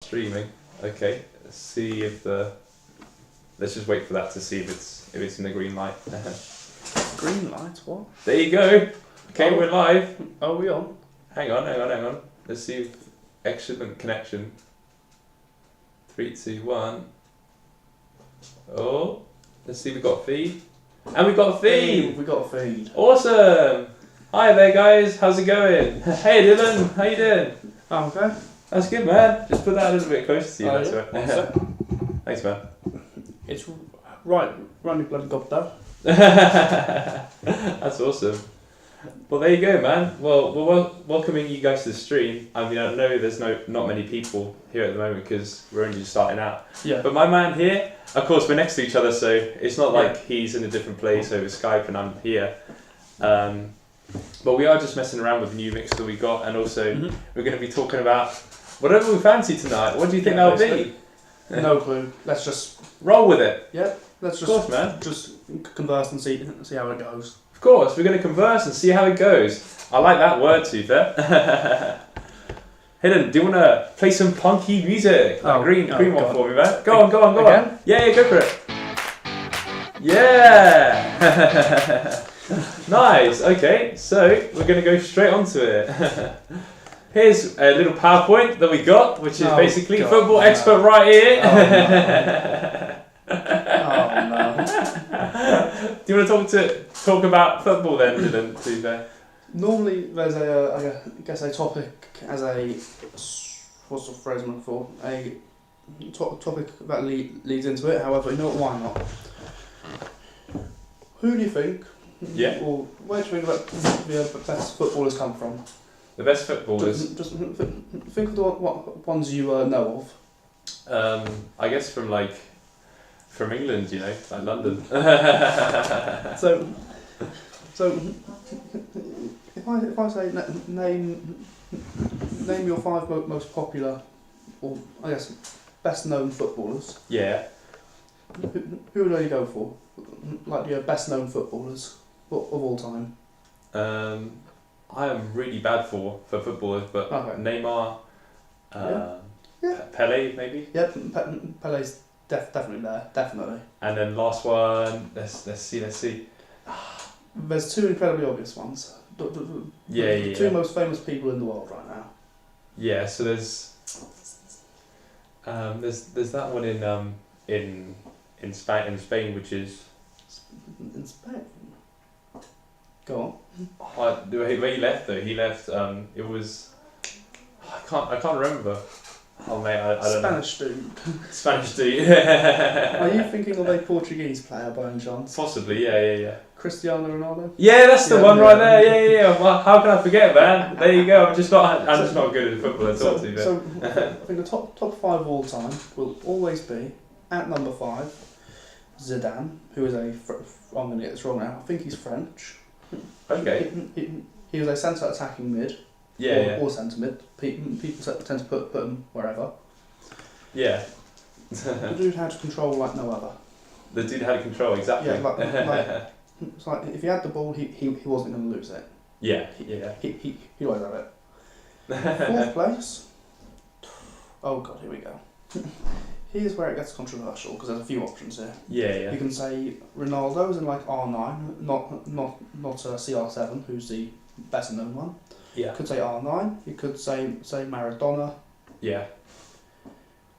Streaming. Okay. Let's see if the. Let's just wait for that to see if it's in the green light. Green light? What? There you go. Okay, we're live. Oh, we on? Hang on. Let's see if excellent connection. 3, 2, 1. Oh, let's see. We got a feed, and we got a feed. We got a feed. Awesome. Hi there, guys. How's it going? Hey, Dylan. How you doing? I'm okay. That's good, man. Just put that a little bit closer to you. Oh, That's yeah? right. Thanks, man. It's right me bloody gob though. That's awesome. Well, there you go, man. Well, we're welcoming you guys to the stream. I mean, I know there's not many people here at the moment because we're only just starting out. Yeah. But my man here, of course, we're next to each other, so it's not like he's in a different place over Skype and I'm here. But we are just messing around with the new mix that we got, and also we're going to be talking about whatever we fancy tonight. What do you think that'll be? No clue. Let's just roll with it. Yeah. Let's just, of course, man. Just converse and see how it goes. Of course, we're going to converse and see how it goes. I like that word, to be fair. Hayden, do you want to play some punky music? That green one for me, man. Go on. Yeah, go for it. Yeah. Nice. Okay, so we're going to go straight onto it. Here's a little PowerPoint that we got, which is basically football expert right here. Oh no. Do you want to talk about football then, Dylan? To be fair. Normally, there's I guess a topic as a what's the phrase I'm looking for? A topic that leads into it. However, you know what? Why not? Who do you think? Yeah. Or where do you think that the best footballers come from? The best footballers. Just think of the ones you know of. I guess from England, you know, like London. So if I say name your 5 most popular, or I guess best known footballers. Yeah. Who would you go for? Like your best known footballers of all time. I am really bad for footballers, but Neymar, Pele maybe. Yep, Pele's definitely there, definitely. And then last one, let's see. There's 2 incredibly obvious ones. Yeah. 2 most famous people in the world right now. Yeah, so there's that one in Spain, which is in Spain. Go on. Where he left though, it was I can't remember. Oh mate, I don't know. Spanish dude. Spanish dude. Are you thinking of a Portuguese player by any chance? Possibly, yeah. Cristiano Ronaldo? Yeah, that's the one right there. Yeah. Well, how can I forget, man? There you go. I'm just not good at football at all. So I think the top 5 of all time will always be at number 5, Zidane, who is I'm going to get this wrong now. I think he's French. Okay. He was a centre attacking mid. Or centre mid. People tend to put him wherever. Yeah. The dude had control like no other. The dude had control, exactly. Yeah, it's like if he had the ball, he wasn't going to lose it. Yeah. He always had it. 4th place. Oh god, here we go. Here's where it gets controversial because there's a few options here. Yeah. You can say Ronaldo's in like R9, not CR7, who's the better known one. Yeah. You could say R9. You could say Maradona. Yeah.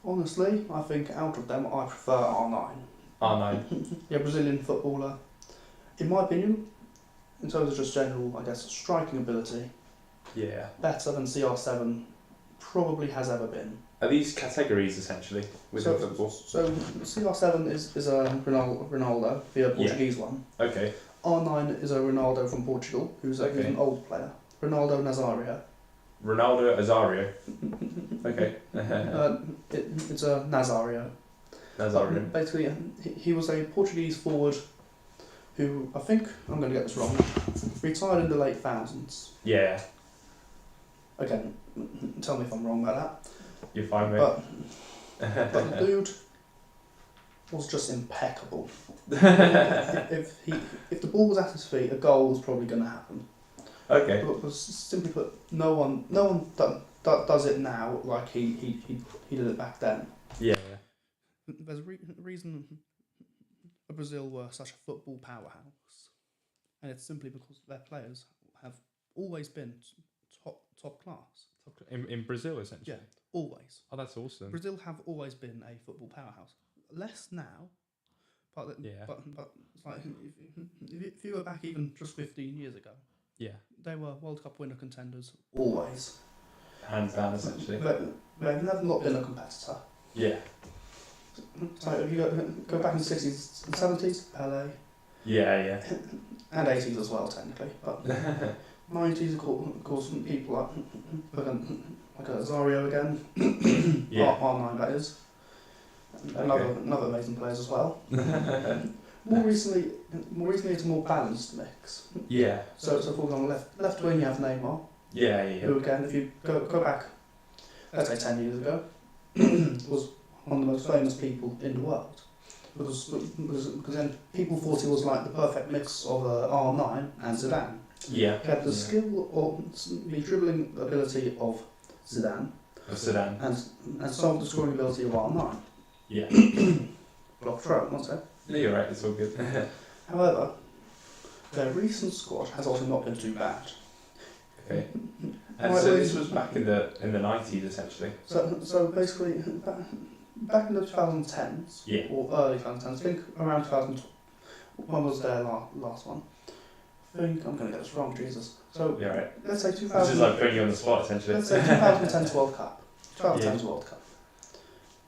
Honestly, I think out of them, I prefer R9. R9. Yeah, Brazilian footballer. In my opinion, in terms of just general, I guess, striking ability. Yeah. Better than CR7 probably has ever been. Are these categories essentially within football? So CR7 is a Ronaldo, the Portuguese one. Okay. R9 is a Ronaldo from Portugal, who's an old player. Ronaldo Nazario. Ronaldo Azario. Okay. It's a Nazario. Nazario. Basically, he was a Portuguese forward who, I think, I'm going to get this wrong, retired in the late 2000s. Yeah. Again, tell me if I'm wrong about that. You're fine, mate. But the dude was just impeccable. if the ball was at his feet, a goal was probably going to happen. Okay. But simply put, no one does it now like he did it back then. Yeah. There's a reason Brazil were such a football powerhouse, and it's simply because their players have always been top class. In Brazil, essentially. Yeah, always. Oh, that's awesome. Brazil have always been a football powerhouse. Less now, but it's like if you go back even just 15 years ago, yeah, they were World Cup winner contenders always. Hands down, essentially. But they've never not been a competitor. Yeah. So if you go back in the 60s and 70s, Pelé. Yeah. And 80s as well, technically. But 90s, of course, people like Zario again. Yeah. R9, that is. Another amazing players as well. More recently, it's a more balanced mix. Yeah. So for example, left wing you have Neymar. Yeah. Who again, if you go back, let's say 10 years ago, was one of the most famous people in the world. Because then people thought he was like the perfect mix of R9 and Zidane. Yeah. He had the skill or the dribbling ability of Zidane. And some of the scoring ability of R9. Yeah. Block throw, not so. No, you're right, it's all good. However, their recent squad has also not been too bad. Okay. And so this was back in the 90s, essentially. So basically, back in the 2010s, yeah, or early 2010s, I think around 2000, when was their last one? I think I'm going to get this wrong, Jesus. So yeah, right. let's say 2000. This is like putting you on the spot, essentially. Let's say 2010's World Cup. 2010's World Cup.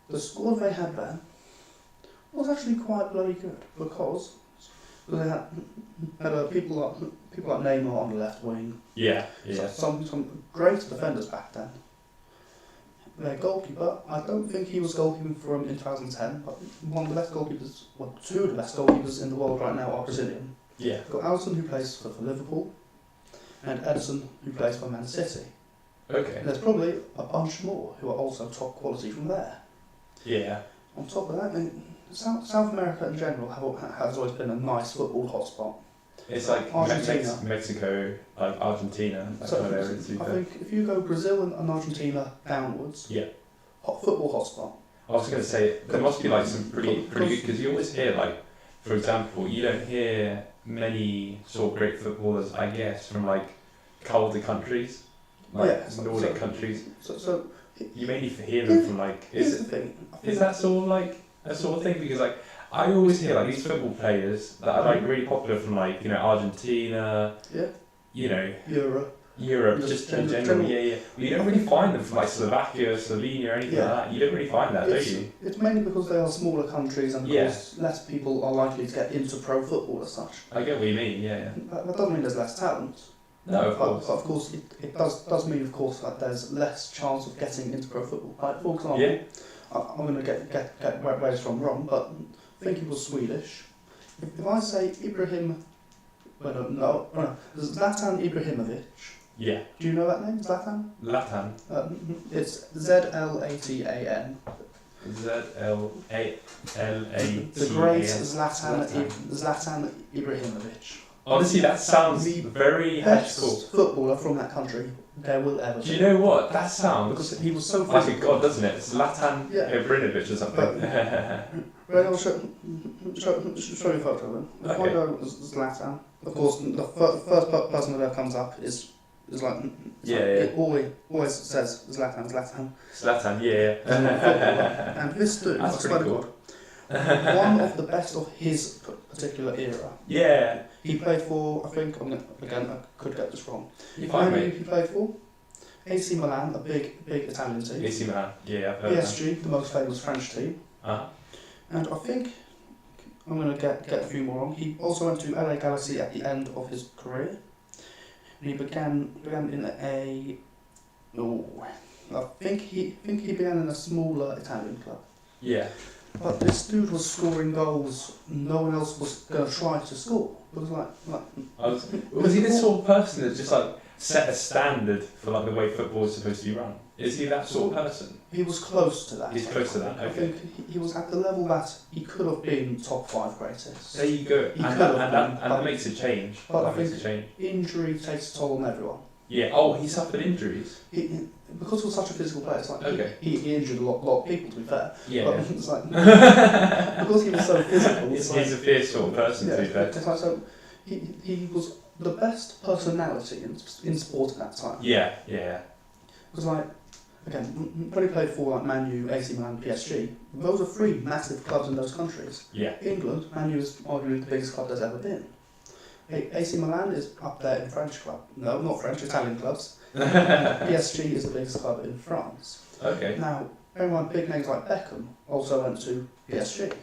The squad they had then was actually quite bloody good because they had people like Neymar on the left wing. Yeah. Some great defenders back then. Their goalkeeper, I don't think he was goalkeeping for him in 2010, but one of the best goalkeepers, well, two of the best goalkeepers in the world right now are Brazilian. Yeah. You've got Alisson, who plays for Liverpool, and Ederson, who plays for Man City. Okay. And there's probably a bunch more who are also top quality from there. Yeah. On top of that, South America in general has always been a nice football hotspot. It's like Mexico, like Argentina, that kind of area. I think if you go Brazil and Argentina downwards, yeah, football hotspot. I was going to say there must be like some pretty good, because you always hear, like, for example, you don't hear many sort of great footballers, I guess, from like colder countries, like Nordic countries. So you mainly hear them from like is that sort of like a sort of thing, because like I always hear like these football players that are like really popular from like, you know, Argentina, you know, Europe, just in general, yeah. But you don't really find them from like Slovakia, Slovenia, or anything like that. You don't really find that, do you? It's mainly because they are smaller countries and because less people are likely to get into pro football as such. I get what you mean, yeah. That doesn't mean there's less talent. No, of course. But of course, it does mean, of course, that there's less chance of getting into pro football. Like, for example, I'm going to get where it's from wrong, but I think he was Swedish. If I say Ibrahim, no, Zlatan Ibrahimovic. Yeah. Do you know that name, Zlatan? Zlatan. It's Zlatan. Zlatan. The great Zlatan Ibrahimovic. Honestly, that sounds very magical. Footballer from that country there will ever be. Do you know what? That sounds because he was so like a god, doesn't it? Zlatan Ibrahimovic or something. I'll show you a photo of him. If I go Zlatan, of course, the first person that comes up is like it always says Zlatan. Zlatan, yeah. And this dude, I swear to God, one of the best of his particular era. Yeah. He played for, I think, again, I could get this wrong. He played for AC Milan, a big Italian team. AC Milan, yeah, I've heard PSG, the most famous French team. And I think, I'm going to get a few more wrong. He also went to LA Galaxy at the end of his career. And he began in I think he began in a smaller Italian club. Yeah. But this dude was scoring goals no one else was going to try to score. It was was he this sort of person that just like set a standard for like the way football is supposed to be run? Is he that sort of person? He was close to that. He's close to that, okay. I think he was at the level that he could have been top 5 greatest. There you go. And that makes a change. But I think injury takes a toll on everyone. Yeah. Oh, he suffered injuries. Because he was such a physical player, it's like he injured a lot of people, to be fair. Yeah. But it's like because he was so physical. He's a fierce sort of person, to be fair. It's like, so he was the best personality in sport at that time. Yeah. Because like, again, when he played for like Man U, AC Milan, PSG, those are three massive clubs in those countries. Yeah. England, Man U is arguably the biggest club there's ever been. AC Milan is up there in French club. No, not French, Italian clubs. PSG is the biggest club in France. Okay. Now, everyone, big names like Beckham also went to PSG.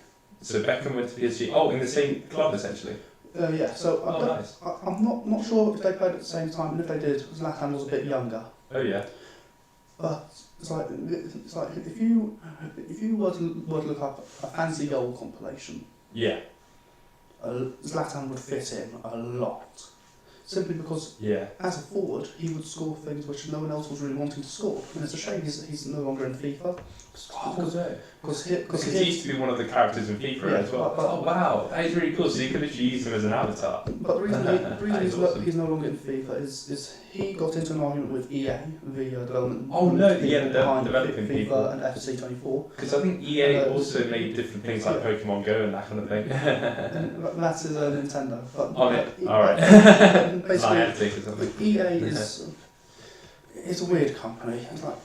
So Beckham went to PSG. Oh, in the same club essentially. Yeah. So nice. I'm not sure if they played at the same time, and if they did, Zlatan was a bit younger. Oh yeah. But it's like if you were to look up a fancy goal compilation. Yeah. Zlatan would fit in a lot. Simply because as a forward, he would score things which no one else was really wanting to score. And it's a shame he's no longer in FIFA. Because he used to be one of the characters in FIFA as well. Oh wow, that is really cool. So you could literally use him as an avatar. But the reason awesome. he's no longer in FIFA is he got into an argument with EA, the development. The developing FIFA people. and FC24. Because I think EA also made different things like Pokemon Go and that kind of thing. That's his Nintendo. But, alright. Basically, EA is a weird company. It's like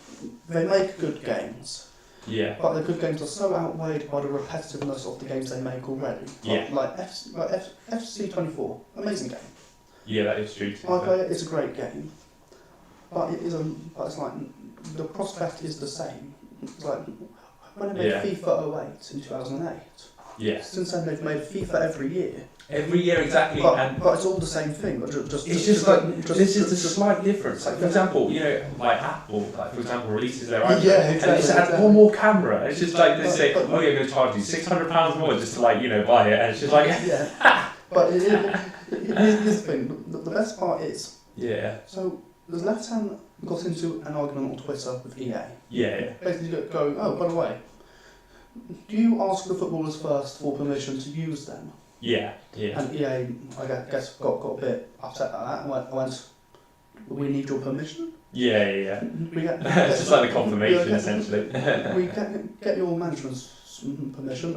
they make good games. Yeah. But the good games are so outweighed by the repetitiveness of the games they make already. Yeah. Like FC24, amazing game. Yeah, that is true. I play it, it's a great game. But it's like the prospect is the same. It's like when they made FIFA 08 in 2008. Yeah. Since then they've made FIFA every year. Every year, exactly. But it's all the same thing. But this is a slight difference. Like, for example, like Apple, like, for example, releases their iPhone, and they just add one more camera. It's just like they say, oh, you're going to charge you £600 more just to buy it, and it's just like But here's the thing. The best part is So Zlatan got into an argument on Twitter with EA. Yeah. Basically going, oh, by the way, do you ask the footballers first for permission to use them? Yeah. And EA, I guess, got a bit upset at that and went, we need your permission? Yeah. It's just like a confirmation, essentially. We get your management's permission,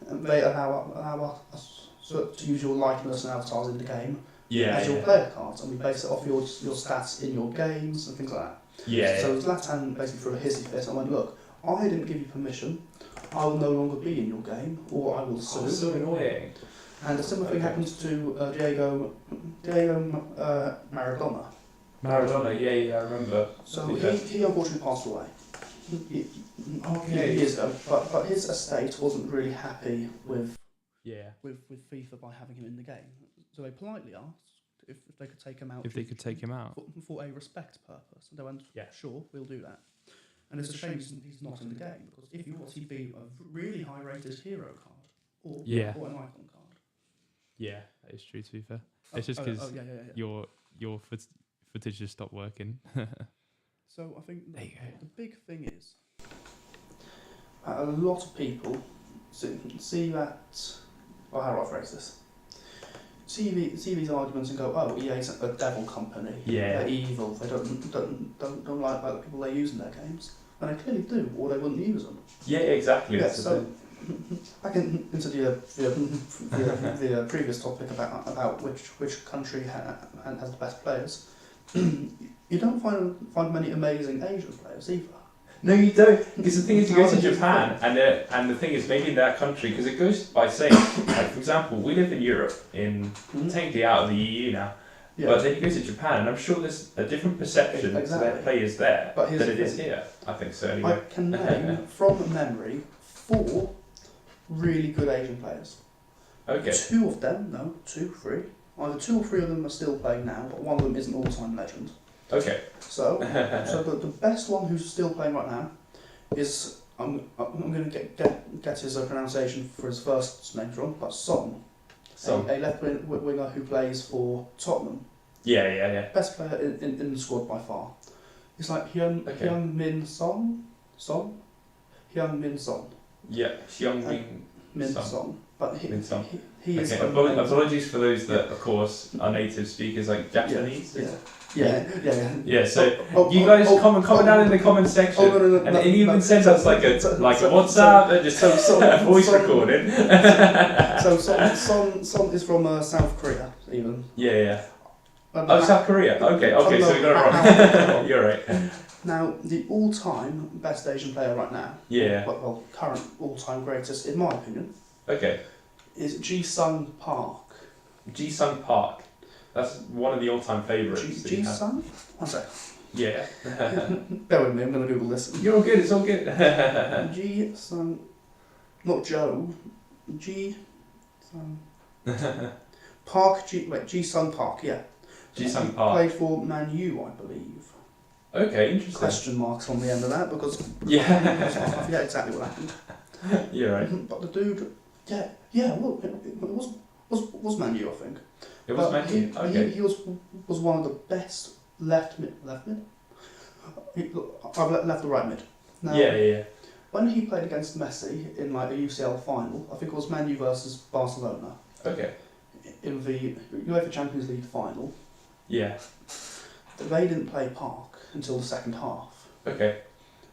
and they allow us to use your likeness and avatars in the game as your player cards, and we base it off your stats in your games and things like that. So Zlatan basically threw a hissy fit and went, look, I didn't give you permission, I will no longer be in your game, or I will sue. Oh, so annoying. And a similar thing happens to Diego Maradona. Maradona, I remember. So he unfortunately passed away. Years ago, but his estate wasn't really happy with FIFA by having him in the game. So they politely asked if they could take him out. For a respect purpose. And they went, sure, we'll do that. And it's a shame he's not in the game, because if he was, he'd be a really high-rated hero card or an icon card. Yeah, that is true, to be fair. It's just because your footage just stopped working. So I think the big thing is a lot of people see that. Well, how do I phrase this? See these arguments and go, oh, EA's a devil company. They're evil. They don't like the people they use in their games, and they clearly do, or they wouldn't use them. Yeah, exactly. So back into the previous topic about which country has the best players. You don't find many amazing Asian players either. No, you don't. Because the thing is, you go to Japan, and the thing is, maybe in that country, because it goes by saying, like, for example, we live in Europe, technically out of the EU now, but then you go to Japan, and I'm sure there's a different perception to their players there than it is here. I think so, anyway. I can name, from memory, 4 really good Asian players. Okay. 3. Either 2 or 3 of them are still playing now, but one of them is an all-time legend. Okay. So the best one who's still playing right now is I'm going to get his pronunciation for his first name wrong, but Son. A left winger who plays for Tottenham. Yeah. Best player in the squad by far. It's like Hyun Min Son. Hyun Min Son. Yeah, Hyun Min. Mid-song. But he is... Okay, apologies for those that, of course, are native speakers like Japanese. Yeah, so you guys comment down in the comment section, and even send us like a WhatsApp and just a voice recording. So Son is from South Korea, even. Yeah. South Korea. Okay, so we got it wrong. You're right. Now, the all-time best Asian player right now. Yeah. Well, current all-time greatest, in my opinion. Okay. Is Ji-sung Park. Ji-sung Park. That's one of the all-time favourites. Ji-sung? One sec. Yeah. Bear with me, I'm going to Google this. You're all good, it's all good. Ji-sung... Not Joe. Ji-sung... Park, Ji-sung Park, yeah. Ji-sung Park. Played for Man U, I believe. Okay, interesting. Question marks on the end of that, because... Yeah. I forget exactly what happened. You're right. But the dude... Yeah, well, it was Man U, I think. It was Man U. Okay. He was one of the best left mid. I've left or right mid. Now, Yeah. When he played against Messi in like a UCL final, I think it was Man U versus Barcelona. Okay. In the UEFA Champions League final. Yeah. They didn't play Park until the second half. Okay.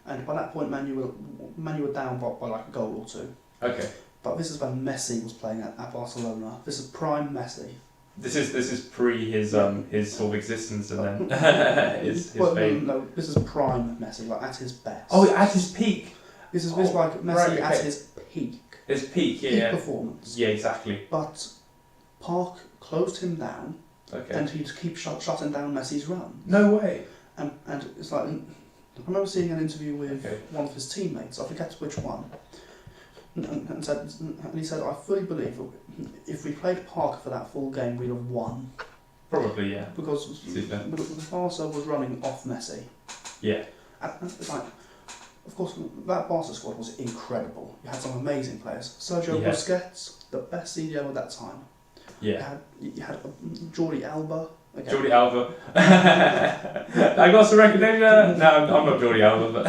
And by that point, Man U were down by like a goal or two. Okay. But this is when Messi was playing at Barcelona. This is prime Messi. This is pre his sort of existence and then his fame. No, this is prime Messi, like at his best. Oh, at his peak. This is like Messi at his peak. His peak, yeah. Peak performance. Yeah, exactly. But Park closed him down. Okay. And he'd keep shutting down Messi's run. No way. And it's like, I remember seeing an interview with one of his teammates. I forget which one. And he said, I fully believe if we played Park for that full game, we'd have won. Probably, yeah. Because Barca was running off Messi. Yeah. And like, of course, that Barca squad was incredible. You had some amazing players. Sergio Busquets, the best CDM at that time. Yeah. You had Jordi Alba. Okay. Jordi Alba. I got some recognition. No, I'm not Jordi Alba, but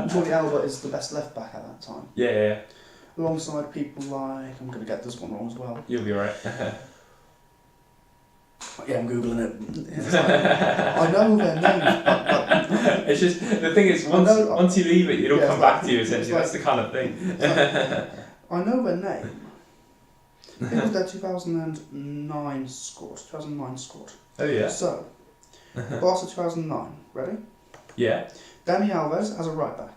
Jordi Alba is the best left back at that time. Yeah. Alongside people like, I'm going to get this one wrong as well. You'll be alright. Yeah, I'm googling it. It's like, I know their names, but it's just the thing is once you leave it, it'll come back to you. Essentially, that's the kind of thing. I know their name. It was their 2009 squad. Oh yeah. So, Barca 2009. Ready? Yeah. Dani Alves as a right back.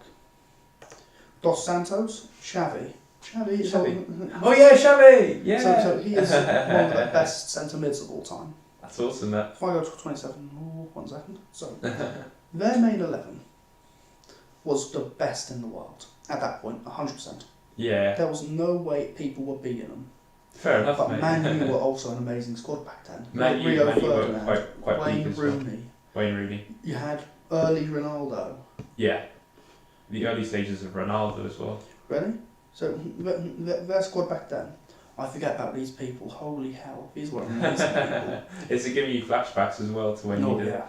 Dos Santos, Xavi. Xavi. Oh yeah, Xavi. Yeah. So he is one of the best centre mids of all time. That's awesome. That. If I go to 27, 1 second. So, their main 11 was the best in the world at that point, 100%. Yeah. There was no way people were beating them. Fair enough, but mate. Man U were also an amazing squad back then. Rio Ferdinand, were quite Wayne Rooney. Wayne Rooney. You had early Ronaldo. Yeah. The early stages of Ronaldo as well. Really? So their squad back then, I forget about these people. Holy hell, these were amazing people. Is it giving you flashbacks as well to when you did it?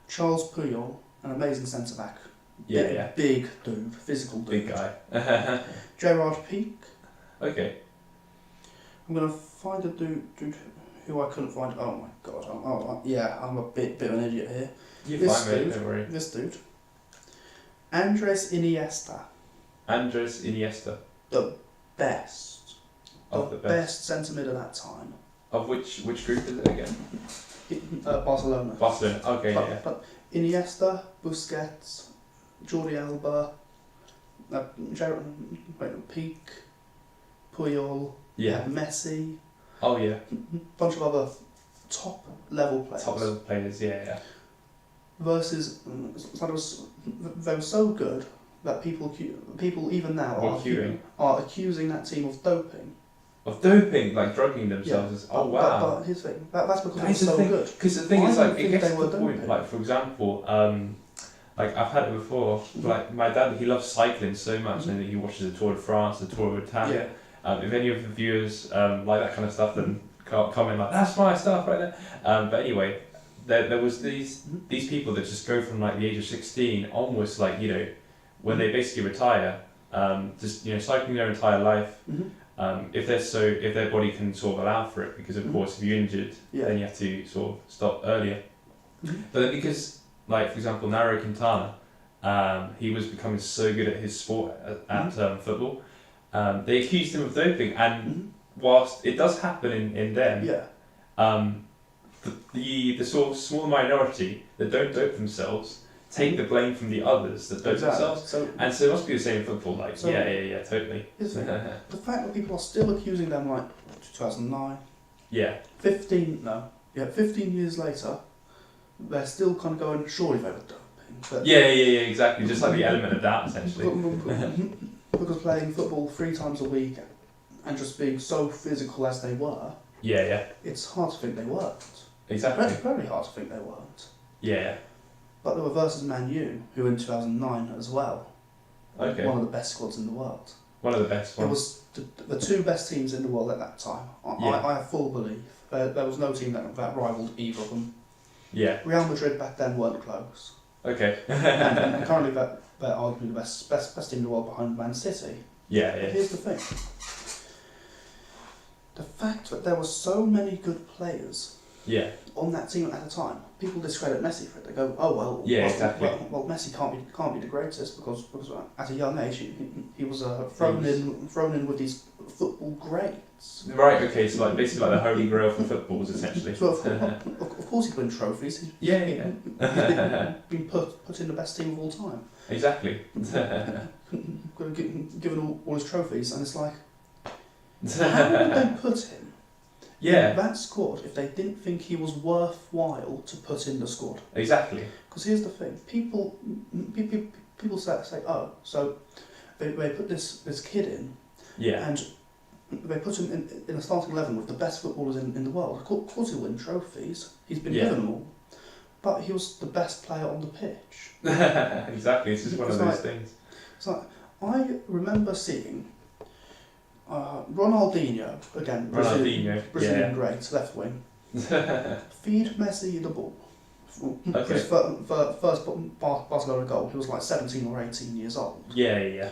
Charles Puyol, an amazing centre back. Yeah. Big dude, physical dude. Big guy. Gerard Pique. Okay. I'm gonna find a dude who I couldn't find. Oh my god. I'm a bit of an idiot here. You're fine, mate. Don't worry. This dude. Andres Iniesta. The best. The best centre mid at that time. Of which group is it again? Barcelona. Okay, But Iniesta, Busquets, Jordi Alba, Pique, Puyol, Messi. Oh yeah. Bunch of other top level players. Yeah. Versus, they were so good that people even now are accusing that team of doping. Of doping, like drugging themselves. Yeah. Wow. But here's the thing. That's because it was so good. Because the thing is, like, it gets to the point. Like, for example, like I've had it before. Like my dad, he loves cycling so much, and he watches the Tour de France, the Tour of Italia. If any of the viewers like that kind of stuff, then comment like, that's my stuff right there. But anyway, there was these people that just go from like the age of 16 almost, like, you know, when they basically retire, just cycling their entire life. Mm-hmm. If their body can sort of allow for it, because of course if you're injured, then you have to sort of stop earlier. Mm-hmm. But then because, like for example, Nairo Quintana, he was becoming so good at his sport at football, they accused him of doping, and whilst it does happen in them, the sort of small minority that don't dope themselves take the blame from the others that dope themselves. So it must be the same in football. Like, yeah, totally. The fact that people are still accusing them, like 2009, 15 years later, they're still kind of going, surely they were doping. But exactly. Just like the element of doubt, essentially. Because playing football 3 times a week and just being so physical as they were, it's hard to think they weren't. Exactly. It's very hard to think they weren't. Yeah. But they were versus Man U, who in 2009 as well, Okay. one of the best squads in the world. One of the best ones. It was the 2 best teams in the world at that time. I have full belief. There was no team that rivaled either of them. Yeah. Real Madrid back then weren't close. Okay. and currently they're arguably the best team in the world behind Man City. Yeah. But here's the thing. The fact that there were so many good players on that team at the time, people discredit Messi for it. They go, exactly. Well, Messi can't be the greatest because at a young age he was thrown in with these football greats. Right. Okay. So basically the holy grail for footballs, essentially. So of course he'd win trophies. He's been put in the best team of all time. Exactly. Given all his trophies, and it's like, how would they put him? In that squad if they didn't think he was worthwhile to put in the squad. Exactly. Because here's the thing, people say, oh, so they put this kid in, and they put him in a starting 11 with the best footballers in the world. Of course he'll win trophies, he's been given them all, but he was the best player on the pitch. Exactly, it's just one of those things. It's like, I remember seeing Ronaldinho, again, Brazilian great, left wing, feed Messi the ball. His first Barcelona goal, he was like 17 or 18 years old. Yeah.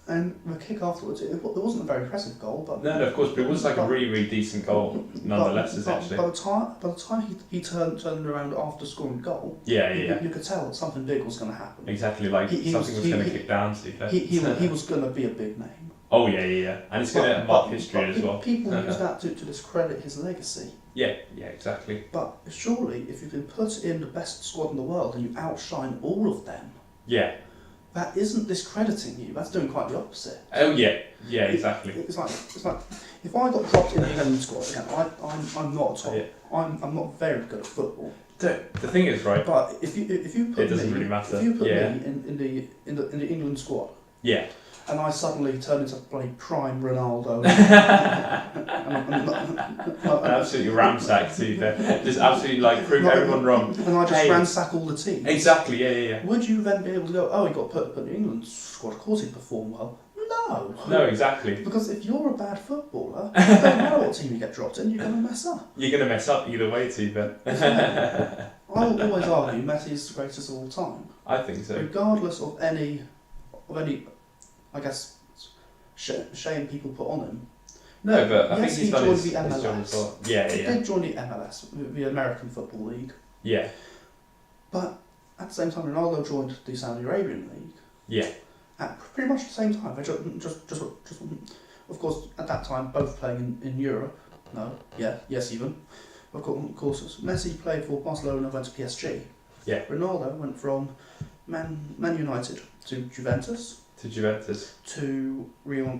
And the kick afterwards, it wasn't a very impressive goal, but no, of course, but it was like a really decent goal, nonetheless, essentially. By the time he turned around after scoring the goal, you could tell that something big was going to happen. Exactly, like something was going to kick down. He was going to be a big name. Oh yeah, and it's going to mark history as well. People use that to discredit his legacy. Yeah, exactly. But surely, if you can put in the best squad in the world and you outshine all of them, that isn't discrediting you. That's doing quite the opposite. Oh yeah, exactly. It's like if I got dropped in the England squad again, I'm not a top. I'm not very good at football. The thing is, right? But if you put it doesn't really matter. If you put me in the England squad, and I suddenly turn into bloody prime Ronaldo. Absolutely ramsacked too there. Just absolutely prove everyone wrong. And I just ransack all the team. Exactly, yeah. Would you then be able to go, oh, he got put in the England squad, of course he'd perform well? No. No, exactly. Because if you're a bad footballer, it doesn't matter what team you get dropped in, you're going to mess up. You're going to mess up either way too, but... I'll always argue Messi's the greatest of all time. I think so. Regardless of any I guess, shame people put on him. No, but I think he's done his job as well. Yeah. He did join the MLS, the American Football League. Yeah. But at the same time, Ronaldo joined the Saudi Arabian League. Yeah. At pretty much the same time. They just of course, at that time, both playing in Europe. No, yes, even. Of course, Messi played for Barcelona, went to PSG. Yeah. Ronaldo went from Man United to Juventus. To Real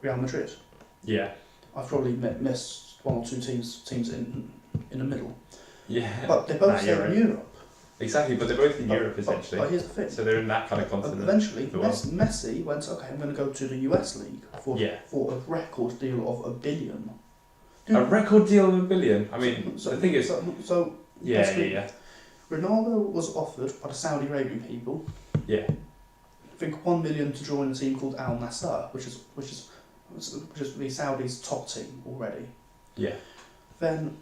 Madrid. Yeah. I've probably missed 1 or 2 teams in the middle. Yeah. But they both stay in Europe. Exactly, but they're both in Europe essentially. But here's the thing. So they're in that kind of continent. Eventually, Messi went, okay, I'm going to go to the US League for a record deal of $1 billion. A record deal of $1 billion? I mean, the thing is... Yeah. Ronaldo was offered by the Saudi Arabian people. Yeah. I think $1 million to join a team called Al Nassr, which is the Saudis' top team already. Yeah. Then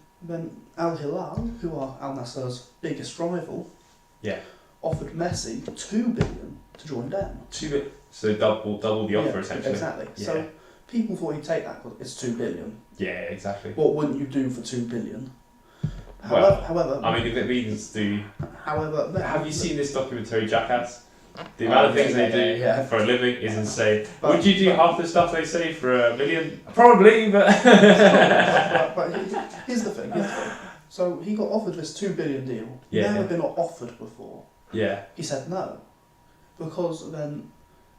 Al Hilal, who are Al Nassr's biggest rival, offered Messi $2 billion to join them. So double the offer essentially. Exactly. Yeah. So people thought he'd take that because it's $2 billion. Yeah, exactly. What wouldn't you do for $2 billion? However, I mean, if it means to. However, have you seen this documentary Jackass? The amount of things they do for a living is insane. Would you do half the stuff they say for $1 million? Probably, but. but here's the thing. So he got offered this $2 billion deal. Never been offered before. Yeah. He said no, because then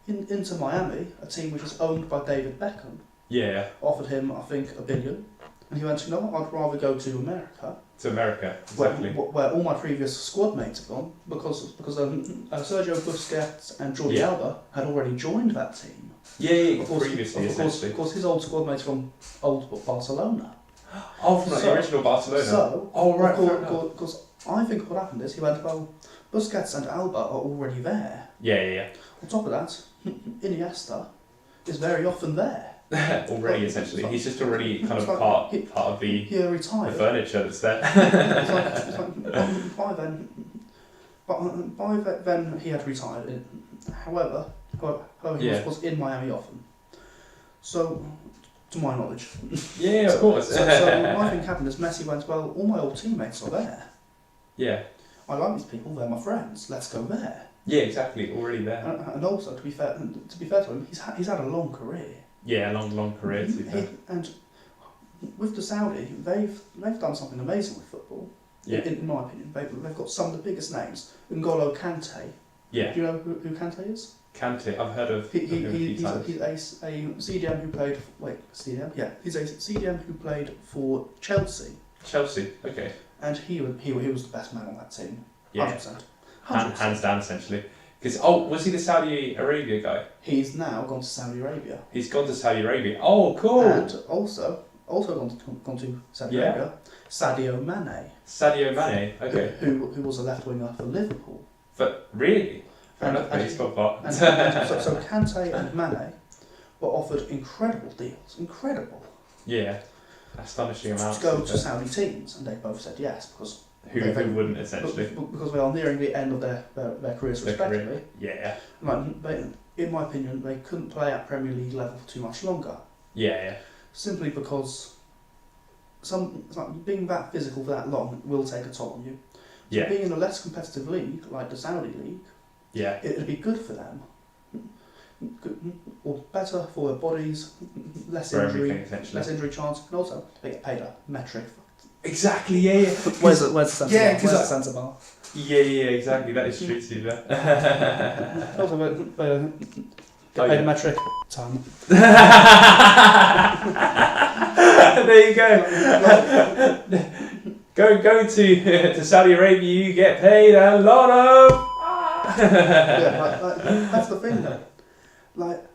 Inter Miami, a team which is owned by David Beckham, offered him I think $1 billion, and he went, you know what, I'd rather go to America. To America, exactly. Where all my previous squad mates have gone, because Sergio Busquets and Jordi Alba had already joined that team. Yeah, previously, essentially. Of course, his old squad mates from old Barcelona. Oh, from the original Barcelona. So, right. Because I think what happened is he went, well, Busquets and Alba are already there. Yeah. On top of that, Iniesta is very often there. Already, essentially. He's just already kind of part of the furniture that's there. By then he had retired. However, he was in Miami often. So, to my knowledge. Yeah, of course. So what I think happened is Messi went, well, all my old teammates are there. Yeah. I like these people, they're my friends, let's go there. Yeah, exactly, already there. And also, to be fair to him, he's had a long career. Yeah, long career, to be fair. And with the Saudi, they've done something amazing with football. Yeah. In my opinion, they've got some of the biggest names. N'Golo Kante. Yeah. Do you know who Kante is? Kante, I've heard of him a few times. He's a CDM who played. CDM? Yeah, he's a CDM who played for Chelsea. Chelsea, okay. And he was the best man on that team. 100%. Yeah. 100%. Hands down, essentially. Because was he the Saudi Arabia guy? He's now gone to Saudi Arabia. He's gone to Saudi Arabia. Oh, cool. And also gone to Saudi Arabia. Sadio Mane. Sadio Mane, okay. Who was a left winger for Liverpool. But really? Fair enough, he's got part. So Kante and Mane were offered incredible deals. Incredible. Yeah. Astonishing amounts. To go to Saudi teams, and they both said yes, because who wouldn't, essentially? Because they are nearing the end of their careers, respectively. Yeah. In my opinion, they couldn't play at Premier League level for too much longer. Yeah. Simply because being that physical for that long will take a toll on you. So being in a less competitive league, like the Saudi league, it'd be good for them. Or better for their bodies, less injury chance, and also they get paid a metric. Exactly, yeah. Where's the centre bar? Yeah, exactly. That is true too. Also, get paid a metric ton. There you go. Go to Saudi Arabia. You get paid a lot of. That's the thing, though. What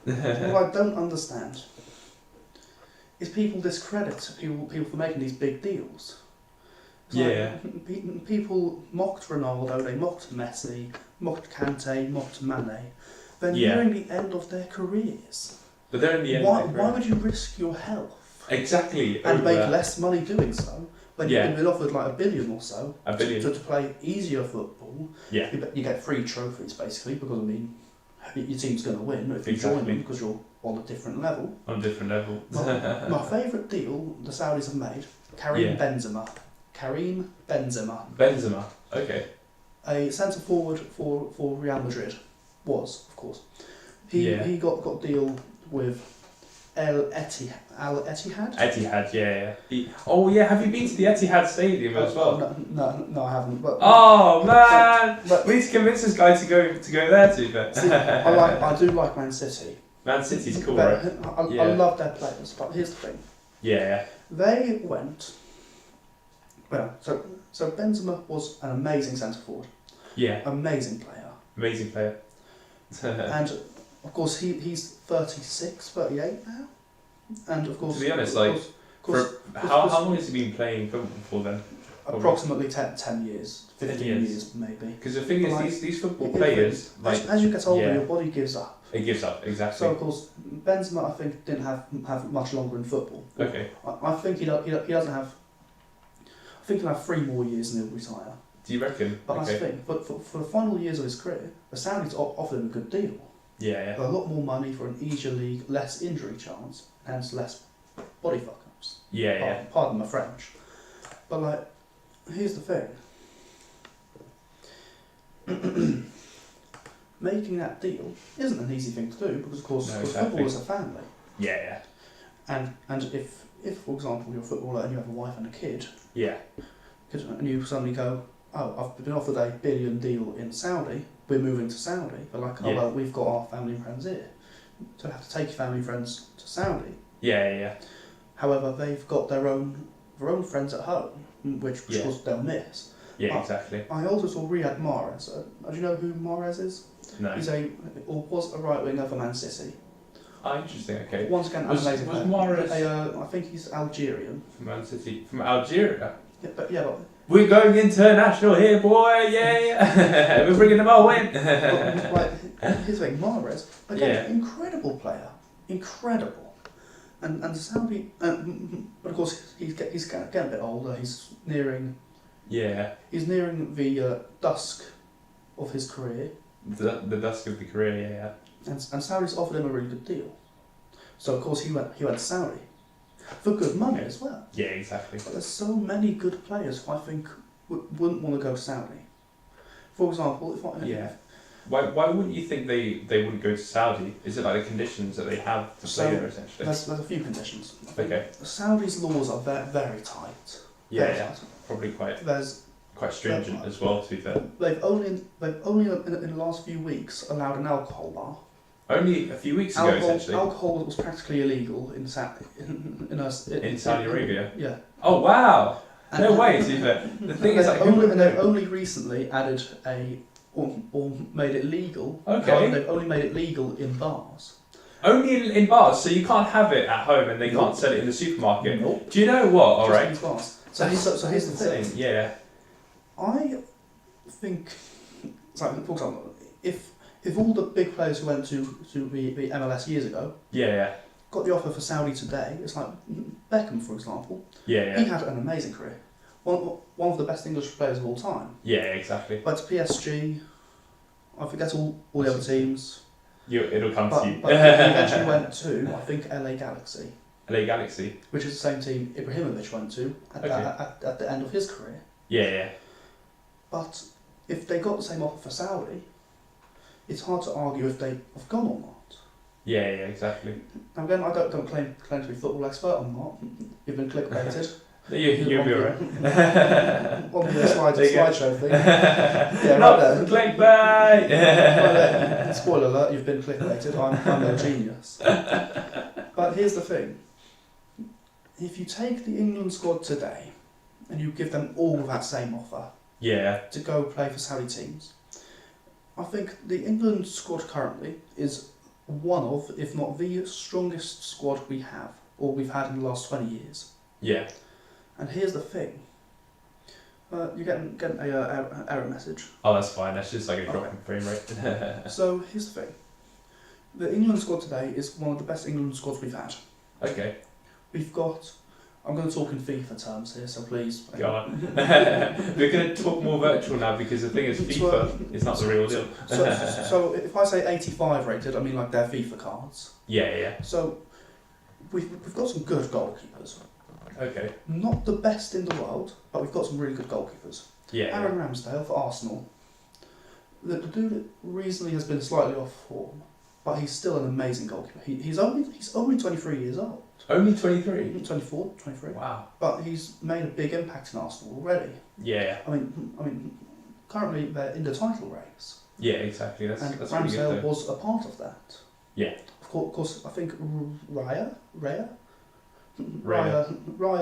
I don't understand is people discredit people for making these big deals. People mocked Ronaldo, they mocked Messi, mocked Kante, mocked Mane. They're nearing the end of their careers. But they're in the end. Why would you risk your health? Exactly. And make less money doing so? When you've been offered like $1 billion or so to play easier football. Yeah. You get free trophies basically, because your team's going to win if you join them, because you're on a different level. My favourite deal the Saudis have made, Karim Benzema. Okay. A centre forward for Real Madrid was, of course. He got a deal with Al Etihad. Etihad, yeah. Have you been to the Etihad Stadium as well? No, I haven't. But man, we need to convince this guy to go there too. But I do like Man City. Man City's cool, right? I love their players, but here's the thing. Yeah. They went. Well, so Benzema was an amazing centre forward. Yeah. Amazing player. And of course he's 36, 38 now. And of course, to be honest, how long has he been playing football for then? Approximately 10 years, 15 years maybe. Because the thing is, these football players, as you get older, your body gives up. It gives up, exactly. So of course, Benzema, I think, didn't have much longer in football. Okay. I think he doesn't have. I think he'll have 3 more years and he'll retire. Do you reckon? But that's the thing. But for the final years of his career, the Saudis offered him a good deal. Yeah. A lot more money for an easier league, less injury chance, hence less body fuck-ups. Yeah. Pardon my French. But like, here's the thing. Making that deal isn't an easy thing to do because, of course, football is a family. Yeah. And if for example you're a footballer and you have a wife and a kid. Yeah. And you suddenly go, oh, I've been offered a $1 billion deal in Saudi. We're moving to Saudi. But like, oh well, we've got our family and friends here, so you have to take your family and friends to Saudi. Yeah. However, they've got their own friends at home, which of course they'll miss. Yeah, exactly. I also saw Riyad Mahrez. Do you know who Mahrez is? No. He's was a right winger for Man City. Oh, interesting. Okay. Once again, was Mahrez? I think he's Algerian. From Man City, from Algeria. Yeah, but we're going international here, boy. Yeah. We're bringing them all in. Right. Here's the thing, Mahrez, again, incredible player, incredible. And Saudi, but of course he's getting a bit older. He's nearing. Yeah. He's nearing the dusk of his career. The dusk of the career, yeah. And Saudi's offered him a really good deal. So of course he went to Saudi for good money as well. Yeah, exactly. But there's so many good players who I think wouldn't want to go to Saudi. For example, Why wouldn't you think they wouldn't go to Saudi? Is it like the conditions that they have to play there essentially? There's a few conditions. Okay. Saudi's laws are very, very tight. Yeah. Probably quite stringent as well, to be fair. They've only in the last few weeks allowed an alcohol bar. Only a few weeks ago, essentially. Alcohol was practically illegal in Saudi Arabia. Yeah. Oh wow! No way, to be fair. The thing is, they've only recently added or made it legal. Okay. They've only made it legal in bars. Only in bars, so you can't have it at home and they can't sell it in the supermarket. Nope. Do you know what? All right. So here's the thing. Yeah. I think, for example, if all the big players who went to the MLS years ago, got the offer for Saudi today, it's like Beckham, for example. Yeah. He had an amazing career. One of the best English players of all time. Yeah, exactly. But PSG, I forget all the other teams. It'll come to you. But he eventually went to, I think, LA Galaxy. LA Galaxy. Which is the same team Ibrahimovic went to at the end of his career. Yeah. But if they got the same offer for Saudi, it's hard to argue if they have gone or not. Yeah, exactly. Now again, I don't claim to be a football expert. I'm not. You've been clickbaited. You'll be alright. On the slideshow thing. Yeah, not right there. Clickbait! Spoiler alert, you've been clickbaited. I'm no genius. But here's the thing. If you take the England squad today and you give them all that same offer to go play for Saudi teams, I think the England squad currently is one of, if not the strongest squad we have, or we've had in the last 20 years. Yeah. And here's the thing. You're getting an error message. Oh, that's fine. That's just like a drop in frame rate. So here's the thing. The England squad today is one of the best England squads we've had. Okay. We've got... I'm going to talk in FIFA terms here, so please... Go on. We're going to talk more virtual now because the thing is FIFA is not the real deal. So if I say 85 rated, I mean like their FIFA cards. Yeah. So we've got some good goalkeepers. Okay. Not the best in the world, but we've got some really good goalkeepers. Yeah. Aaron Ramsdale for Arsenal. The dude recently has been slightly off form, but he's still an amazing goalkeeper. He's only 23 years old. Only 23? 24, 23. Wow. But he's made a big impact in Arsenal already. Yeah. I mean, currently they're in the title race. Yeah, exactly. That's Ramsdale really good, was a part of that. Yeah. Of course, I think Raya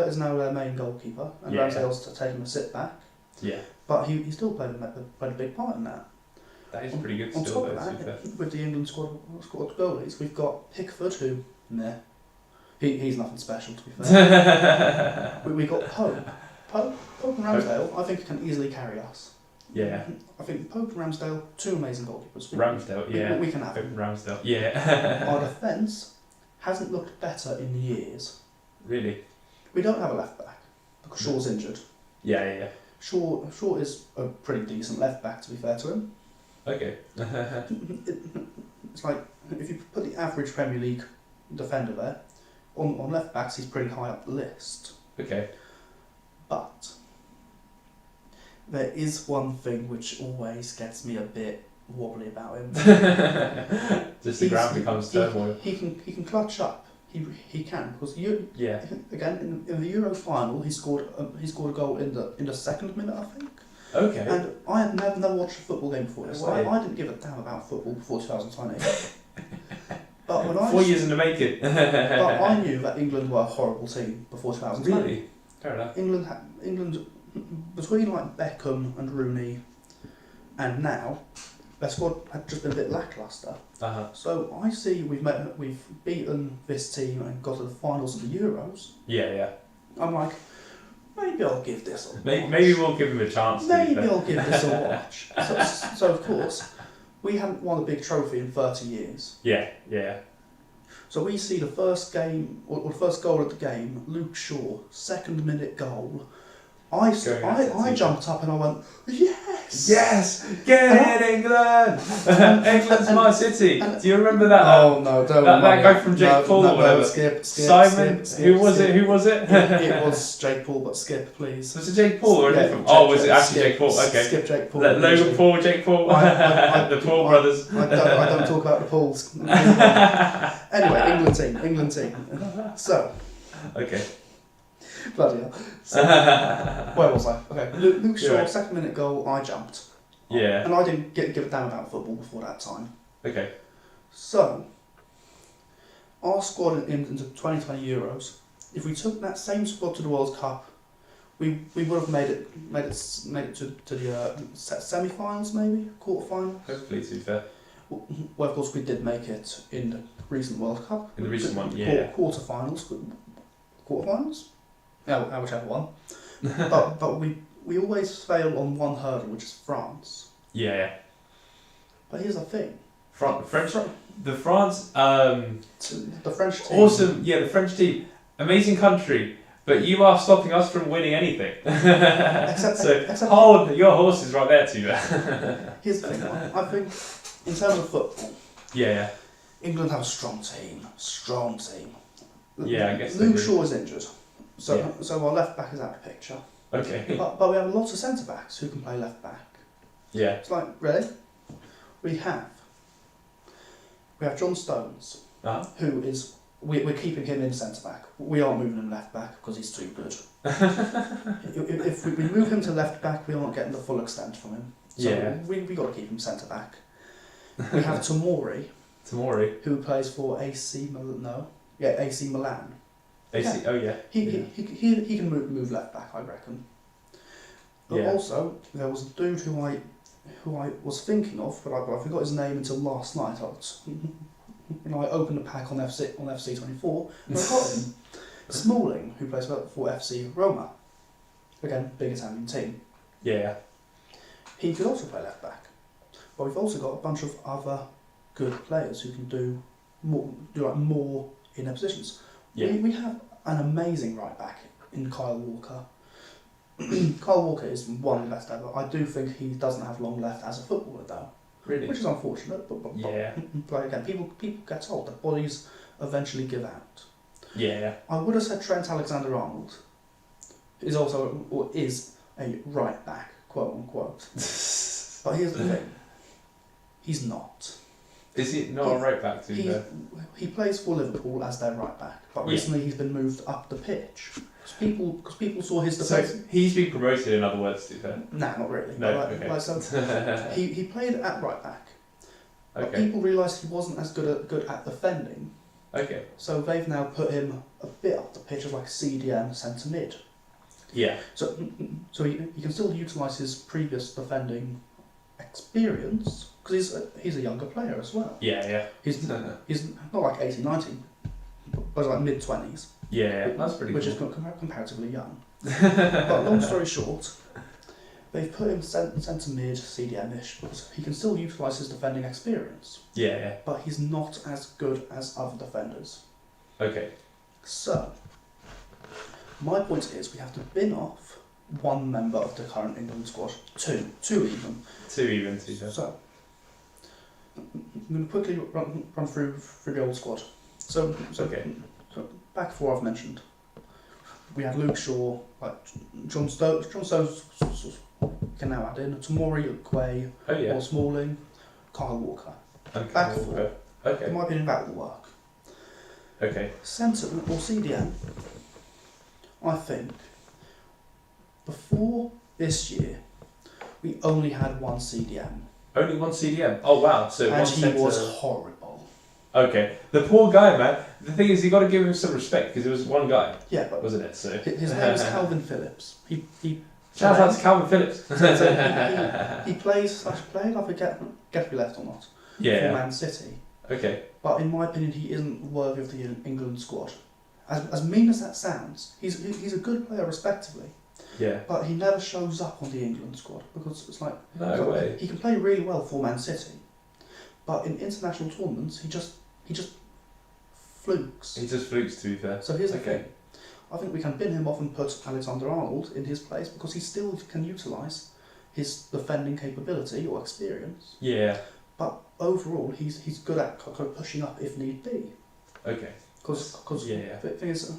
is now their main goalkeeper, and Ramsdale's taken a sit back. Yeah. But he still played a big part in that. That is pretty good on still, top of that, with the England squad goalies, we've got Pickford, who, he's nothing special, to be fair. we got Pope and Ramsdale, I think can easily carry us. Yeah. I think Pope and Ramsdale, two amazing goalkeepers. Ramsdale, we can have Pope him. and Ramsdale, yeah. Our defence hasn't looked better in years. Really? We don't have a left back because Shaw's injured. Yeah. Shaw is a pretty decent left back, to be fair to him. Okay. It's like if you put the average Premier League defender there, on left backs he's pretty high up the list. Okay. But there is one thing which always gets me a bit wobbly about him. Just the ground becomes turmoil. He can clutch up. He can, because again in the Euro final he scored a goal in the second minute, I think. Okay. And I had never watched a football game before this. No way. I didn't give a damn about football before 2020. But when 4 years in the making. but I knew that England were a horrible team before 2020. Really? Fair enough. England between like Beckham and Rooney and now, their squad had just been a bit lacklustre. Uh-huh. So I see we've beaten this team and got to the finals of the Euros. Yeah. I'm like, maybe I'll give this a watch. Maybe we'll give him a chance. Maybe I'll give this a watch. So of course, we haven't won a big trophy in 30 years. Yeah. So we see the first game, or the first goal of the game, Luke Shaw, 2nd minute goal. I jumped up and I went, yes! Yes! Get in, England! England's my city. Do you remember that? Oh no, don't that guy from Jake Paul or whatever. Skip, Simon? Who was it? It was Jake Paul, but skip, please. Was it Jake Paul or a different? Oh, was it actually Jake Paul? Okay. Skip Jake Paul. Logan Paul, Jake Paul, the Paul brothers. I don't talk about the Pauls. Anyway, England team. So. Okay. Bloody hell. So, where was I? Okay, Luke Shaw, 2nd minute goal, I jumped. Yeah. And I didn't give a damn about football before that time. Okay. So, our squad into 2020 Euros, if we took that same squad to the World Cup, we would have made it to the semi-finals, maybe quarter-finals. Hopefully, to be fair. Well, of course, we did make it in the recent World Cup. In the recent one, yeah. Quarter-finals. Yeah, whichever one. but we always fail on one hurdle, which is France. Yeah. But here's the thing. The France. The French team. Awesome. Yeah, the French team. Amazing country. But you are stopping us from winning anything. Except hold your horses right there, too. Here's the thing. I think in terms of football. Yeah. England have a strong team. Yeah, I guess. Luke Shaw is injured. So our left back is out of the picture. Okay. But we have a lot of centre backs who can play left back. Yeah. It's like, really? We have John Stones, who is we're keeping him in centre back. We aren't moving him left back because he's too good. if we move him to left back, we aren't getting the full extent from him. So we got to keep him centre back. We have Tomori, who plays for AC Milan. AC, oh yeah. He can move left back, I reckon. But also there was a dude who I was thinking of, but I forgot his name until last night. I opened the pack on FC24 and I got him. Smalling, who plays for FC Roma. Again, big Italian team. Yeah. He could also play left back. But we've also got a bunch of other good players who can do more in their positions. Yeah. We have an amazing right back in Kyle Walker. Kyle Walker is one of the best ever. I do think he doesn't have long left as a footballer though. Really? Which is unfortunate, but again, people get old. Their bodies eventually give out. Yeah. I would have said Trent Alexander-Arnold is a right back, quote unquote. But here's the thing. He's not. Is he not a right back, he plays for Liverpool as their right back, but recently he's been moved up the pitch. Because people saw his defence. So he's been promoted, in other words, to be fair? Nah, not really. No, he played at right back. But Okay. people realised he wasn't as good at defending. Okay. So they've now put him a bit up the pitch as like a CDM centre mid. Yeah. So he can still utilise his previous defending experience because he's a younger player as well. Yeah. He's not like 18, 19, but he's like mid-20s. Yeah, that's pretty which cool. is comparatively young. But long story short, they've put him centre mid, CDM-ish, because he can still utilise his defending experience. Yeah. But he's not as good as other defenders. Okay. So, my point is we have to bin off one member of the current England squad. Two even. Two even, to be fair. So, I'm going to quickly run through the old squad. So back four I've mentioned. We had Luke Shaw, like John Stones can now add in, Tomori, Quay, or Smalling, Kyle Walker. Okay. Back four. Okay. In my opinion, that will work. Okay. Centre or CDM, I think, before this year, we only had one CDM. Only one CDM? Oh wow, so and one he centre... was horrible. Okay. The poor guy, man. The thing is, you got to give him some respect, because it was one guy. Yeah, but... Wasn't it? So his name is Calvin Phillips. Shout out to Calvin Phillips. he plays, I forget if he left or not, for Man City. Okay. But in my opinion, he isn't worthy of the England squad. As mean as that sounds, he's a good player respectively. Yeah. But he never shows up on the England squad because it's like no way. He can play really well for Man City, but in international tournaments he just flukes. He just flukes, to be fair. So here's the thing. I think we can bin him off and put Alexander-Arnold in his place because he still can utilise his defending capability or experience. Yeah. But overall, he's good at pushing up if need be. Okay. Because the thing is,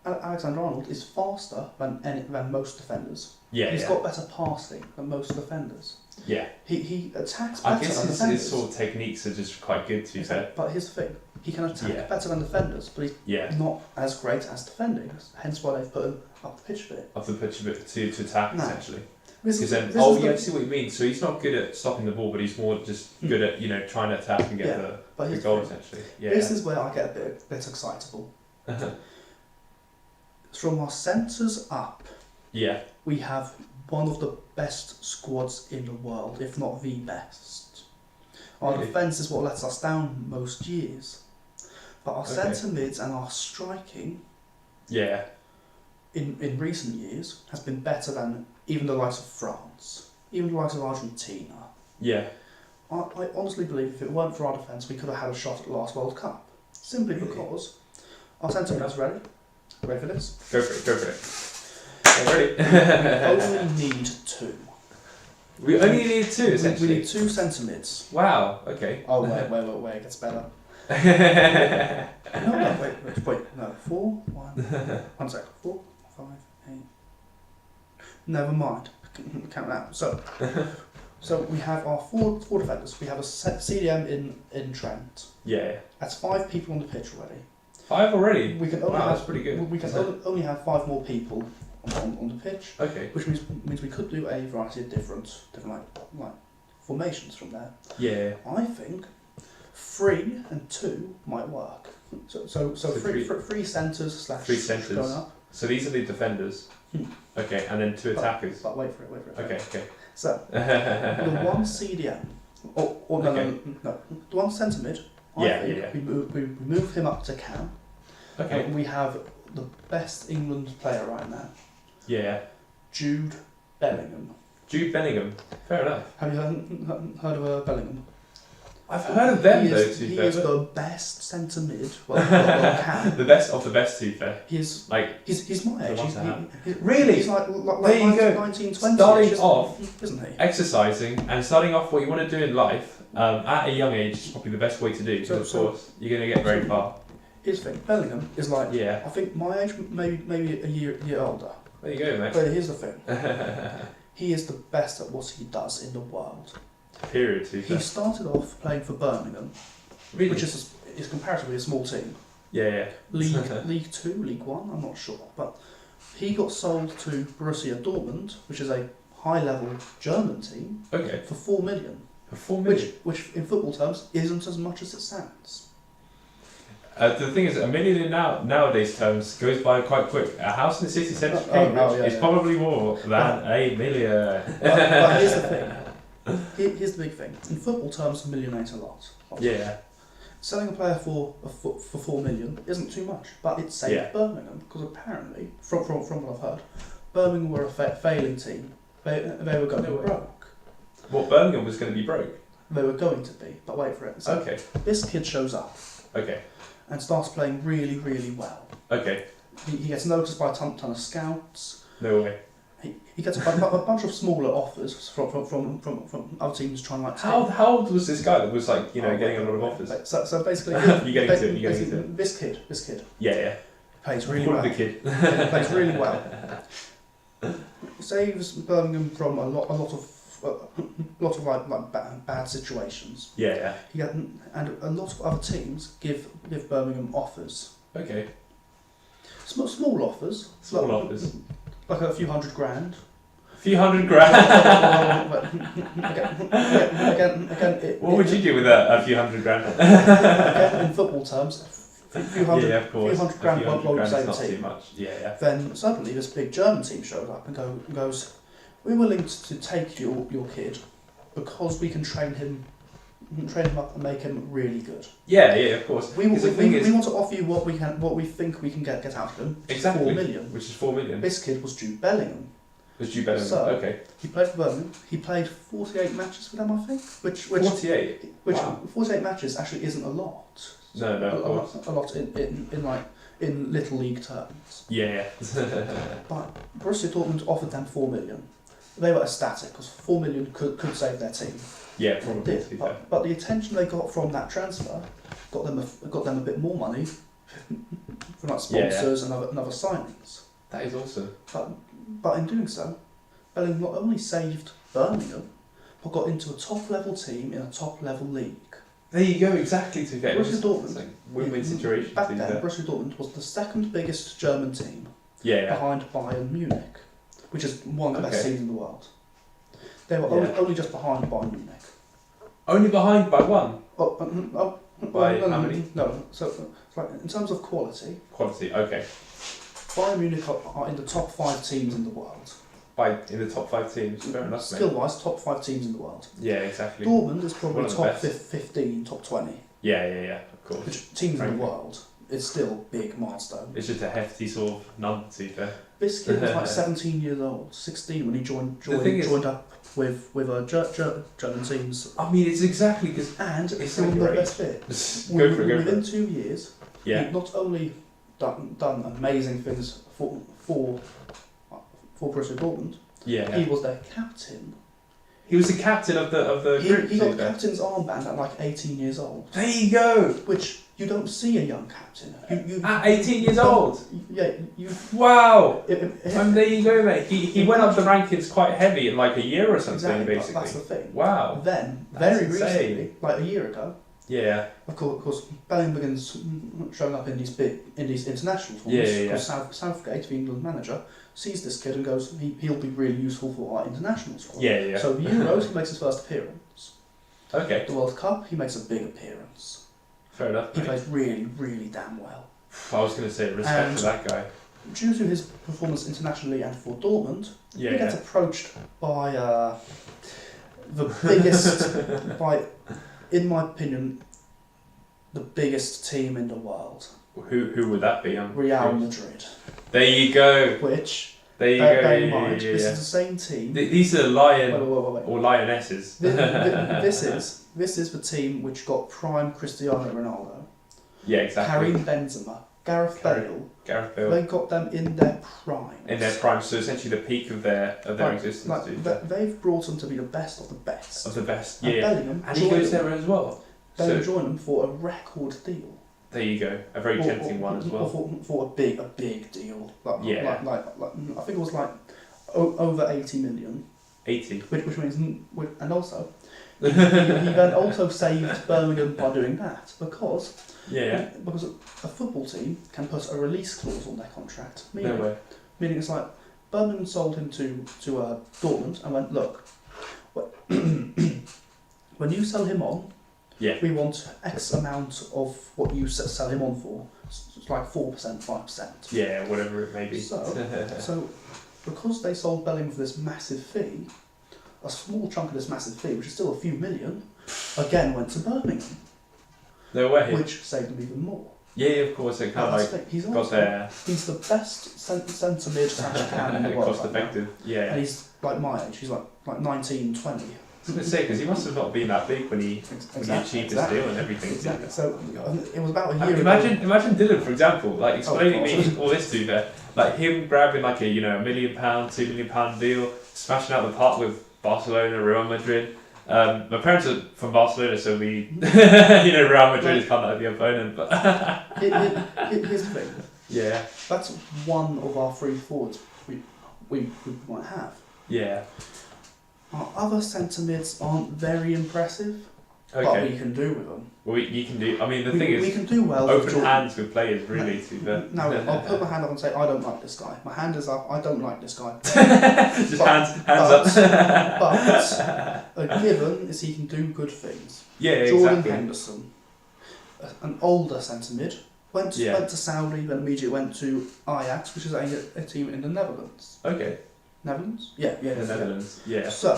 Alexander-Arnold is faster than most defenders. Yeah. He's got better passing than most defenders. Yeah. He attacks better I guess than defenders. his sort of techniques are just quite good, to be fair. But here's the thing. He can attack better than defenders, but he's not as great as defending. Hence why they've put him up the pitch a bit. Up the pitch a bit to attack, essentially. Because then, I see what you mean. So he's not good at stopping the ball, but he's more just good at trying to attack and get the goal, essentially. Yeah. This is where I get a bit excitable. From our centres up, we have one of the best squads in the world, if not the best. Our defence is what lets us down most years. But our centre mids and our striking in recent years has been better than even the likes of France, even the likes of Argentina. Yeah. I honestly believe if it weren't for our defence, we could have had a shot at the last World Cup. Simply because our centre mids ready. Ready for this? Go for it. I'm ready. We only need two. We only need two, essentially? We need two centre mids. Wow, okay. Oh, wait, it gets better. No, 4, 1 second. 4, 5, 8. Never mind. Count that. So we have our four defenders. We have a CDM in Trent. Yeah. That's 5 people on the pitch already. 5 already? We can only that's pretty good. We can only have 5 more people on the pitch. Okay. Which means we could do a variety of different like formations from there. Yeah. I think 3 and 2 might work. So 3 centres / 3 centres. Going up. So these are the defenders. Okay, and then 2 attackers. But wait for it. Okay. So the one CDM, or no, the one centre mid. We move him up to Cam. Okay. And we have the best England player right now. Yeah. Jude Bellingham. Jude Bellingham. Fair enough. Have you heard of Bellingham? I've heard of them he is the best centre mid. Cam. The best of the best, to be fair. He's my age. Really? He's like there you go. 1920. Starting off, isn't he? Exercising and starting off what you want to do in life at a young age is probably the best way to do. Because of course you're going to get very far. Here's the thing. Bellingham is like I think my age, maybe a year older. There you go, mate. But here's the thing. He is the best at what he does in the world. Period. He started off playing for Birmingham, which is comparatively a small team. Yeah. League 2, League 1, I'm not sure. But he got sold to Borussia Dortmund, which is a high-level German team, for 4 million. For 4 million? Which in football terms isn't as much as it sounds. The thing is, $1 million in nowadays terms goes by quite quick. A house in the city centre of Cambridge is probably more than $1 million. But here's the thing. Here's the big thing. In football terms, $1 million ain't a lot. Yeah. Selling a player for 4 million isn't too much, but it saved Birmingham because apparently, from what I've heard, Birmingham were a failing team. They were going to be broke. What, Birmingham was going to be broke? They were going to be, but wait for it. So this kid shows up. And starts playing really, really well. He gets noticed by a ton of scouts. No way. He gets a bunch of smaller offers from other teams trying to like. How old was this guy that was like getting a lot of offers? So basically, You're getting to it. This kid. Yeah. Plays really well. The kid. Plays really well. Saves Birmingham from a lot of like bad situations. Yeah. And a lot of other teams give Birmingham offers. Okay. Small offers. Small offers. Like a few $100,000. A few $100,000. Again, what would you do with a few $100,000? Again, in football terms, a few hundred grand won't save a team. Too much. Yeah. Then suddenly this big German team shows up and goes, we're willing to take your kid because we can train him up and make him really good. Yeah, of course. We want to offer you what we think we can get out of him. Exactly. 4 million. Which is 4 million. This kid was Jude Bellingham. So, okay. He played for Birmingham. He played 48 matches for them, I think. Which 48. Wow. 48 matches actually isn't a lot. No. A lot in little league terms. Yeah. But Borussia Dortmund offered them 4 million. They were ecstatic because 4 million could save their team. Yeah, probably. It did. But the attention they got from that transfer got them a bit more money from like sponsors and other signings. That is awesome. But in doing so, Bellingham not only saved Birmingham, but got into a top level team in a top level league. There you go, exactly. To get Borussia Dortmund, like win-win situation. Back then, Borussia Dortmund was the second biggest German team, behind Bayern Munich, which is one of the best teams in the world. They were only just behind Bayern Munich. Only behind by one? By how many? No, so like in terms of quality. Quality, okay. Bayern Munich are in the top 5 teams in the world. In the top 5 teams, fair enough. Skill-wise, top 5 teams in the world. Yeah, exactly. Dortmund is probably top 15, top 20. Yeah, of course. Which teams in the world, it's still a big milestone. It's just a hefty sort of number, to be fair. This kid was like 17 years old, 16 when he joined up with German teams. I mean, it's exactly because... And it's still the best bit. Within 2 years, he not only done amazing things for Borussia Dortmund. Yeah. He was their captain. He was the captain of the group. He got the captain's armband at like 18 years old. There you go. Which you don't see a young captain. At 18 years old. Yeah. Wow. There you go, mate. He went up the rankings quite heavy in like a year or something, basically. That's the thing. Wow. Then very recently, like a year ago. Yeah. Of course, Bellingham begins showing up in these international tournaments. Because Southgate, the England manager, sees this kid and goes, he'll be really useful for our international squad. Yeah. So the Euros, he makes his first appearance. Okay. The World Cup, he makes a big appearance. Fair enough. He plays really, really damn well. I was going to say respect for that guy. Due to his performance internationally and for Dortmund, he gets approached by the biggest, in my opinion, the biggest team in the world. Who would that be? Real Madrid. There you go. Bear in mind, this is the same team. These are lion wait. or lionesses. This is the team which got prime Cristiano Ronaldo. Yeah, exactly. Karim Benzema, Gareth Bale. They got them in their prime. So essentially the peak of their existence. They've brought them to be the best of the best. Of the best, and yeah. Bellingham and he goes there as well. Bellingham joined them for a record deal. There you go, a very tempting one as well. For a big deal. I think it was like over 80 million. 80. Which means, and also, he then also saved Birmingham by doing that because a football team can put a release clause on their contract. Meaning it's like Birmingham sold him to Dortmund and went, look, when you sell him on, we want X amount of what you sell him on for. It's like 4%, 5%. Yeah, whatever it may be. So because they sold Bellingham for this massive fee, a small chunk of this massive fee, which is still a few million, again went to Birmingham. No way. Which saved them even more. Yeah, of course. It kind of he's the best centre mid /cam in the world. Cost effective. Yeah. And he's like my age. He's like 19, 20. was going to say, because he must have not been that big when he achieved this deal and everything. Exactly. So it was about a year Imagine Dylan, for example, like explaining me all this to there, like him grabbing like a £1 million, £2 million deal, smashing out the park with Barcelona, Real Madrid. My parents are from Barcelona, so we, Real Madrid is kind of like the opponent. But here's the thing. Yeah. That's one of our three forwards we might have. Yeah. Our other centre mids aren't very impressive, Okay. but we can do with them. Well, you can do. I mean, the thing we is, can do well. open hands with players, really. No, I'll put my hand up and say I don't like this guy. My hand is up. I don't like this guy. Just hands up. But a given is he can do good things. Yeah, Jordan exactly. Henderson, an older centre mid, went to Saudi, then immediately went to Ajax, which is a team in the Netherlands. Okay. Netherlands? Yeah. The Netherlands. Yeah. So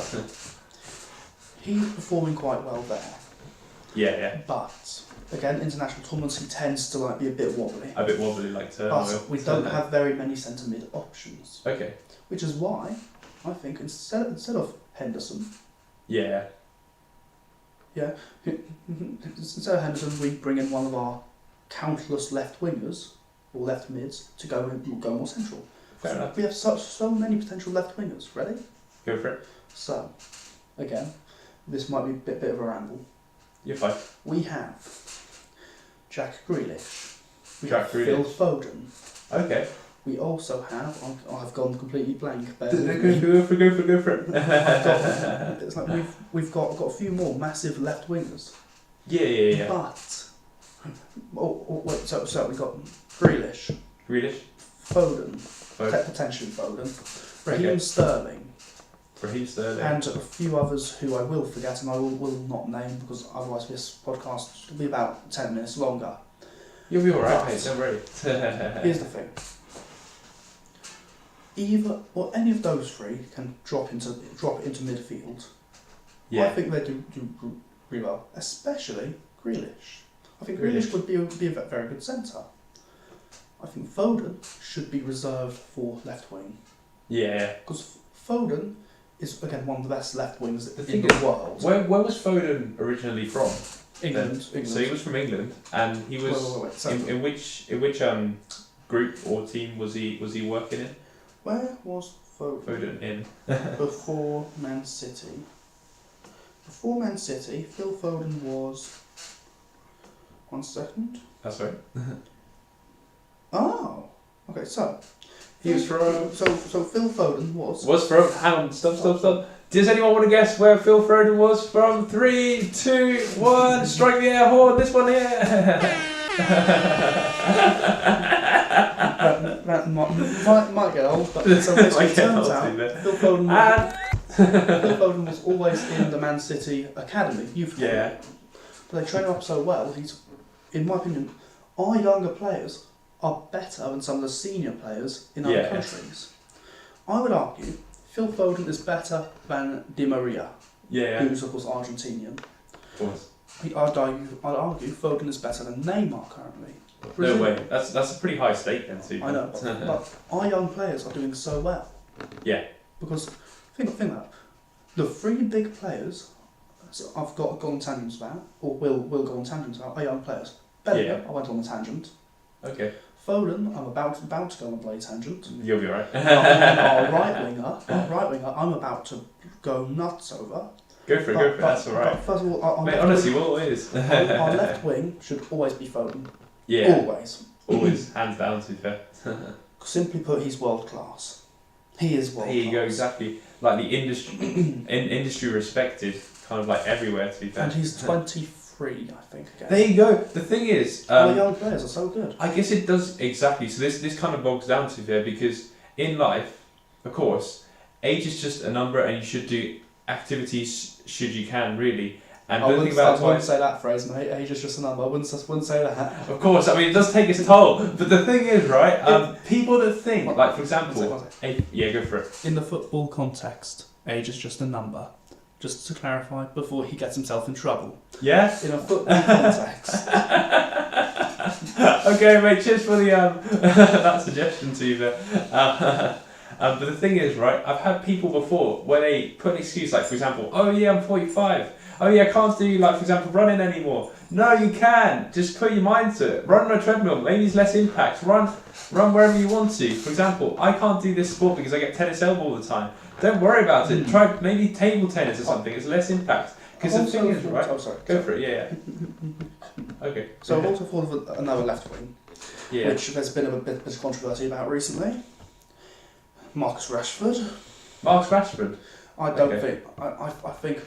he's performing quite well there. Yeah. But again, international tournaments, he tends to be a bit wobbly. A bit wobbly, like turmoil. But we don't have very many centre mid options. Okay. Which is why I think instead of Henderson. Yeah. Instead of Henderson, we bring in one of our countless left wingers or left mids to go more central. Fair enough. We have so many potential left wingers. Ready? Go for it. So, again, this might be a bit of a ramble. You're fine. We have Jack Grealish. We Jack have Grealish. Phil Foden. Okay. We also have. I've gone completely blank. Go for it. It's like we've got a few more massive left wingers. Yeah. But wait. So we got Grealish. Foden. Potentially Foden. Raheem Sterling. And a few others who I will forget and I will not name because otherwise this podcast will be about 10 minutes longer. You'll be alright, mate, don't worry. Here's the thing. Either or any of those three can drop into midfield. Yeah. I think they do really well, especially Grealish. I think Grealish would be a very good centre. I think Foden should be reserved for left wing. Yeah. Because Foden is again one of the best left wings in the world. Where was Foden originally from? England. So he was from England, and he was in which group or team was he working in? Where was Foden in? Before Man City. Before Man City, Phil Foden was. 1 second. That's right. Oh, okay. So he was from. So Phil Foden was from. Hang on. Stop. Does anyone want to guess where Phil Foden was from? 3, 2, 1. Strike the air horn. This one here. that might get old, but so it turns out Phil Foden was always in the Man City academy, youth academy. Yeah. But they train him up so well. He's, in my opinion, our younger players are better than some of the senior players in other countries. I would argue Phil Foden is better than Di Maria, who's of course Argentinian. Of course. I'd argue Foden is better than Neymar currently. No way. That's a pretty high stake then too. I know, but our young players are doing so well. Yeah. Because think about it. The three big players I've got on tangents about, or will go on tangents about, are young players. Bellingham, I went on a tangent. Okay. Foden, I'm about to go on a bloody tangent. You'll be alright. And our right winger, I'm about to go nuts over. Go for it. That's alright. First of all, mate, honestly, what is? Our left wing should always be Foden. Yeah. Always, hands down. To be fair. Simply put, he's world class. He is world class. There you go, exactly. Like the industry respected, kind of like everywhere. To be fair. And he's 23, I think. Again. There you go. The thing is, our young players are so good. I guess it does exactly. So this kind of bogs down to there because in life, of course, age is just a number, and you should do activities should you can really. And I wouldn't say that phrase, mate. Age is just a number. I wouldn't say that. Of course, I mean it does take its toll. But the thing is, right? People that think, like for example, go for it. In the football context, age is just a number. Just to clarify, before he gets himself in trouble. Yeah. In a football context. Okay, mate. Cheers for the that suggestion to you there. But the thing is, right, I've had people before where they put an excuse like, for example, oh yeah, I'm 45. Oh yeah, I can't do, like, for example, running anymore. No, you can. Just put your mind to it. Run on a treadmill. Maybe it's less impact. Run wherever you want to. For example, I can't do this sport because I get tennis elbow all the time. Don't worry about it. Try maybe table tennis or something. It's less impact. Because the thing is, right? Oh, sorry. Go for it. Yeah. Okay. So I've also thought of another left wing, Yeah. which there's been a bit of controversy about recently. Marcus Rashford. Marcus Rashford. I don't think. I think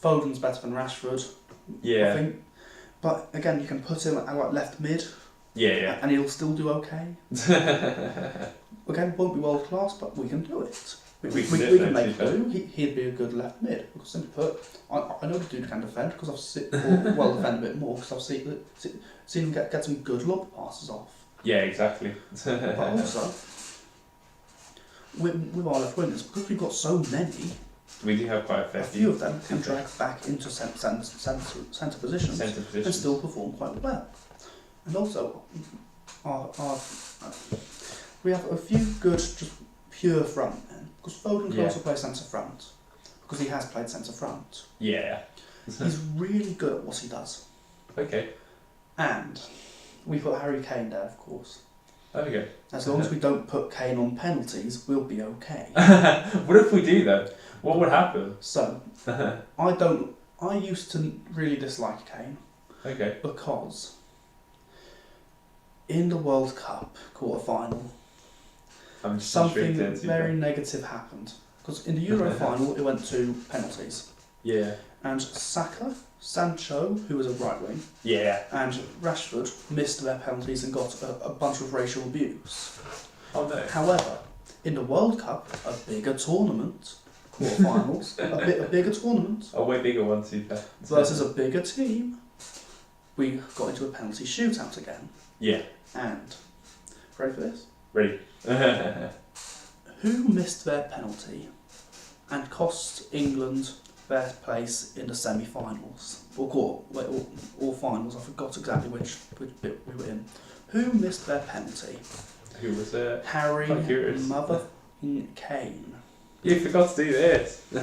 Foden's better than Rashford. Yeah. I think, but again, you can put him at like left mid. Yeah. And he'll still do okay. Again, won't be world class, but we can do it. We can make do. He'd be a good left mid. Because simply put, I know the dude can defend because I've defend a bit more because I've seen him get some good lob passes off. Yeah, exactly. But also, with our left wingers, because we've got so many, we do have quite a few of them can drag back into centre positions and still perform quite well. And also, we have a few good, just pure front men. Because Foden can also play centre front. Because he has played centre front. Yeah. He's really good at what he does. Okay. And we put Harry Kane there, of course. Okay. As long as we don't put Kane on penalties, we'll be okay. What if we do though? What would happen? So, I used to really dislike Kane. Okay. Because in the World Cup quarter-final, something very negative happened. Because in the Euro final, it went to penalties. Yeah. And Saka, Sancho, who was a right wing, and Rashford missed their penalties and got a bunch of racial abuse. Oh no. However, in the World Cup, a bigger tournament, quarterfinals, a bigger tournament, a way bigger one too. versus a bigger team, we got into a penalty shootout again. Yeah. And ready for this? Ready. Who missed their penalty and cost England their place in the semi-finals or finals? I forgot exactly which bit we were in. Who missed their penalty? Who was it? Harry motherfucking Kane. You forgot to do this. I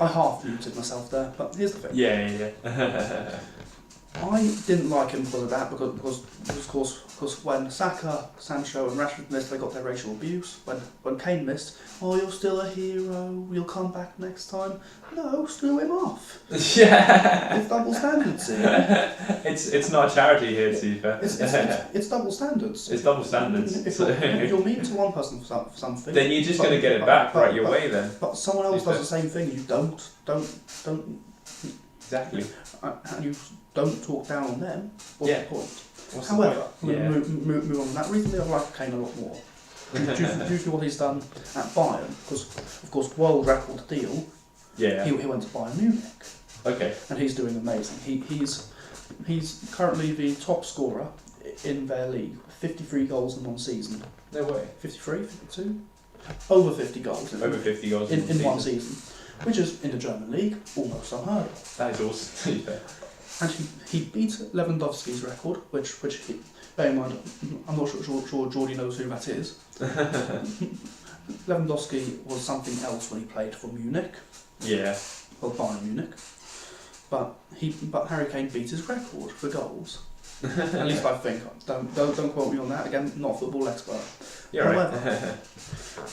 half muted myself there, but here's the thing. Yeah. I didn't like him because of that, because when Saka, Sancho and Rashford missed, they got their racial abuse. When Kane missed, oh, you're still a hero, you'll come back next time. No, screw him off. Yeah. It's double standards here. It's not a charity here, to be fair. It's double standards. It's double standards. If you're mean to one person for something, then you're just going to get it back right your way then. But someone else does the same thing, you don't. Exactly. And you don't talk down on them. What's the point? However, move on from that. Recently, I've liked Kane a lot more. Due to what he's done at Bayern, because of course world record deal. Yeah. He went to Bayern Munich. Okay. And he's doing amazing. He's currently the top scorer in their league. 53 goals in one season. No way. 53, 52? Over 50 goals. Over 50 goals in one season. Which is, in the German league, almost unheard of. That is awesome. And he beat Lewandowski's record, which he, bear in mind, I'm not sure Jordi knows who that is. Lewandowski was something else when he played for Munich. Yeah. Well, Bayern Munich. But Harry Kane beat his record for goals. At least I think. Don't quote me on that. Again, not a football expert. Yeah. However,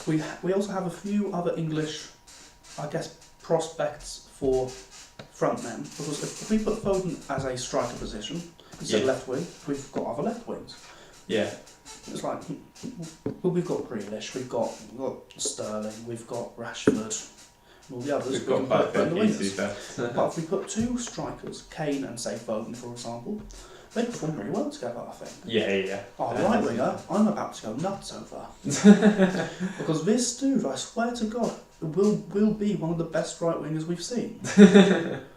we also have a few other English, I guess, prospects for front men, because if we put Foden as a striker position instead of left wing, we've got other left wings. Yeah. It's like, well, we've got Grealish, we've got Sterling, we've got Rashford, and all the others. We've got quite a bit of wingers. But if we put two strikers, Kane and say Foden, for example, they perform really well together, I think. Yeah. Our right winger, I'm about to go nuts over. Because this dude, I swear to God, will be one of the best right wingers we've seen.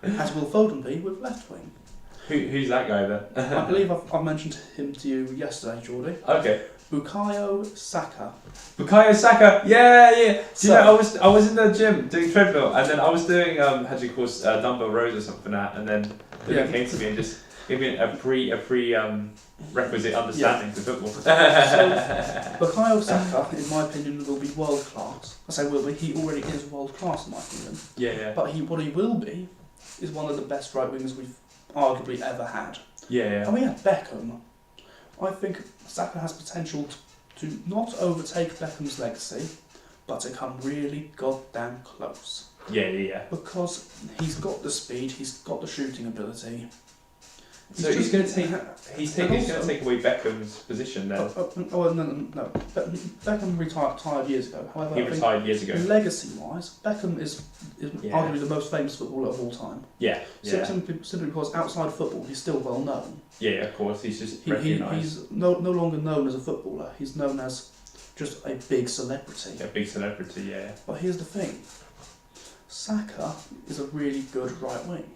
As will Foden be with left wing. Who's that guy then? I believe I've mentioned him to you yesterday, Jordi. Okay. Bukayo Saka. Bukayo Saka, yeah. Do you know, I was in the gym doing treadmill, and then I was doing dumbbell rows or something like that, and then he came to me and just Give me a requisite understanding to football. So, Bukayo Saka, in my opinion, will be world class. I say will be. He already is world class in my opinion. Yeah. But what he will be is one of the best right wingers we've arguably ever had. Yeah. And we had Beckham. I think Saka has potential to not overtake Beckham's legacy, but to come really goddamn close. Yeah. Because he's got the speed, he's got the shooting ability. He's going to take away Beckham's position then. No. Beckham retired years ago. However, He retired years ago. Legacy-wise, Beckham is arguably the most famous footballer of all time. Yeah. Simply because outside football, he's still well known. Yeah, of course. He's just recognised. He's no longer known as a footballer. He's known as just a big celebrity. A big celebrity, yeah. But here's the thing. Saka is a really good right wing.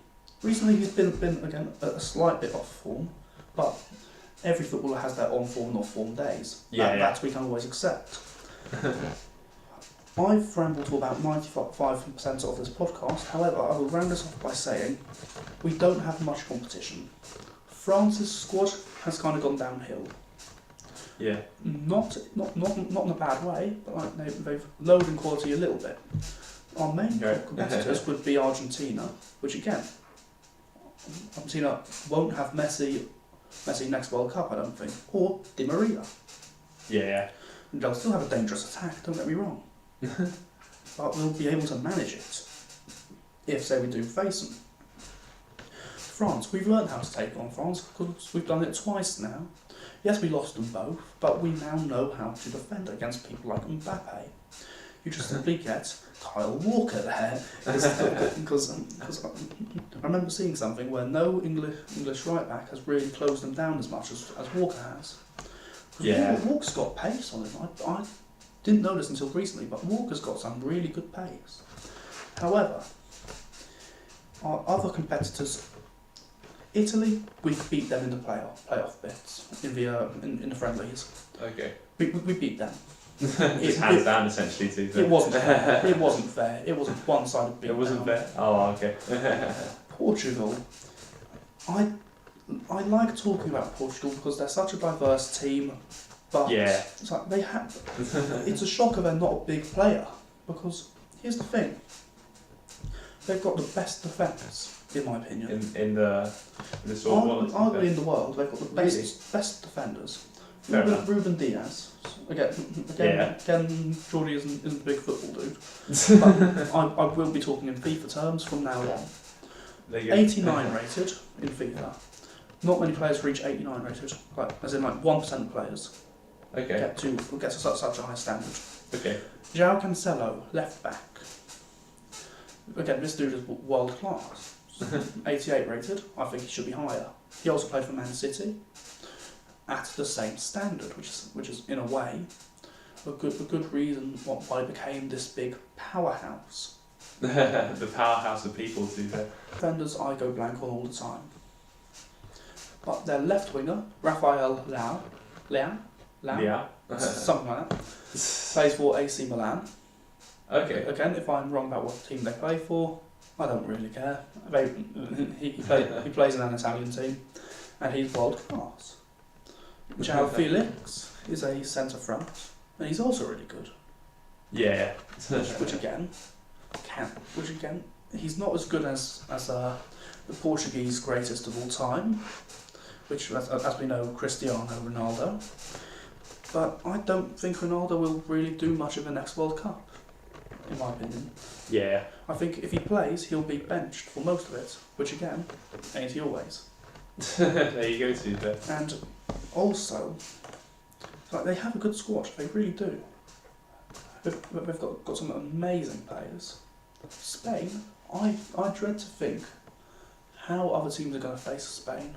Recently he's been again a slight bit off form, but every footballer has their on form and off form days. That we can always accept. I've rambled to about 95% of this podcast. However, I will round this off by saying we don't have much competition. France's squad has kind of gone downhill. Yeah. Not in a bad way, but like they've lowered in quality a little bit. Our main competitors would be Argentina, which again, Argentina won't have Messi next World Cup, I don't think, or Di Maria. Yeah. They'll still have a dangerous attack, don't get me wrong. But we'll be able to manage it if, say, we do face them. France, we've learned how to take on France because we've done it twice now. Yes, we lost them both, but we now know how to defend against people like Mbappe. You just simply get Kyle Walker there. Because I remember seeing something where no English right back has really closed them down as much as Walker has. Yeah. Walker's got pace on him. I didn't notice until recently, but Walker's got some really good pace. However, our other competitors, Italy, we beat them in the playoff bits in the friendlies. Okay. We beat them. Just hands down, essentially, too. It wasn't fair. It wasn't fair. It was a one-sided beat. It wasn't fair. Oh, okay. Portugal. I like talking about Portugal because they're such a diverse team, but it's like it's a shocker they're not a big player because here's the thing. They've got the best defence, in my opinion. In the sort of arguably in the world, they've got the best defenders. Ruben Diaz. Again, Jordi isn't a big football dude. But I will be talking in FIFA terms from now on. 89 rated in FIFA. Not many players reach 89 rated, as in 1% of players get to such a high standard. Okay. João Cancelo, left back. Again, this dude is world class. 88 rated. I think he should be higher. He also played for Man City at the same standard, which is in a way a good reason why it became this big powerhouse. The powerhouse of people, to there. Defenders I go blank on all the time. But their left winger, Rafael Leão, something like that, plays for AC Milan. Okay. Again, if I'm wrong about what team they play for, I don't really care. He plays in an Italian team, and he's world class. João Felix is a centre front, and he's also really good. Yeah. Which again, he's not as good as the Portuguese greatest of all time, which, as we know, Cristiano Ronaldo. But I don't think Ronaldo will really do much of the next World Cup, in my opinion. Yeah. I think if he plays, he'll be benched for most of it, which again, ain't he always. There you go, to there. And also, they have a good squad, they really do. They've got some amazing players. Spain, I dread to think how other teams are going to face Spain.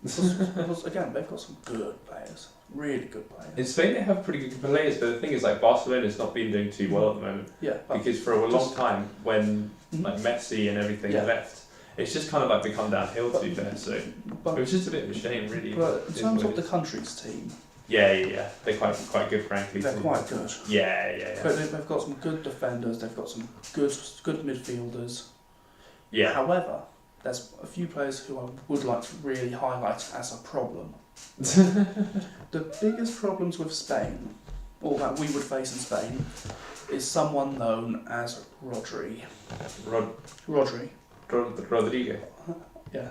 Because again, they've got some good players, really good players. In Spain, they have pretty good players, but the thing is, Barcelona's not been doing too well at the moment. Yeah. Because for a long time, when Messi and everything left, it's just kind of become downhill, to be fair. So it was just a bit of a shame, really. But in terms of the country's team, yeah, they're quite good, frankly. They're quite good. Yeah. But they've got some good defenders. They've got some good midfielders. Yeah. However, there's a few players who I would like to really highlight as a problem. The biggest problems with Spain, or that we would face in Spain, is someone known as Rodri. Rodri. Rodrigo. Yeah.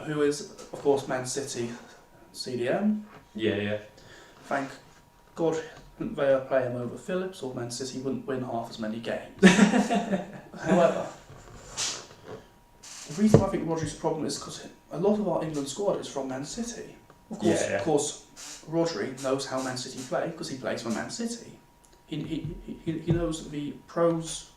who is, of course, Man City CDM. Yeah. Thank God they play him over Phillips, or Man City wouldn't win half as many games. However, the reason I think Rodri's problem is because a lot of our England squad is from Man City. Of course, Rodri knows how Man City play because he plays for Man City. He knows the pros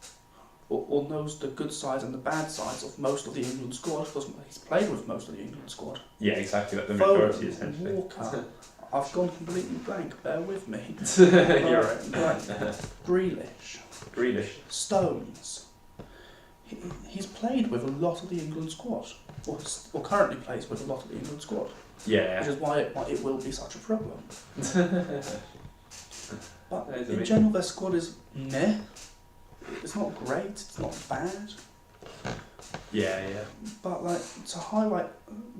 or knows the good sides and the bad sides of most of the England squad because he's played with most of the England squad. Yeah, exactly. Like the majority, essentially. Walker. I've gone completely blank. Bear with me. You're right. Grealish. Stones. He's played with a lot of the England squad, or currently plays with a lot of the England squad. Yeah. Which is why it will be such a problem. But in general, their squad is meh. It's not great. It's not bad. Yeah. But like to highlight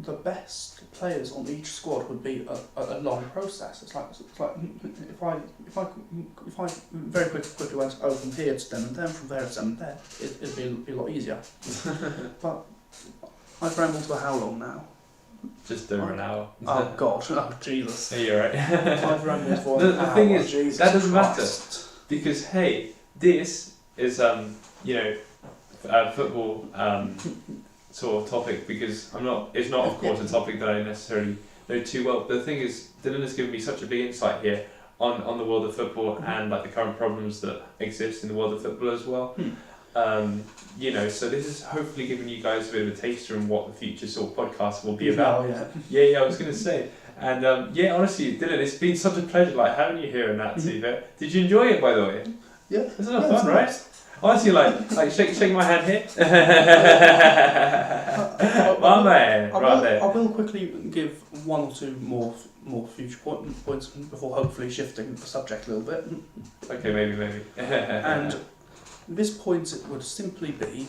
the best players on each squad would be a long process. It's like if I very quickly went from here to them and then from there to them and there, it'd be a lot easier. But I've rambled for how long now? Just over an hour. Oh God! Oh Jesus! Yeah, you're right. I've rambled for an hour. The thing is, Jesus that doesn't Christ. matter because hey, this is football sort of topic because it's not of course a topic that I necessarily know too well. But the thing is, Dylan has given me such a big insight here on the world of football and like the current problems that exist in the world of football as well. So this is hopefully giving you guys a bit of a taster in what the future sort of podcast will be about. Yeah, I was going to say. And honestly, Dylan, it's been such a pleasure like having you here and that too. Did you enjoy it, by the way? Yeah. It's a lot of fun, right? Nice. Honestly, like shake my hand here. My man, right there. I will quickly give one or two more future points before hopefully shifting the subject a little bit. Okay, maybe. And this point it would simply be,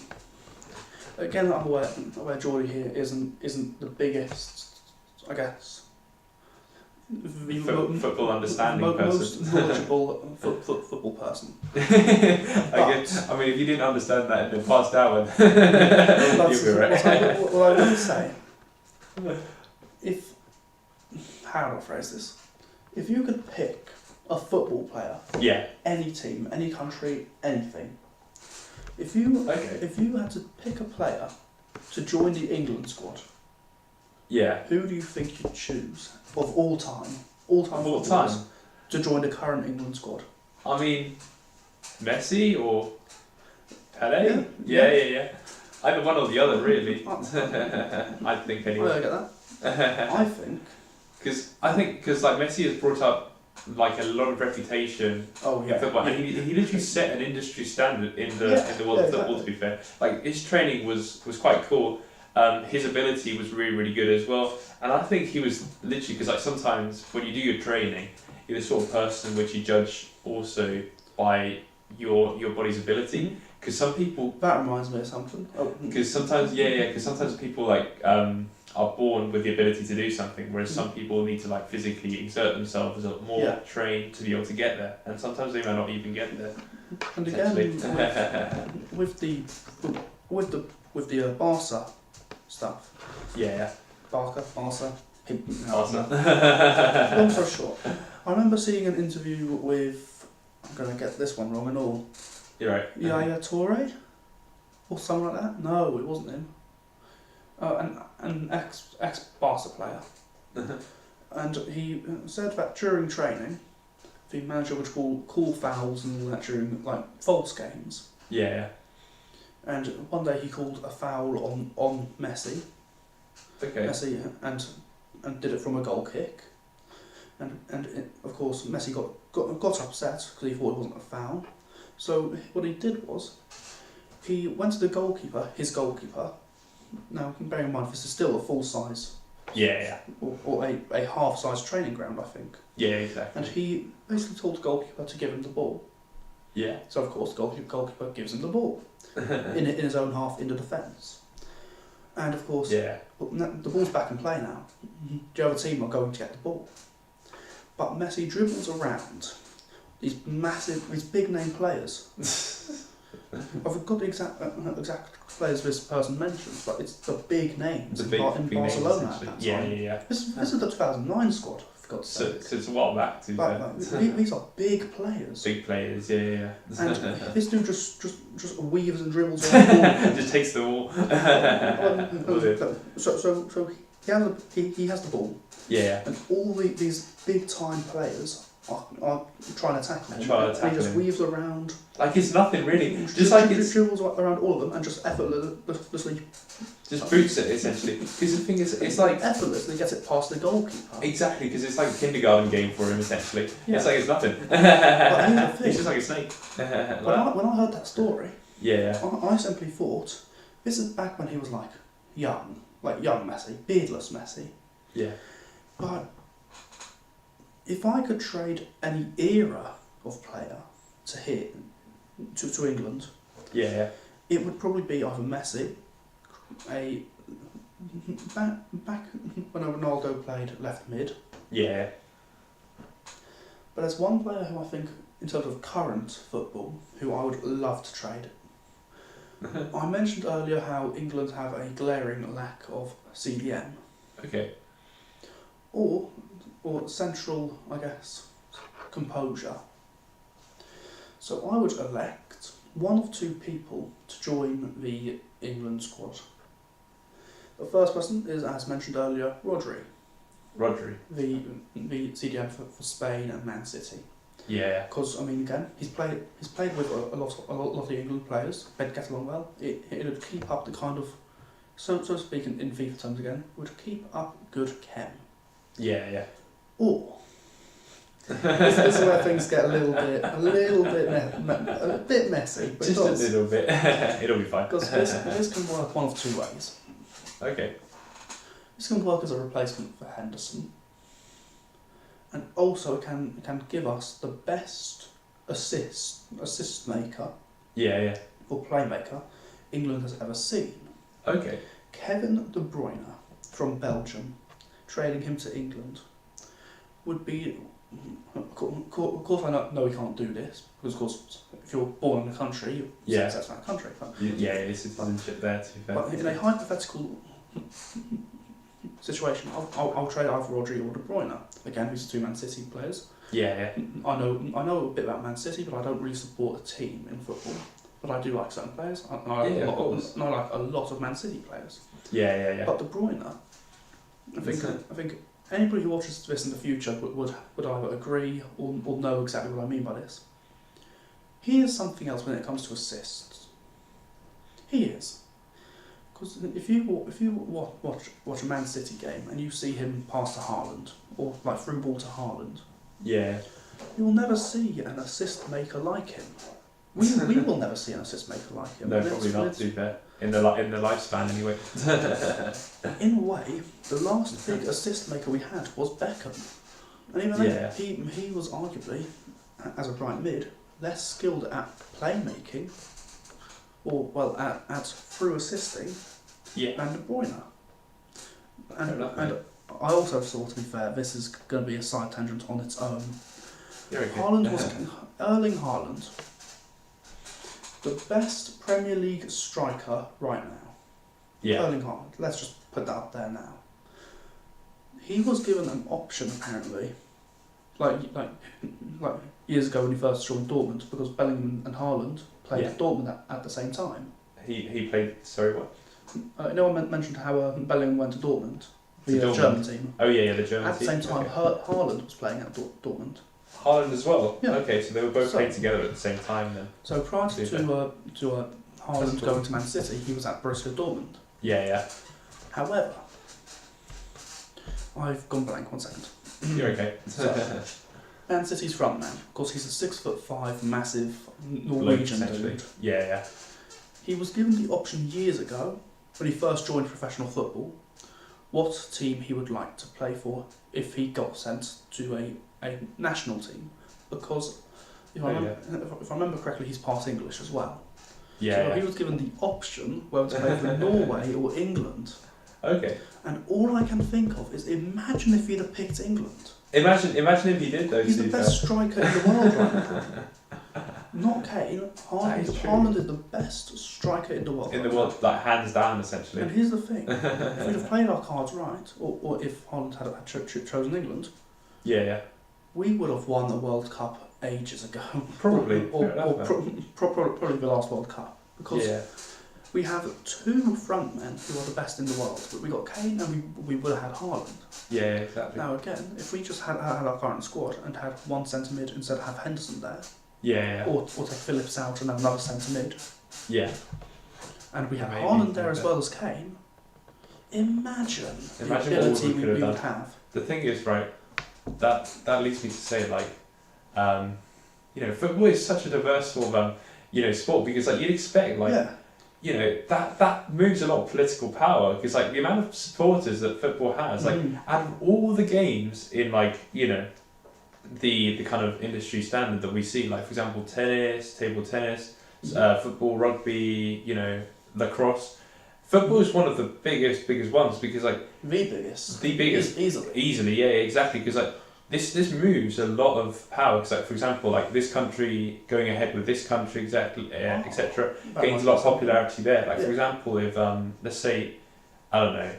again, I'm aware Jordi here isn't the biggest, I guess, football understanding most knowledgeable football person. I mean, if you didn't understand that in the past hour, you'll be right. What I would say, how do I phrase this? If you could pick a football player, any team, any country, anything. If you had to pick a player to join the England squad, who do you think you'd choose of all time to join the current England squad? I mean, Messi or Pele? Yeah. Either one or the other, really. I think anyway. I get that. I think because like Messi has brought up like a lot of reputation in football. And he literally set an industry standard in the world of football. To be fair, like his training was quite cool. His ability was really, really good as well. And I think he was literally because like sometimes when you do your training, you're the sort of person which you judge also by your body's ability. Because some people that reminds me of something. Because sometimes because sometimes people like are born with the ability to do something, whereas some people need to like physically exert themselves more trained to be able to get there, and sometimes they might not even get there. And again, with the Barca stuff. Barca. Long story short, I remember seeing an interview with, I'm going to get this one wrong and all. You're right. Yaya Toure? Or something like that? No, it wasn't him. An ex-Barca player. And he said that during training, the manager would call fouls and all that during like false games. And one day he called a foul on Messi. Messi and did it from a goal kick. And of course Messi got upset because he thought it wasn't a foul. So what he did was he went to the goalkeeper, his goalkeeper. Now bearing in mind this is still a full size. Or a half size training ground, I think. Exactly. And he basically told the goalkeeper to give him the ball. So of course the goalkeeper gives him the ball in his own half in the defence. And of course, Yeah. the ball's back in play now. The other team are going to get the ball. But Messi dribbles around these big name players. I forgot the exact players this person mentions, but it's the big names in Barcelona at that time. Yeah. This is the 2009 squad, for God's sake. So it's a while back, to be fair. These are big players. Big players, yeah. And this dude just weaves and dribbles around the ball. Just takes the ball. So he has the ball. Yeah. And all these big time players are trying to tackle him. And he just weaves around. Like it's nothing really. Just like it dribbles around all of them and just effortlessly. Just boots it essentially. Because the thing is, it's like effortlessly gets it past the goalkeeper. Exactly, because it's like a kindergarten game for him essentially. Yeah. It's like it's nothing. But here's the thing. It's just like a snake. When I heard that story, yeah, I simply thought this is back when he was like young Messi, beardless Messi. Yeah. But if I could trade any era of player to England, yeah, it would probably be either Messi, back when Ronaldo played left mid. Yeah. But there's one player who I think, in terms of current football, who I would love to trade. I mentioned earlier how England have a glaring lack of CDM. Okay. Or central, I guess, composure. So I would elect one of two people to join the England squad. The first person is, as mentioned earlier, Rodri. The CDM for Spain and Man City. Yeah. Because I mean, again, he's played with a lot of the England players. They'd get along well. It would keep up the kind of, so to speak in FIFA terms again, would keep up good chem. Yeah. Or this is where things get a bit messy, but just a little bit. It'll be fine. Because this can work one of two ways. Okay. This can work as a replacement for Henderson, and also can give us the best assist maker. Yeah. Or playmaker England has ever seen. Okay. Kevin De Bruyne from Belgium, trading him to England, would be. Of course, I know we can't do this because, of course, if you're born in a country, you're successful in that country. It's citizenship there. To be fair. But in a hypothetical situation, I'll trade either Rodri or De Bruyne. Again, who's two Man City players. Yeah. I know a bit about Man City, but I don't really support a team in football. But I do like certain players. I like a lot of Man City players. Yeah. But De Bruyne, I think anybody who watches this in the future would either agree or know exactly what I mean by this. He is something else when it comes to assists. He is. Because if you watch a Man City game and you see him pass to Haaland, or like through ball to Haaland, yeah, you'll never see an assist maker like him. We will never see an assist maker like him. No, probably not. To be fair, in the lifespan anyway. In a way, the last big assist maker we had was Beckham, and even then, he was arguably, as a right mid, less skilled at playmaking, or at through assisting, than De Bruyne. And I also thought, to be fair, this is going to be a side tangent on its own. Erling Haaland, the best Premier League striker right now. Yeah. Erling Haaland. Let's just put that up there now. He was given an option apparently, like years ago when he first joined Dortmund, because Bellingham and Haaland played at Dortmund at the same time. He played. Sorry, what? No one mentioned how Bellingham went to Dortmund, the German team. Oh yeah, the German team. At the same time, Haaland was playing at Dortmund. Haaland as well. Yeah. Okay, so they were both playing together at the same time then. So prior to Haaland going to Man City, he was at Borussia Dortmund. Yeah. However, I've gone blank. 1 second. You're okay. So, Man City's front man. Of course, he's a 6'5", massive Norwegian dude. Yeah. He was given the option years ago when he first joined professional football, what team he would like to play for if he got sent to a national team, because if I remember correctly, he's part English as well. Yeah. So he was given the option whether to play for Norway or England. Okay. And all I can think of is imagine if he'd have picked England. Imagine if he did those. He's the best striker in the world right now. Not Kane. Haaland is the best striker in the world. In the world, like hands down, essentially. And here's the thing: if we'd have played our cards right, or if Haaland had chosen England, Yeah. we would have won the World Cup ages ago. Probably. or probably the last World Cup, because we have two front men who are the best in the world. But we got Kane and we would have had Haaland. Yeah, exactly. Now again, if we just had our current squad and had one centre mid instead of have Henderson there, or take Phillips out and have another centre mid, and we have Haaland there as well as Kane, imagine the ability we would have. The thing is, right, that leads me to say, like, football is such a diverse sort of sport, because like you'd expect, like, that moves a lot of political power, because like the amount of supporters that football has, like out of all the games in, like, the kind of industry standard that we see, like for example tennis, table tennis, football, rugby, lacrosse, football is one of the biggest ones, because like the biggest easily, exactly, because like this moves a lot of power, because like for example, like this country going ahead with this country, exactly, etc., gains a lot of popularity there. Like for example, if let's say, I don't know,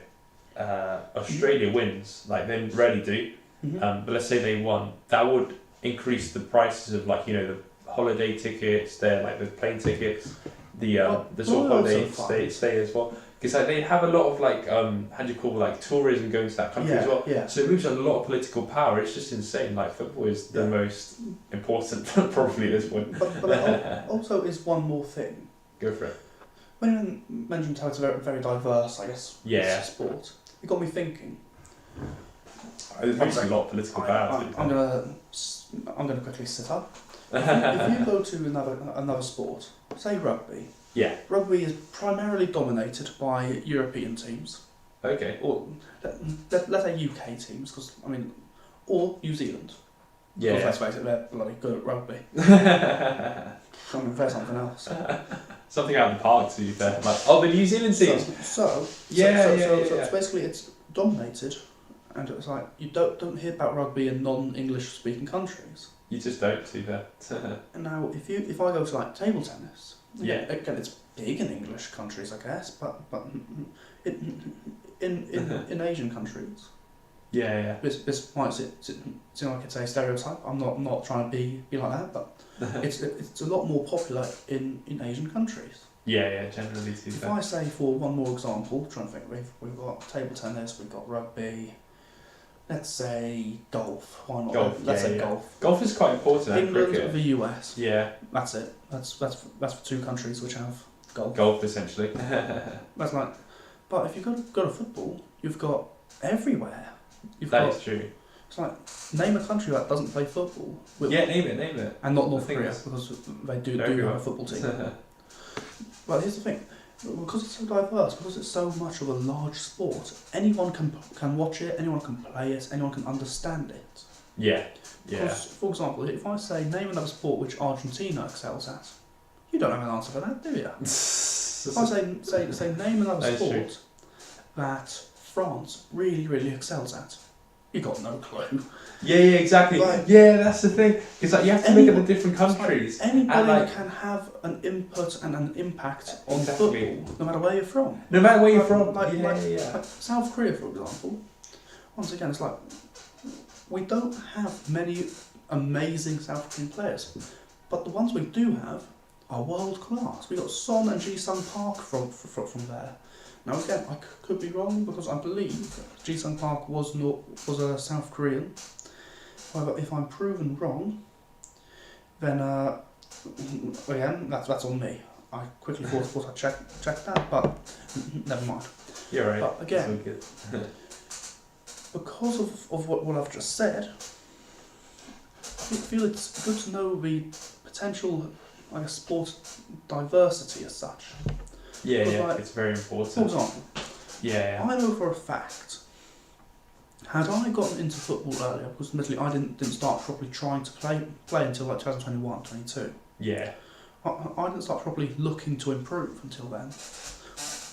Australia wins, like they rarely do, but let's say they won, that would increase the prices of, like, the holiday tickets there, like the plane tickets, the sort of holiday stay as well, because like they have a lot of, like, how do you call, like, tourism going to that country as well. So it moves a lot of political power. It's just insane. Like football is the most important probably at this point. But it also is one more thing. Go for it. When you mentioned how it's a very, very diverse, I guess, sport, it got me thinking. It moves a lot of political power. I'm gonna quickly sit up. If you go to another sport, say rugby. Yeah. Rugby is primarily dominated by European teams. Okay. Or let's say UK teams, because or New Zealand. Yeah. Because let's face it, they're bloody good at rugby. I'm gonna say something else. Something out of the park, to be fair. Like, the New Zealand teams. So basically it's dominated, and it's like you don't hear about rugby in non-English speaking countries. You just don't see that. And now, if I go to like table tennis, again it's big in English countries, I guess, but in Asian countries, this might seem like it's a stereotype. I'm not trying to be like that, but it's a lot more popular in Asian countries. Generally. If I say, for one more example, trying to think, we've got table tennis, we've got rugby. Let's say golf. Why not? Let's say golf. Golf is quite important. England or the US. Yeah. That's it. That's for two countries which have golf. Golf, essentially. That's like, but if you go to football, you've got everywhere. That is true. It's like, name a country that doesn't play football. Name it. And not North Korea, because they do have a football team. But here's the thing. Because it's so diverse, because it's so much of a large sport, anyone can watch it, anyone can play it, anyone can understand it. Because, for example, if I say name another sport which Argentina excels at, you don't have an answer for that, do you? If I say name another sport that France really, really excels at, you got no clue. Exactly. That's the thing. Because like, you have to look at the different countries. Anybody can have an input and an impact on football, no matter where you're from. Like South Korea, for example. Once again, it's like, we don't have many amazing South Korean players, but the ones we do have are world class. We got Son and Ji-sung Park from there. Now again, I could be wrong, because I believe Ji-sung Park was a South Korean. However, if I'm proven wrong, then again, that's on me. I quickly thought I checked that, but never mind. You're right. But again, because of what I've just said, I feel it's good to know the potential, I guess, sport diversity as such. Like, it's very important. For example, I know for a fact, had I gotten into football earlier, because admittedly I didn't start properly trying to play until like 2021, 22. I didn't start properly looking to improve until then.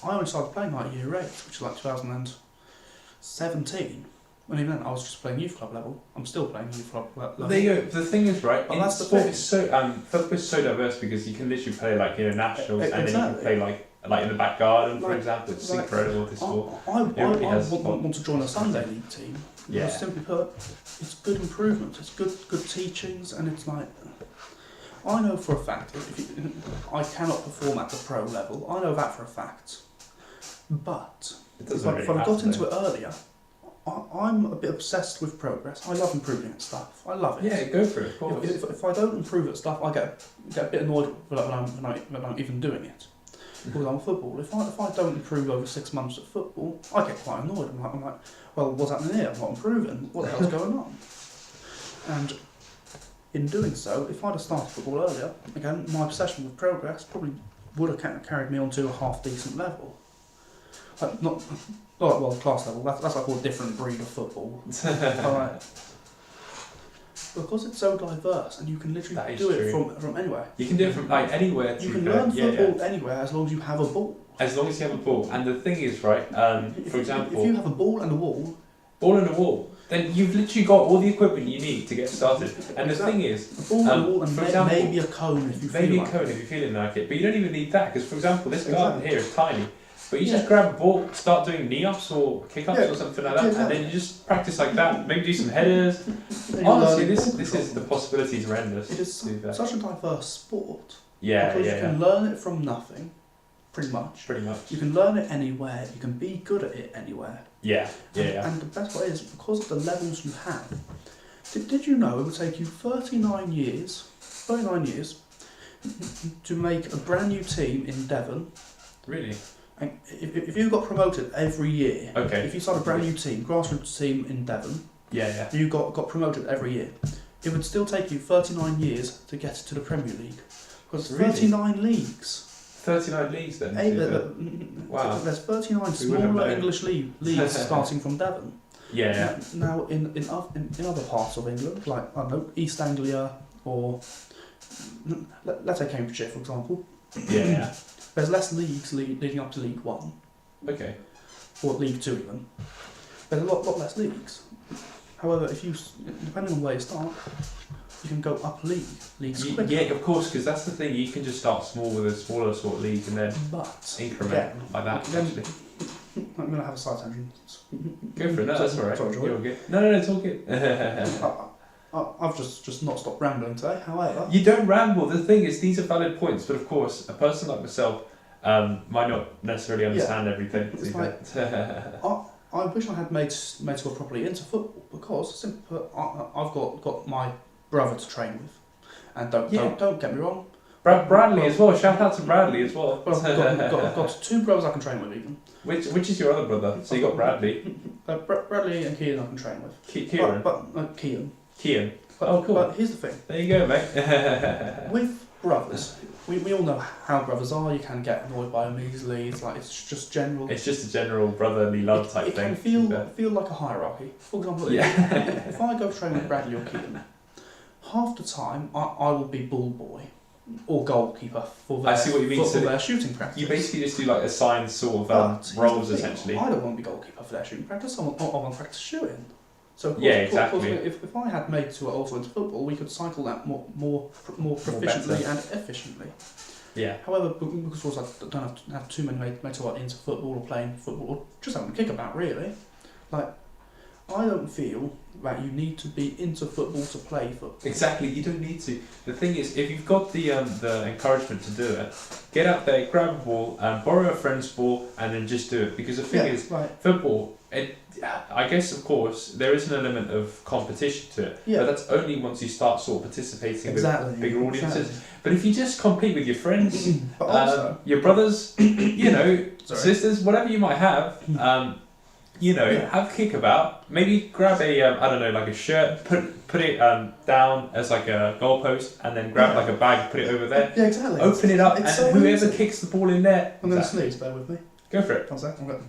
I only started playing like year 8, which is like 2017. And even then, I was just playing youth club level. I'm still playing youth club level. There you go. The thing is, right? Well, that's the sport thing. is so football is so diverse because you can literally play like nationals, and then you can play like in the back garden, for example. It's incredible. This sport. I want to join a Sunday league team. Yeah. Simply put, it's good improvement. It's good teachings, and it's like I know for a fact I cannot perform at the pro level. I know that for a fact. But if I got into it earlier, I'm a bit obsessed with progress. I love improving at stuff. I love it. Yeah, go for it. Of course. If I don't improve at stuff, I get a bit annoyed when I'm even doing it. Because I'm football. If I don't improve over 6 months at football, I get quite annoyed. I'm like, well, what's happening here? I'm not improving. What the hell's going on? And in doing so, if I'd have started football earlier, again, my obsession with progress probably would have carried me onto a half decent level. Not class level. That's like a different breed of football. Alright. Because it's so diverse, and you can literally do it from anywhere. You can do it from like anywhere. You can learn football anywhere as long as you have a ball. As long as you have a ball, and the thing is, right? For example, if you have a ball and a wall, then you've literally got all the equipment you need to get started. And the thing is, a ball and a wall, and maybe a cone if you feel like it. If you're feeling like it. But you don't even need that because, for example, this garden here is tiny. But you just grab a ball, start doing knee-ups or kick-ups or something like that, and then you just practice like that. Maybe do some headers. Honestly, this is the possibilities are endless. It is such a diverse sport. Because you can learn it from nothing, pretty much. You can learn it anywhere. You can be good at it anywhere. And the best way is because of the levels you have. Did you know it would take you 39 years to make a brand new team in Devon? Really? And if you got promoted every year, if you started a brand new team, grassroots team in Devon, you got promoted every year, it would still take you 39 years to get to the Premier League. Because 39 leagues. 39 leagues then? Wow. There's 39 smaller English leagues starting from Devon. Now in other parts of England, like, I don't know, East Anglia or let's say Cambridgeshire, for example. There's less leagues leading up to League 1. Okay. Or League 2 even. There's a lot less leagues. However, depending on where you start, you can go up leagues quicker. Yeah, of course, because that's the thing. You can just start small with a smaller sort of league and then increment like that. Actually, I'm going to have a side tangent. Go for it. No, that's all right. Sorry, You're good. No, it's all good. I've just not stopped rambling today. However, you don't ramble. The thing is, these are valid points, but of course, a person like myself might not necessarily understand everything. It's like, I wish I had made to go properly into football because, simply put, I've got my brother to train with, and don't get me wrong. Bradley as well. Shout out to Bradley as well. I've got 2 brothers I can train with even. Which is your other brother? So you got Bradley. Bradley and Kean I can train with. Kieran. Kean. Oh, cool. But here's the thing. There you go, mate. With brothers, we all know how brothers are. You can get annoyed by them easily. It's just general. It's just a general brotherly love type thing. It can feel like a hierarchy. For example, if I go train with Bradley or Kean, half the time I will be ball boy or goalkeeper for their, for their shooting practice. You basically just do like assigned sort of roles essentially. I don't want to be goalkeeper for their shooting practice. I want to practice shooting. So exactly. If I had made to also into football, we could cycle that more proficiently and efficiently. However, because I don't have too many mates who are into football or playing football or just having a kick about really, like I don't feel that you need to be into football to play football. Exactly, you don't need to. The thing is, if you've got the encouragement to do it, get out there, grab a ball, borrow a friend's ball, and then just do it. Because the thing is, football, I guess of course there is an element of competition to it, but that's only once you start sort of participating with bigger audiences. But if you just compete with your friends, your brothers, sisters, whatever you might have. Have a kick about. Maybe grab a I don't know, like a shirt, put it down as like a goalpost, and then grab like a bag, put it over there. Yeah, exactly. Open it up, and whoever kicks the ball in there. I'm going to sneeze. Bear with me. Go for it. I'm going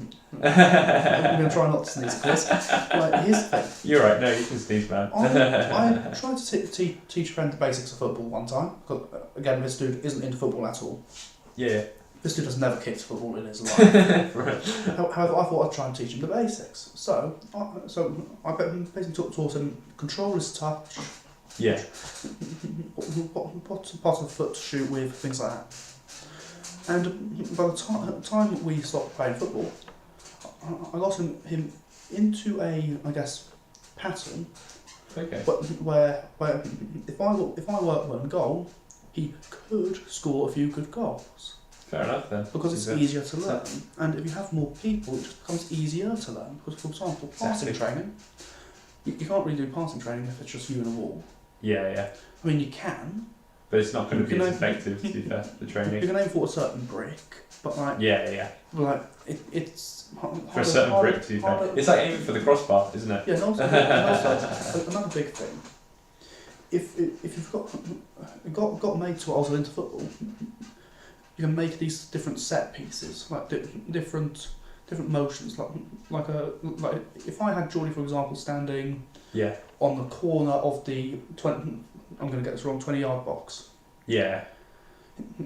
to try not to sneeze, of course. Right, here's the thing. You're right. No, you can sneeze, man. I tried to teach a friend the basics of football one time. Because, again, this dude isn't into football at all. Yeah. This dude has never kicked football in his life. Right. However, I thought I'd try and teach him the basics. So I basically taught him control his touch. Yeah. What part of the foot to shoot with, things like that. And by the time we stopped playing football, I got him into a, I guess, pattern. Okay. But where if I work well in goal, he could score a few good goals. Fair enough then. Because it's easier to learn, and if you have more people, it just becomes easier to learn. Because, for example, passing training, you can't really do passing training if it's just you and a wall. Yeah. I mean, you can. But it's not going to be as effective, to be fair, the training. You can aim for a certain brick, but like... Yeah. Like, it's... For a certain brick, to be fair. It's like aiming for the crossbar, isn't it? Yeah, and also another big thing. If you've got mates who are also into football, you can make these different set pieces, like different motions, like if I had Jordi, for example, standing on the corner of the 20, I'm going to get this wrong, 20-yard box. Yeah.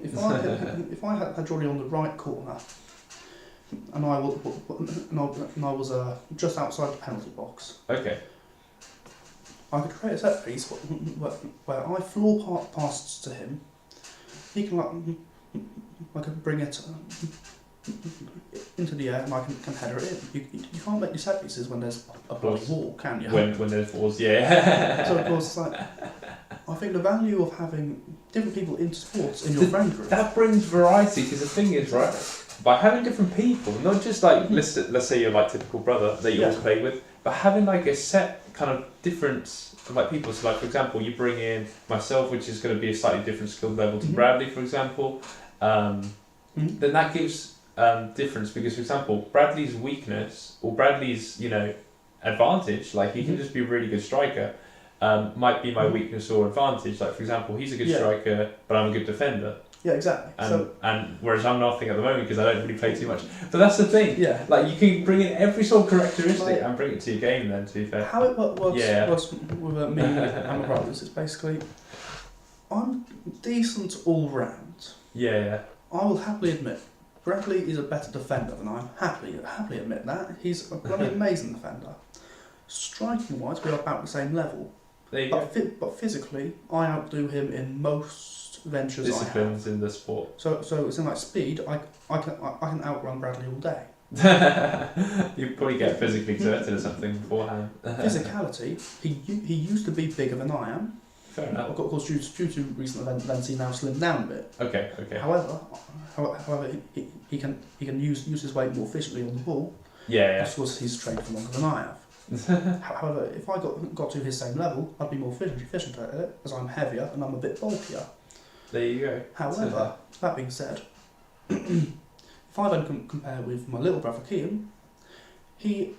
If I had Jordi on the right corner, and I was just outside the penalty box. Okay. I could create a set piece where I floor passes to him. He can I can bring it into the air and I can header it in. You can't make these set pieces when there's a bloody wall, can you? When there's walls, yeah. So of course, I think the value of having different people into sports in your friend group. That brings variety, because the thing is, right, by having different people, not just like, let's say you're like typical brother that you always play with, but having like a set kind of difference of like people. So like, for example, you bring in myself, which is going to be a slightly different skill level to Bradley, for example, then that gives difference, because, for example, Bradley's weakness, or Bradley's, advantage, like he can just be a really good striker, might be my weakness or advantage. Like, for example, he's a good striker, but I'm a good defender. Yeah, exactly. And whereas I'm nothing at the moment because I don't really play too much. But that's the thing. Yeah. Like, you can bring in every sort of characteristic and bring it to your game then, to be fair. How it works with me and my brothers is basically, I'm decent all round. Yeah. I will happily admit, Bradley is a better defender than I am. Happily admit that. He's a bloody amazing defender. Striking wise, we're about the same level. There you go. But physically, I outdo him in most ventures disciplines in the sport. So it's in like speed. I can outrun Bradley all day. You probably get physically exerted or something beforehand. Physicality. He used to be bigger than I am. Fair enough. Of course, due to recent events, he now slimmed down a bit. Okay. However, he can use his weight more efficiently on the ball. Yeah. Because he's trained for longer than I have. However, if I got to his same level, I'd be more efficient at it, as I'm heavier and I'm a bit bulkier. There you go. However, that being said, if I then compare with my little brother Kean, he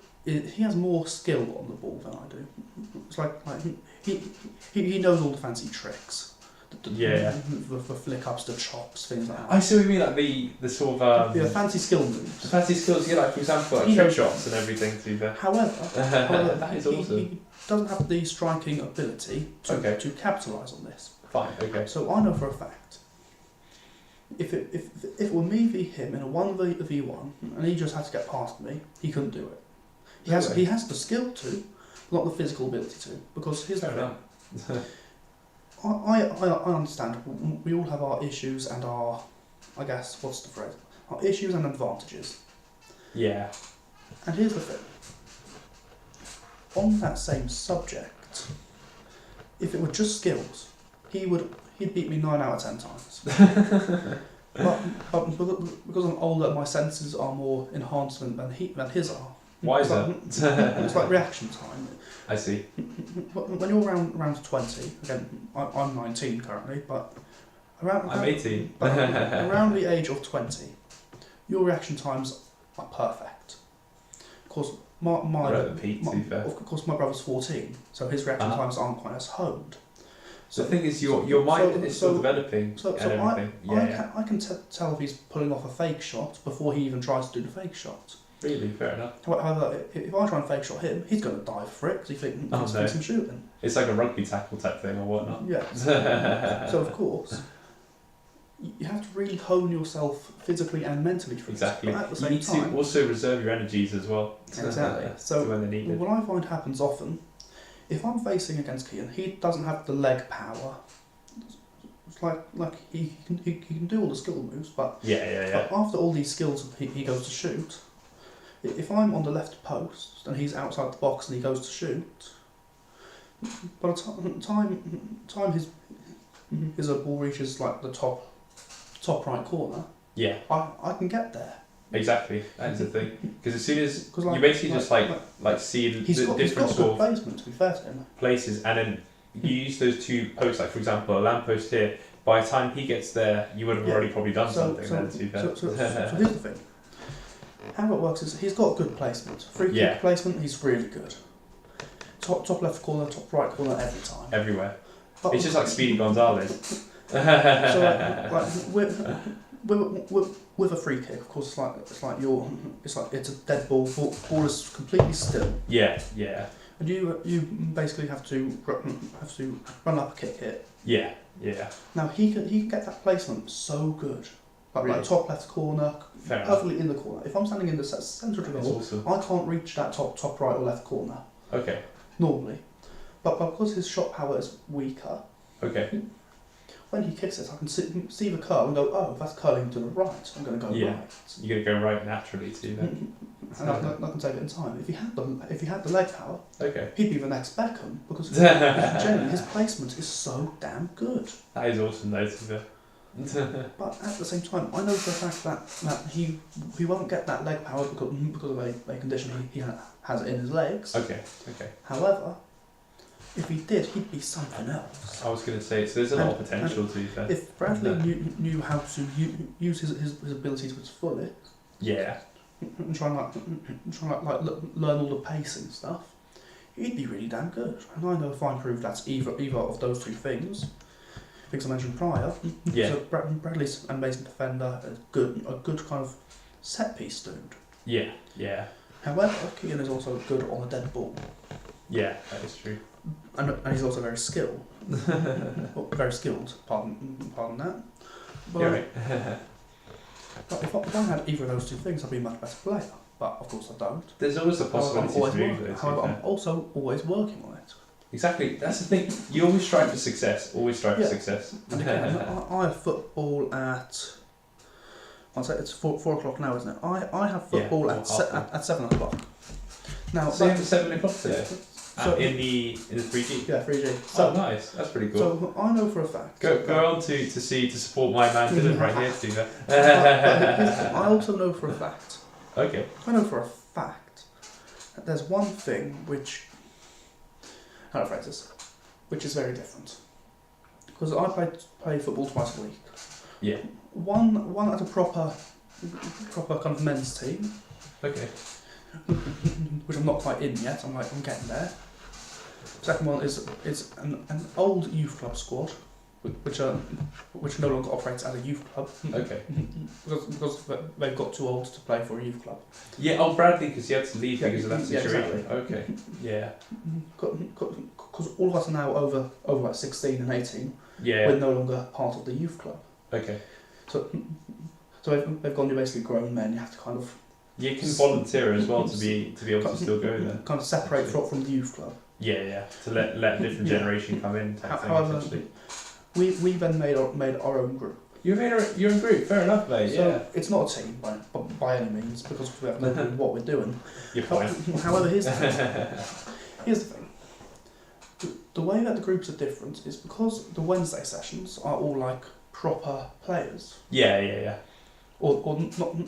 has more skill on the ball than I do. It's like he knows all the fancy tricks. The flick ups, the chops, things like that. I see what you mean, like the sort of fancy skill moves. The fancy skills, like, for example, like trick shots and everything. To be However, that is awesome. He doesn't have the striking ability to capitalise on this. Fine. Okay. So I know for a fact, if it were me v him in a 1v1 and he just had to get past me, he couldn't do it. He has the skill to, not the physical ability to, because here's the thing. I understand. We all have our issues and our, I guess, what's the phrase? Our issues and advantages. Yeah. And here's the thing. On that same subject, if it were just skills, he'd beat me 9 out of 10 times. but because I'm older, my senses are more enhanced than his are. Why is that? It's like reaction time. I see. When you're around 20, again, I'm 19 currently, but I'm 18. Around the age of 20, your reaction times are perfect. Of course, my peak, to be fair. Of course, my brother's 14, so his reaction times aren't quite as honed. So the thing is, your mind is still developing and everything. I can tell if he's pulling off a fake shot before he even tries to do the fake shot. Really, fair enough. However, if I try and fake shot him, he's going to dive for it because he thinks he's shooting. It's like a rugby tackle type thing or whatnot. Yeah. So of course, you have to really hone yourself physically and mentally for exactly. But at the same you need time, to also reserve your energies as well. Exactly. So when they're needed. what I find happens often, if I'm facing against Kian, he doesn't have the leg power. It's like he can do all the skill moves, but but after all these skills he goes to shoot. If I'm on the left post and he's outside the box and he goes to shoot, by the time his ball reaches like the top right corner, I can get there. Exactly, that's the thing. Because as soon as you basically just see the different sort of placement, to be fair to him, places, and then you use those two posts. Like for example, a lamp post here. By the time he gets there, you would have already probably done something. So here's the thing. How it works is he's got good placement. Free kick placement, he's really good. Top left corner, top right corner, every time. Everywhere. But it's just like Speedy Gonzalez. So with a free kick, of course, it's a dead ball. Ball is completely still. Yeah. And you basically have to run up a kick hit. Yeah. Now he can get that placement so good. Like top left corner, perfectly in the corner. If I'm standing in the centre of the goal, awesome. I can't reach that top right or left corner. Okay. Normally, but because his shot power is weaker. Okay. When he kicks it, I can see the curl and go, oh, that's curling to the right. I'm going to go right. You're going to go right naturally too then. And I can save it in time. If he had the leg power, he'd be the next Beckham because generally his placement is so damn good. That is awesome though, to be But at the same time, I know for a fact that he won't get that leg power because of a condition he has in his legs. Okay. However, if he did, he'd be something else. I was going to say, so there's a lot of potential to be fair. If Bradley knew how to use his ability to its fullest, and try and learn all the pacing stuff, he'd be really damn good. And I know if I prove that's either of those two things I mentioned prior. So Bradley's an amazing defender, a good kind of set piece dude. Yeah. However, Kian is also good on a dead ball. Yeah, that is true. And he's also very skilled. Very skilled, pardon that. But, but if I had either of those two things, I'd be a much better player. But of course I don't. There's always a possibility to move those. However, I'm also always working on it. Exactly, that's the thing. You always strive for success. For success. And again, I have football at. It's 4 o'clock now, isn't it? I have football at 7 o'clock. Now, so you have 7 o'clock today. So in the 3G. Yeah, 3G. So nice. That's pretty cool. So I know for a fact. Go on to support my man Dylan right here to do that. I also know for a fact. Okay. I know for a fact that there's one thing which. How do I phrase this? Which is very different. Because I play football twice a week. Yeah. One at a proper kind of men's team. Okay. Which I'm not quite in yet. I'm getting there. Second one is an old youth club squad, which no longer operates as a youth club. Okay. because they've got too old to play for a youth club. Yeah, Bradley, because he had to leave because of that situation. Exactly. Okay. Yeah. Because all of us are now over like 16 and 18. Yeah. We're no longer part of the youth club. Okay. So they've gone to basically grown men. You have to kind of. You can volunteer as well to be able to still go there. Kind of separate from the youth club. Yeah. To let a different generation come in. However, we then made our own group. You made your own group. Fair enough, mate. So it's not a team by any means because we have no clue what we're doing. You're fine. However, here's the thing. The way that the groups are different is because the Wednesday sessions are all like proper players. Yeah. Or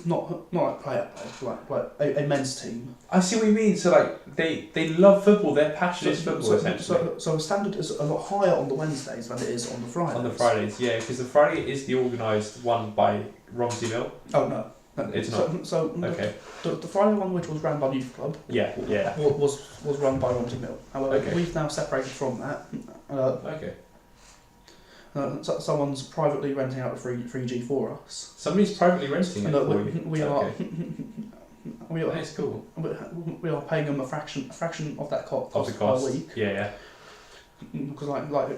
not like players, like a men's team. I see what you mean. So like they love football. They're passionate football essentially. So the standard is a lot higher on the Wednesdays than it is on the Fridays. On the Fridays, yeah, because the Friday is the organised one by Romsey Mill. Oh no. It's not. So okay. The Friday one, which was run by the youth club, was run by Romsey Mill. However, we've now separated from that. Okay. Someone's privately renting out a 3G for us. Somebody's privately renting it for you. We are. Okay. That's cool. We are paying them a fraction of that cost per week. Yeah. Because like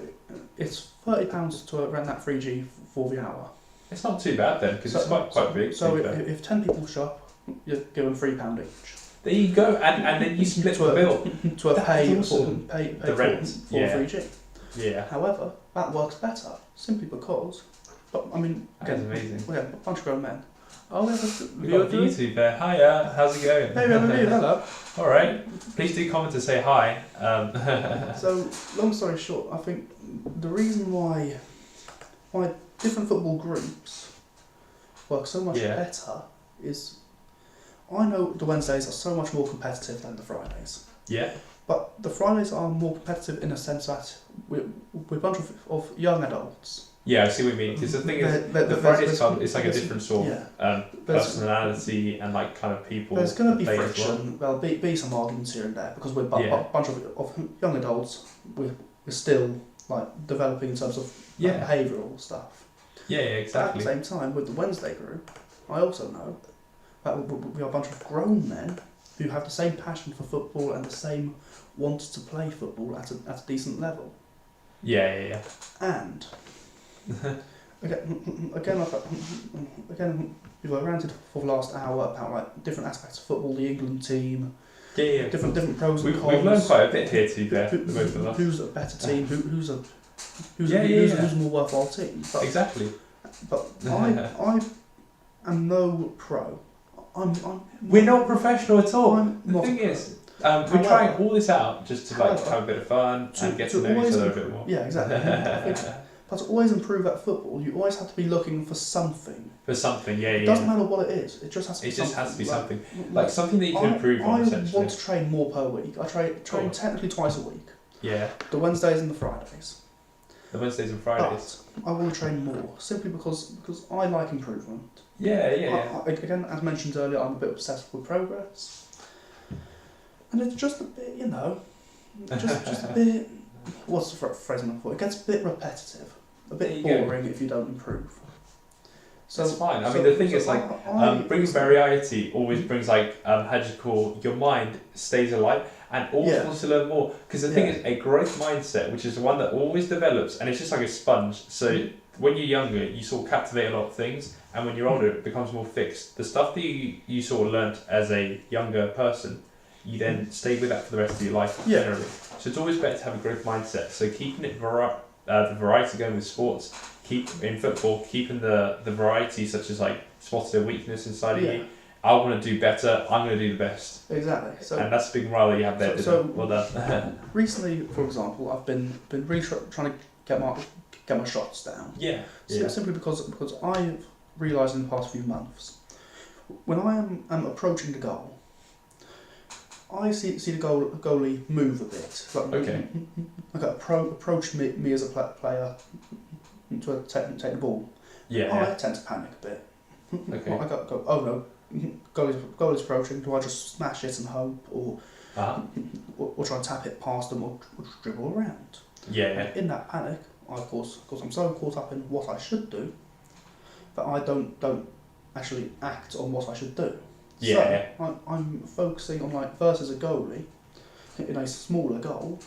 it's £30 to rent that 3G for the hour. It's not too bad then, because it's quite big. So if 10 people shop, you're giving £3 each. There you go, and then you split the bill to pay awesome. pay the rent for 3G. Yeah. However, that works better simply because, but I mean, That's amazing. We have a bunch of grown men. Oh, we've got YouTube there. Hiya, how's it going? Hey, hello. All right. Please do comment to say hi. So, long story short, I think the reason why different football groups work so much better is I know the Wednesdays are so much more competitive than the Fridays. Yeah. But the Fridays are more competitive in a sense that we're a bunch of young adults. Yeah, I see what you mean. Because the thing is, the Fridays club is like a different sort of personality and like kind of people. There's going to be friction. Well, there'll be some arguments here and there because we're a bunch of young adults. We're still like developing in terms of behavioural stuff. Yeah, exactly. But at the same time, with the Wednesday group, I also know that we are a bunch of grown men who have the same passion for football and the same want to play football at a decent level. Yeah. And again, we've ranted for the last hour about like different aspects of football, the England team, different pros and cons. We've learned quite a bit here, to be fair. Both of us. Who's a better team? Who's a more worthwhile team? But, exactly. But I am no pro. We're not professional at all. The thing is, we're trying all this out just to like have a bit of fun and get to know each other a bit more. Yeah, exactly. But to always improve at football, you always have to be looking for something. It doesn't matter what it is. It just has to be something. It just has to be something. Like something that you can improve on, essentially. I want to train more per week. I train technically twice a week. Yeah. The Wednesdays and the Fridays. The Wednesdays and Fridays. But I want to train more, simply because I like improvement. Yeah. Again, as mentioned earlier, I'm a bit obsessed with progress. And it's just a bit, just a bit... What's the phrase I'm looking for? It gets a bit repetitive, a bit boring if you don't improve. So that's fine. I mean, the thing is, like, bringing variety always brings, like, your mind stays alive and always wants to learn more. Because the thing is, a growth mindset, which is the one that always develops, and it's just like a sponge. So when you're younger, you sort of captivate a lot of things, and when you're older, it becomes more fixed. The stuff that you sort of learnt as a younger person, you then stay with that for the rest of your life generally. So it's always better to have a growth mindset. So keeping it the variety going with sports, in football, keeping the variety, such as like spotting a weakness inside of you. I want to do better. I'm going to do the best. Exactly. So, and that's the big morale that you have there. Well done. Recently, for example, I've been really trying to get my shots down. Simply because I've realised in the past few months, when I am approaching the goal, I see the goalie move a bit. Like approach me as a player to take the ball. I tend to panic a bit. I go, oh no, goalie's approaching. Do I just smash it and hope, or try and tap it past them, or dribble around? And in that panic, of course, I'm so caught up in what I should do that I don't actually act on what I should do. So I'm focusing on, like, versus a goalie in a smaller goal.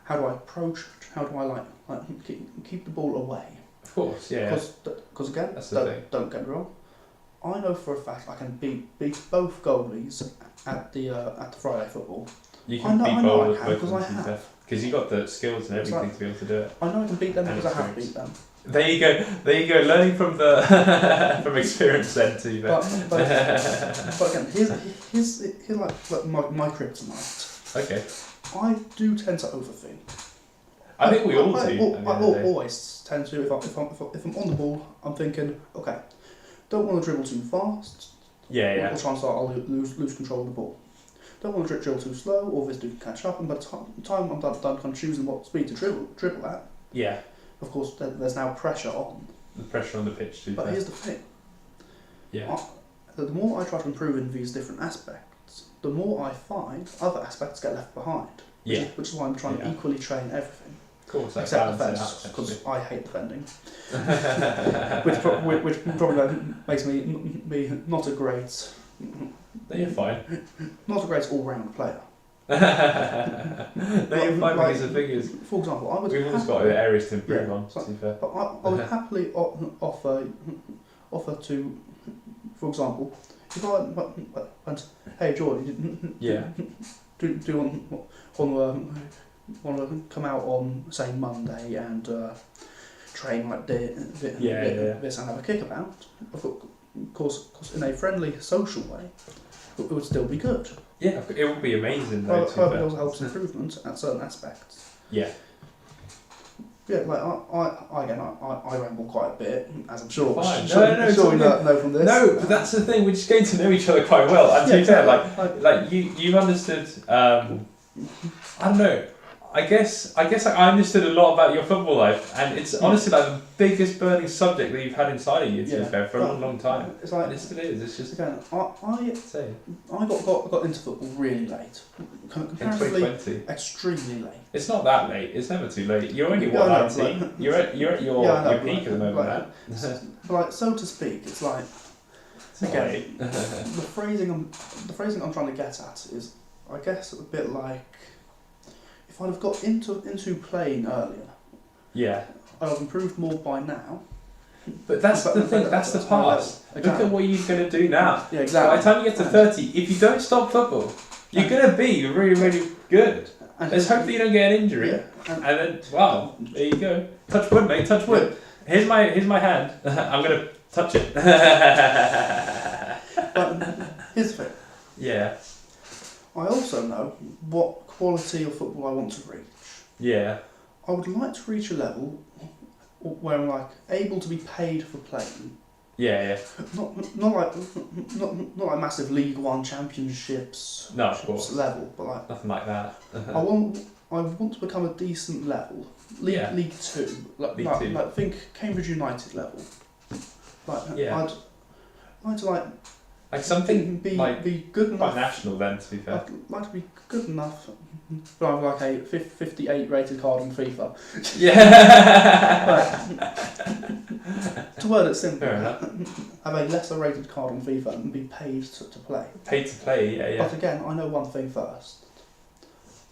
How do I approach? How do I like keep the ball away? Of course, Because again, don't get me wrong. I know for a fact I can beat both goalies at the Friday football. You can beat both because I have. Because you got the skills and everything to be able to do it. I know I can beat them because I have beat them. There you go. Learning from the from experience then too. But again, here's like my kryptonite. Okay. I do tend to overthink. I think we all do. I always tend to. If I'm on the ball, I'm thinking, okay, don't want to dribble too fast. Or chances are I'll lose control of the ball. Don't want to dribble too slow, or this dude can catch up. And by the time I'm done kind of choosing what speed to dribble at. Yeah. Of course, there's now pressure on. The pressure on the pitch too. But here's the thing. The more I try to improve in these different aspects, the more I find other aspects get left behind. Which is why I'm trying to equally train everything. course, that except balances defence, out, because I hate defending. which probably makes me not a great... No, you're fine. Not a great all-round player. No, you're fine because the thing is, for example, I would we've always got areas to improve on, so, to be fair. but I would happily offer to, for example, if I went, hey Jordi, Yeah. do you want to come out on, say, Monday and train like this and have a kickabout? Of course, in a friendly, social way, it would still be good. Yeah, it would be amazing though. It also helps improvement at certain aspects. Yeah. Yeah, like I ramble quite a bit, as I'm sure. Fine. Sure you know from this. No, but that's the thing. We're just getting to know each other quite well. And to be fair, like you understood. I don't know. I guess I understood a lot about your football life, and it's honestly like the biggest burning subject that you've had inside of you. To be fair, for a long time. It's like, and it still is. It's just again, I got into football really late. Comparatively 2020. Extremely late. It's not that late. It's never too late. You're only 19. You're at your peak at the moment. Like, so to speak, it's like again the phrasing I'm trying to get at is, I guess, a bit like, if I'd have got into playing earlier, yeah, I'd have improved more by now. But that's the thing. That's the past. Exactly. Look at what you're going to do now. Yeah, exactly. By the time you get to 30, if you don't stop football, you're going to be really, really good. Let's hope that you don't get an injury. Yeah, and then, wow, there you go. Touch wood, mate. Touch wood. Yeah. Here's my hand. I'm going to touch it. But here's the thing. Yeah. I also know what quality of football I want to reach. Yeah. I would like to reach a level where I'm like able to be paid for playing. Yeah. Not like massive League One championships. No, of course. Level, but like nothing like that. I want to become a decent level. League Two. League Two. Like think Cambridge United level. I'd like to like something be good enough. Quite national then, to be fair. I'd like to be good enough. But I have like a 58 rated card on FIFA. Yeah. To word it simply, fair enough. Have a lesser rated card on FIFA and be paid to play. Paid to play, yeah. But again, I know one thing first.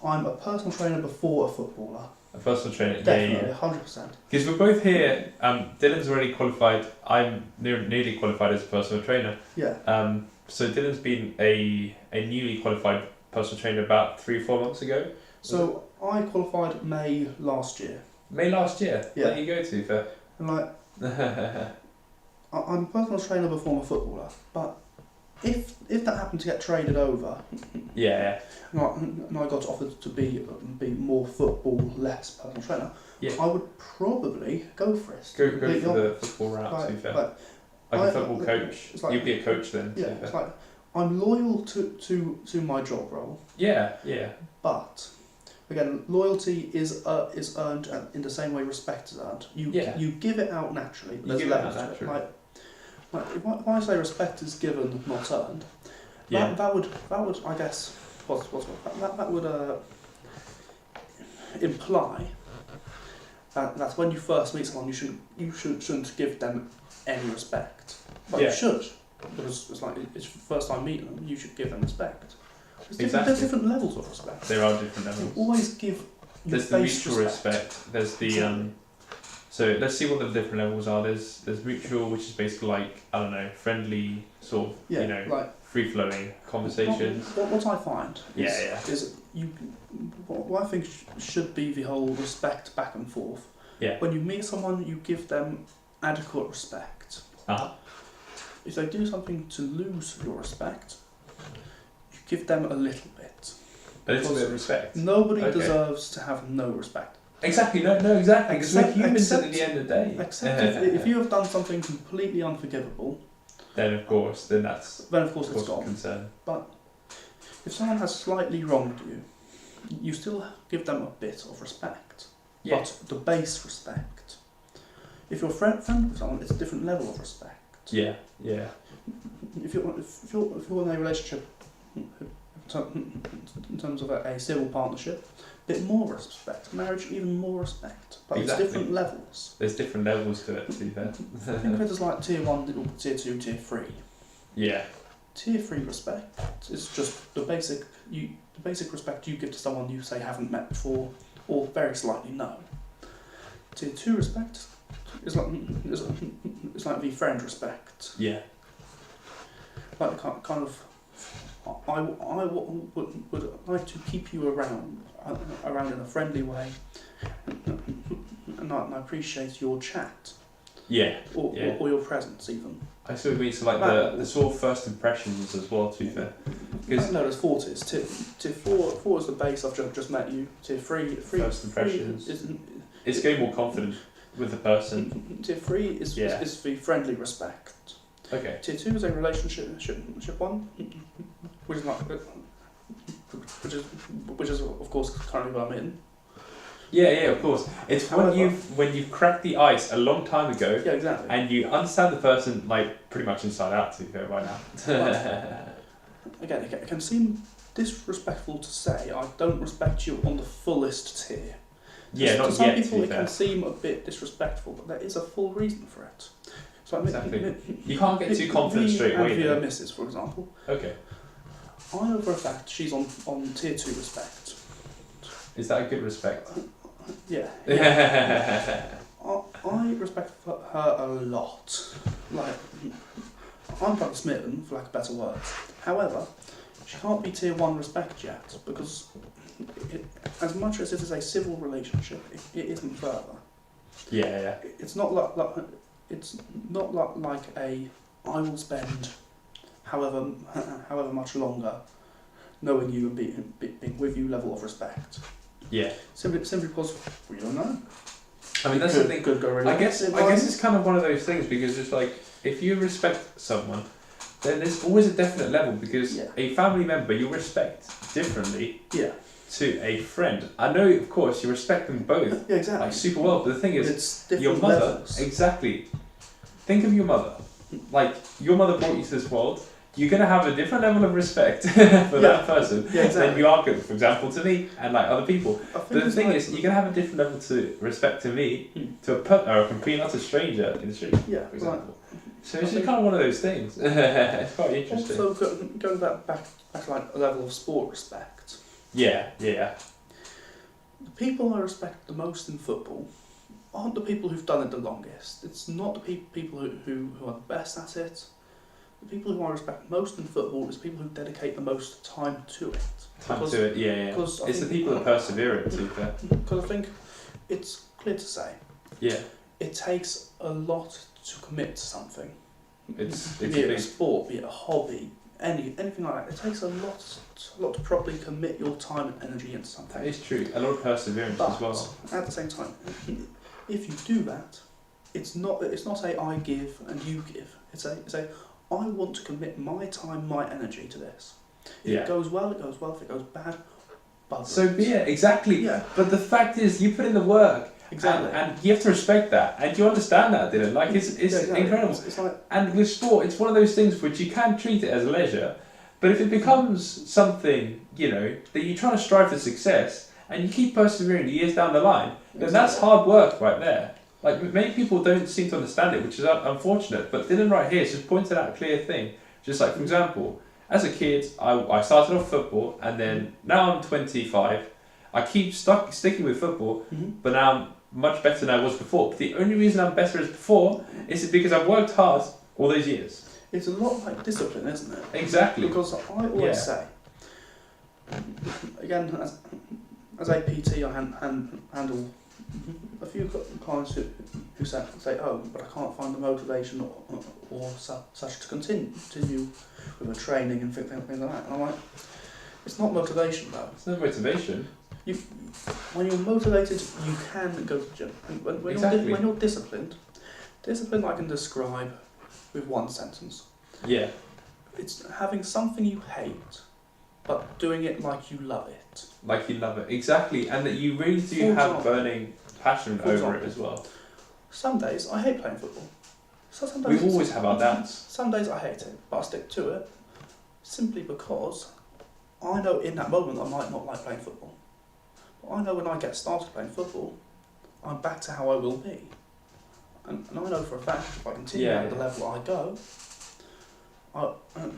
I'm a personal trainer before a footballer. A personal trainer, definitely, 100%. Because we're both here. Dylan's already qualified. I'm nearly qualified as a personal trainer. Yeah. So Dylan's been a newly qualified personal trainer about 3 or 4 months ago. So I qualified May last year. May last year. Yeah. There you go, to fair. And like, I'm a personal trainer before I'm a footballer, but if that happened to get traded over, yeah, and I got offered to be more football, less personal trainer, I would probably go for it. Go for the football route, to be fair. Like a football coach. Like, you'd be a coach then. Yeah, it's like I'm loyal to my job role. Yeah. But again, loyalty is earned in the same way respect is earned. You give it out naturally. But there's levels to it. Like if I say respect is given, not earned, that would I guess that would imply that when you first meet someone you shouldn't give them any respect. But you should, because it's like it's your first time meeting them. You should give them respect. There's different levels of respect. There are different levels. You always give. There's the mutual respect. There's the So let's see what the different levels are. There's mutual, which is basically like, I don't know, friendly sort of, like free flowing conversations. What I find is what I think should be the whole respect back and forth. Yeah. When you meet someone, you give them adequate respect. If they do something to lose your respect, you give them a little bit. A little bit of respect. Nobody deserves to have no respect. Exactly, no, exactly. Because we're humans at the end of the day. Except if you have done something completely unforgivable, then of course it's gone. Concern. But if someone has slightly wronged you, you still give them a bit of respect. Yeah. But the base respect. If you're a friend with someone, it's a different level of respect. Yeah. If you're in a relationship, in terms of a civil partnership, a bit more respect. Marriage, even more respect. But Exactly. it's different levels. There's different levels to it, to be fair. I think there's like tier 1, tier 2, tier 3. Yeah. Tier 3 respect is just the basic respect you give to someone you say haven't met before or very slightly know. Tier 2 respect is like the friend respect. Yeah. Like kind of, I would like to keep you around in a friendly way, and I appreciate your chat. Yeah. Or your presence even. I see what you mean. So like the sort of first impressions as well, to be fair. Because no, there's 4 tiers. Tier 4 is the base. I've just met you. Tier 3 first impressions. It's getting more confident with the person. Tier 3 is the friendly respect. Okay. Tier 2 is a relationship one, which is of course currently what I'm in. Yeah, of course. It's However, when you've cracked the ice a long time ago. Yeah, exactly. And you understand the person like pretty much inside out, to be fair, by now. Again, it can seem disrespectful to say I don't respect you on the fullest tier. Yeah, not to some yet, people to be it fair. can seem a bit disrespectful, but there is a full reason for it. So I mean, Exactly. You can't get too confident straight away. Via though. Mrs. for example. Okay. I know for a fact she's on tier 2 respect. Is that a good respect? Yeah. I respect her a lot. Like, I'm quite smitten, for lack of better words. However, she can't be tier 1 respect yet, because as much as it is a civil relationship, it isn't further. Yeah. It's not like a I will spend however much longer knowing you and being with you level of respect. Yeah. Simply because we don't know. I mean, that's the thing. Could go really I guess it's kind of one of those things, because it's like, if you respect someone, then there's always a definite level, because a family member you respect differently to a friend. I know, of course, you respect them both like super well, but the thing is, your mother, exactly. Think of your mother. Like, your mother brought you to this world. You're going to have a different level of respect for that person than you are, for example, to me and like other people. But the thing is, you're going to have a different level to respect to me, to a complete utter stranger in the street, for example. So it's just kind of one of those things. It's quite interesting. Also, going back to like a level of sport respect. Yeah. The people I respect the most in football aren't the people who've done it the longest. It's not the people who are the best at it. The people who I respect most in football is people who dedicate the most time to it. Because it's the people that persevere it, to be fair. Because I think it's clear to say. Yeah. It takes a lot to commit to something. It's be it a sport, be it a hobby, anything like that. It takes a lot to properly commit your time and energy into something. That is true. A lot of perseverance as well. At the same time, if you do that, it's not a I give and you give. It's a I want to commit my time, my energy to this. If it goes well, it goes well. If it goes bad, bugger. So be it, exactly. Yeah. But the fact is, you put in the work. Exactly. And you have to respect that, and you understand that, Dylan. Like, it's incredible. It's like, and with sport, it's one of those things which you can treat it as leisure, but if it becomes something, that you're trying to strive for success, and you keep persevering years down the line, then that's hard work right there. Like, many people don't seem to understand it, which is unfortunate, but Dylan right here has just pointed out a clear thing. Just like, for example, as a kid, I started off football, and then now I'm 25, I keep sticking with football, but now I'm much better than I was before. But the only reason I'm better as before is because I've worked hard all those years. It's a lot like discipline, isn't it? Exactly. Because I always say, again, as a PT, I handle a few clients who say, oh, but I can't find the motivation or such to continue with the training and things like that. And I'm like, it's not motivation though. It's not motivation. When you're motivated, you can go to the gym. And when you're discipline I can describe with one sentence. Yeah. It's having something you hate, but doing it like you love it. Like you love it, exactly, and that you really do have burning passion over it as well. Some days I hate playing football. We always have our doubts. Some days I hate it, but I stick to it simply because I know in that moment I might not like playing football. But I know when I get started playing football, I'm back to how I will be. And I know for a fact if I continue at the level I go,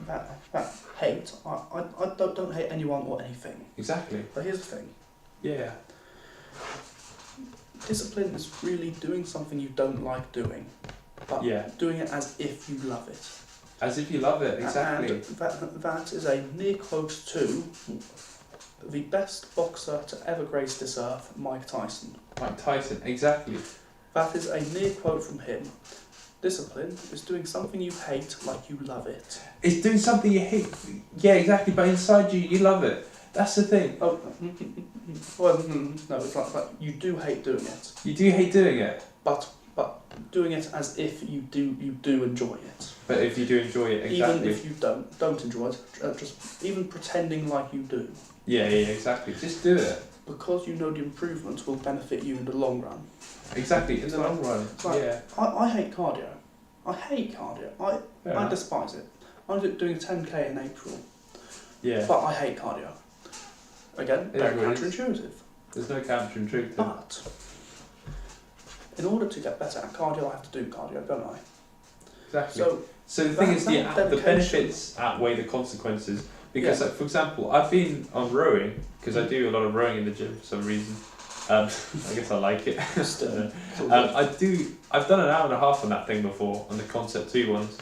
that hate, I don't hate anyone or anything. Exactly. But here's the thing. Yeah. Discipline is really doing something you don't like doing, but doing it as if you love it. As if you love it, exactly. And that is a near quote to the best boxer to ever grace this earth, Mike Tyson. Mike Tyson, exactly. That is a near quote from him. Discipline is doing something you hate like you love it. It's doing something you hate. Yeah, exactly. But inside you love it. That's the thing. Oh, well, no, it's like you do hate doing it. You do hate doing it. But doing it as if you do enjoy it. But if you do enjoy it, exactly. Even if you don't enjoy it, just even pretending like you do. Yeah, exactly. Just do it. Because you know the improvement will benefit you in the long run. Exactly, in the long run. I hate cardio. I hate cardio. I despise it. I'm doing a 10k in April. Yeah. But I hate cardio. Again, very counterintuitive. There's no counterintuitive. But in order to get better at cardio, I have to do cardio, don't I? Exactly. So the thing is, the benefits outweigh the consequences. Because, like, for example, I've been on rowing, because I do a lot of rowing in the gym for some reason. I guess I like it. I've done an hour and a half on that thing before, on the Concept 2 ones.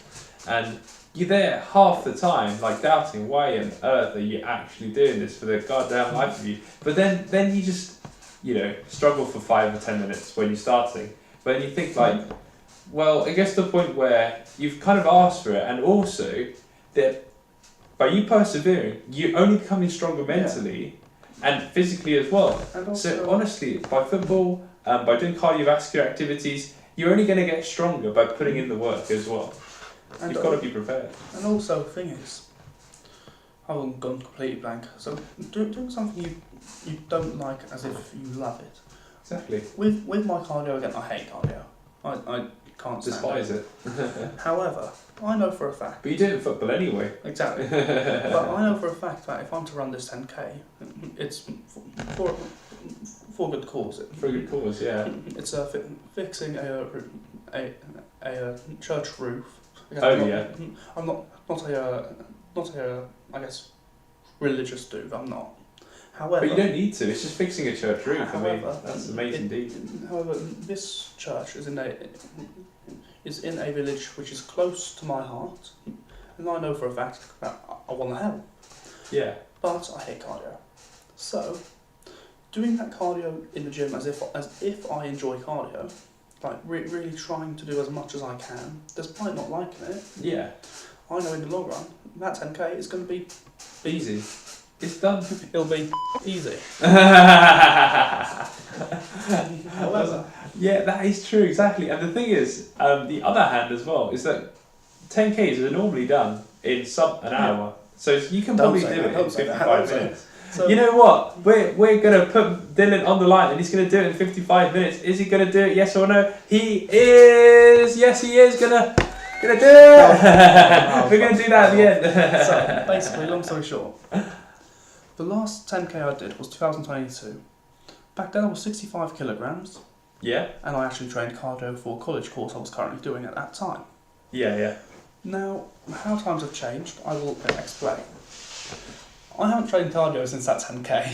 And you're there half the time, like, doubting, why on earth are you actually doing this for the goddamn life of you? But then you just, struggle for 5 or 10 minutes when you're starting. But then you think, like, well, it gets to the point where you've kind of asked for it, and also that by you persevering, you're only becoming stronger mentally and physically as well. So honestly, by football, by doing cardiovascular activities, you're only going to get stronger by putting in the work as well. And you've got to be prepared. And also, the thing is, I've gone completely blank. So doing something you don't like as if you love it. Exactly. With my cardio, again, I hate cardio. I can't despise it. However, I know for a fact. But you do it in football anyway. Exactly. But I know for a fact that if I'm to run this 10k, it's for a good cause. For a good cause, yeah. It's fixing a church roof. I'm not a I guess religious dude. I'm not. However, but you don't need to. It's just fixing a church roof. However, that's amazing indeed. However, this church is in a village which is close to my heart, and I know for a fact that I want to help. Yeah. But I hate cardio. So, doing that cardio in the gym as if I enjoy cardio, like really trying to do as much as I can, despite not liking it. Yeah. I know in the long run that 10k is going to be easy. It's done. It'll be easy. However, yeah, that is true, exactly. And the thing is, the other hand as well, is that 10Ks are normally done in an hour. So you can probably do it in 55 minutes. So, you know what? We're going to put Dylan on the line and he's going to do it in 55 minutes. Is he going to do it, yes or no? He is! Yes, he is going to do it! We're going to do that at the end. So, basically, long story short, the last 10k I did was 2022. Back then I was 65 kilograms. Yeah. And I actually trained cardio for a college course I was currently doing at that time. Yeah. Now, how times have changed, I will explain. I haven't trained cardio since that 10k.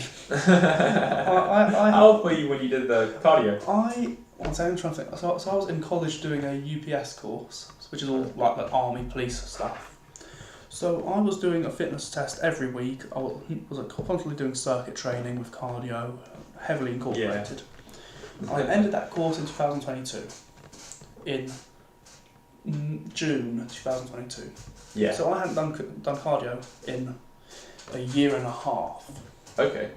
How old were you when you did the cardio? I'm trying to think. So I was in college doing a UPS course, which is all like the army, police stuff. So I was doing a fitness test every week. I was constantly doing circuit training with cardio, heavily incorporated. Yeah. I ended that course in 2022, in June 2022. Yeah. So I hadn't done cardio in a year and a half. Okay.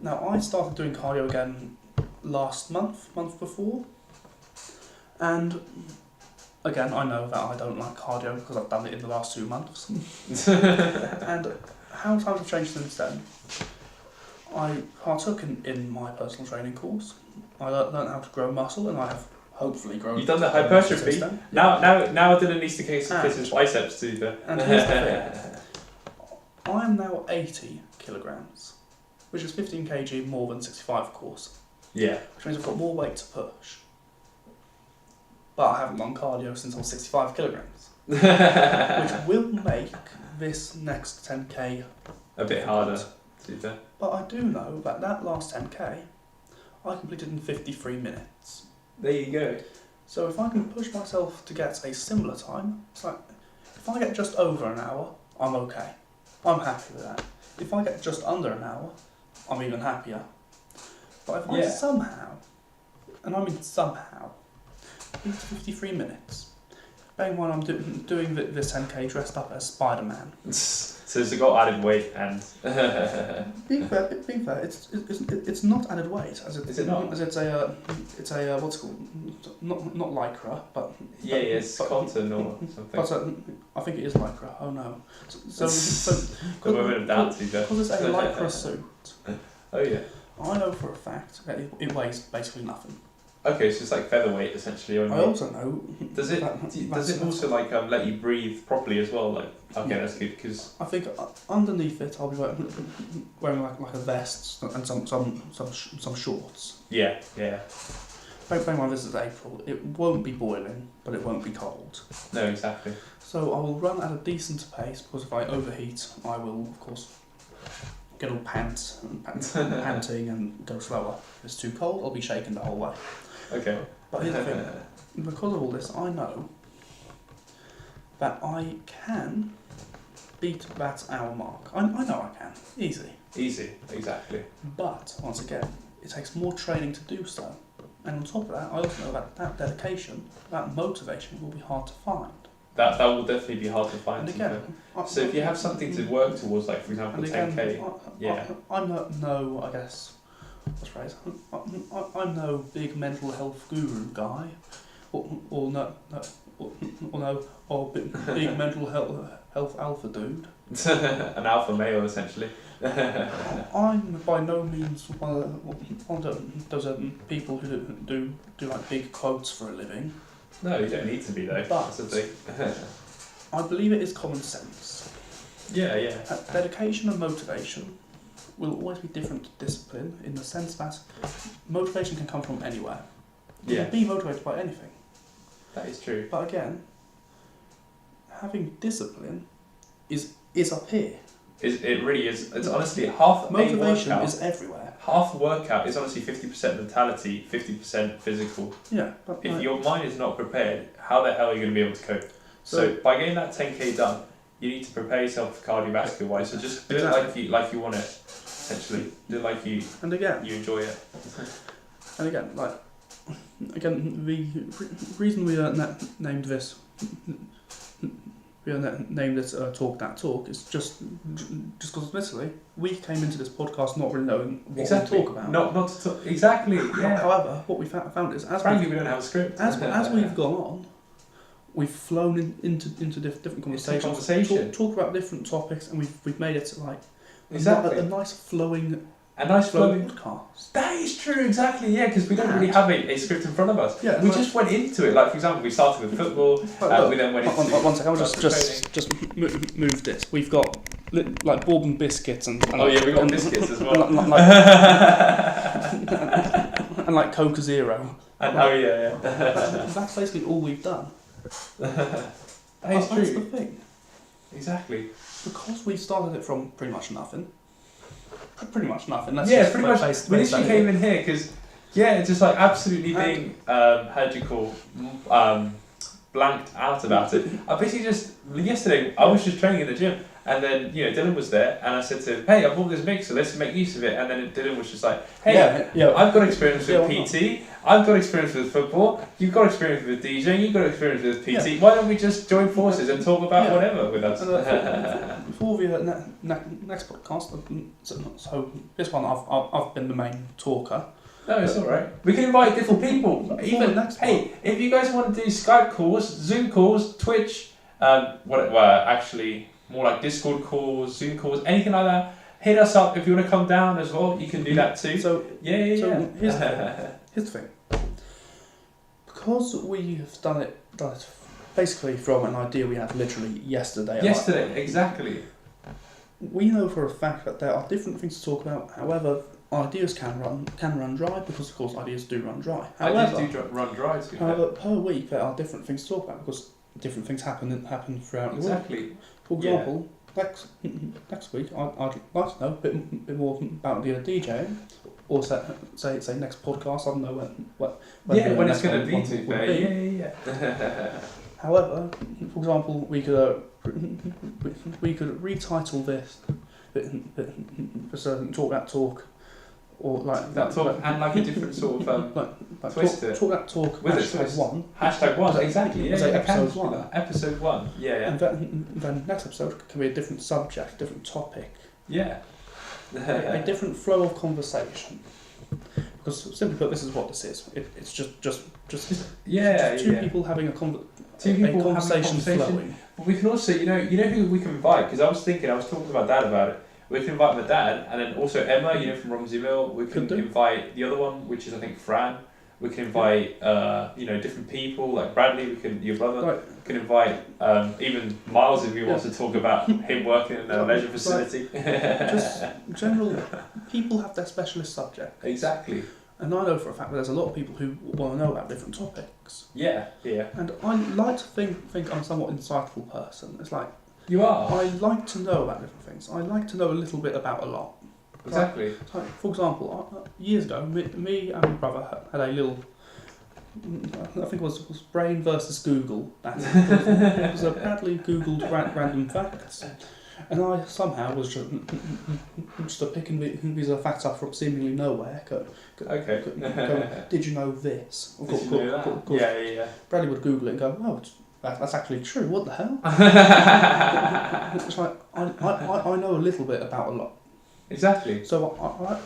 Now I started doing cardio again last month before, and again I know that I don't like cardio because I've done it in the last 2 months. And how times have changed since then. I partook in my personal training course. I learned how to grow muscle, and I have hopefully grown. You've done the hypertrophy. Now Dylan needs to get his biceps to the. And here's the thing. I am now 80 kilograms, which is 15 kg more than 65, of course. Yeah. Which means I've got more weight to push. But I haven't done cardio since I was 65 kilograms. Which will make this next 10k a bit harder, to be fair. But I do know that last 10k, I completed in 53 minutes. There you go. So if I can push myself to get a similar time, it's like, if I get just over an hour, I'm okay. I'm happy with that. If I get just under an hour, I'm even happier. But if I somehow, and I mean somehow, beat 53 minutes, bearing in mind I'm doing this 10k dressed up as Spider-Man. So it's got added weight and... being fair, it's not added weight. Is it not? As it's a what's it called? Not lycra, but... Yeah, it's cotton or something. But I think it is lycra. Oh no. So got a bit of doubt to that. Because it's a lycra suit. Oh yeah. I know for a fact that it weighs basically nothing. Okay, so it's like featherweight essentially. I also know. Does it also like let you breathe properly as well? Like, okay, that's good because I think underneath it I'll be wearing like a vest and some shorts. Yeah. Bear in mind this is April. It won't be boiling, but it won't be cold. No, exactly. So I will run at a decent pace because if I overheat, I will of course get all panting and go slower. If it's too cold, I'll be shaking the whole way. Okay. But here's the thing, because of all this, I know that I can beat that hour mark. I know I can, easy. Easy, exactly. But, once again, it takes more training to do so. And on top of that, I also know that dedication, that motivation will be hard to find. That will definitely be hard to find. And again, so if you have something to work towards, like for example, 10k, I'm no, I guess, what's the phrase? I'm no big mental health guru guy, or big mental health alpha dude. An alpha male, essentially. I'm by no means one of those people who do like big quotes for a living. No, you don't need to be though. But that's the thing. I believe it is common sense. Yeah. Dedication and motivation will always be different to discipline in the sense that motivation can come from anywhere. You can be motivated by anything. That is true. But again, having discipline is up here. It really is. It's honestly half motivation is everywhere. Half a workout is honestly 50% mentality, 50% physical. Yeah. If your mind is not prepared, how the hell are you going to be able to cope? So by getting that 10k done, you need to prepare yourself cardiovascular wise. So just do it like you want it. Essentially, do it like you enjoy it. And again, the reason we named this. We named it Talk That Talk is just because literally we came into this podcast not really knowing what to talk about. Not to talk, exactly. Yeah. However, what we found is frankly we don't have a script. As we've gone on, we've flown into different conversations. Talk about different topics, and we've made it like a nice flowing. A nice flowing podcast. That is true, exactly, yeah, because we don't really have a script in front of us. Yeah, we just went into it. Like, for example, we started with football, we then went into... One second, I'll just move this. We've got, like, bourbon biscuits and oh, yeah, we've got biscuits as well. And, like, Coke Zero. And, oh, yeah. That's basically all we've done. That is true. That's the thing. Exactly. Because we started it from pretty much nothing. Pretty much nothing. Pretty much. We literally came in here because, just like absolutely being, blanked out about it. I basically yesterday, I was just training in the gym, and then, Dylan was there, and I said to him, hey, I bought this mixer, let's make use of it. And then Dylan was just like, hey, I've got experience with PT, I've got experience with football, you've got experience with DJing, you've got experience with PT, why don't we just join forces and talk about whatever with us? For the next podcast, so this one I've been the main talker. No, it's alright. We can invite different people. Even if you guys want to do Skype calls, Zoom calls, Twitch, actually more like Discord calls, Zoom calls, anything like that, hit us up if you want to come down as well. You can do that too. So here's the thing. Because we've done it basically from an idea we had literally yesterday. Exactly. we know for a fact that there are different things to talk about. However, ideas can run dry because, of course, ideas do run dry. However, ideas do run dry. However, per week there are different things to talk about because different things happen throughout the week. Exactly. For example, next week I'd like to know a bit more about the DJing, or say next podcast. I don't know when it's going to be. To be. Yeah. However, for example, we could retitle this Talk That Talk, or like that talk, and like a different sort of like twist to it. Talk That Talk with #1 exactly. Yeah, episode 1. Episode 1. Yeah. And then next episode can be a different subject, different topic. Yeah. A different flow of conversation. Because simply put, this is what this is. It's just two people having a conversation flowing. But we can also, you know who we can invite, because I was talking about Dad about it. We can invite my dad, and then also Emma, from Romsey Mill. We can invite the other one, which is I think Fran. We can invite different people like Bradley. Your brother. Right. We can invite even Miles if he wants to talk about him working in a leisure facility. Just general people have their specialist subject. Exactly. And I know for a fact that there's a lot of people who want to know about different topics. Yeah. And I like to think I'm a somewhat insightful person. It's like, you are. I like to know about different things. I like to know a little bit about a lot. Exactly. Like, for example, years ago, me and my brother had a little, I think it was Brain versus Google. It was a badly Googled random facts. And I somehow was just picking these facts up from seemingly nowhere. Did you know this? Did you know that? Yeah. Bradley would Google it and go, oh, that's actually true. What the hell? It's like I know a little bit about a lot. Exactly. So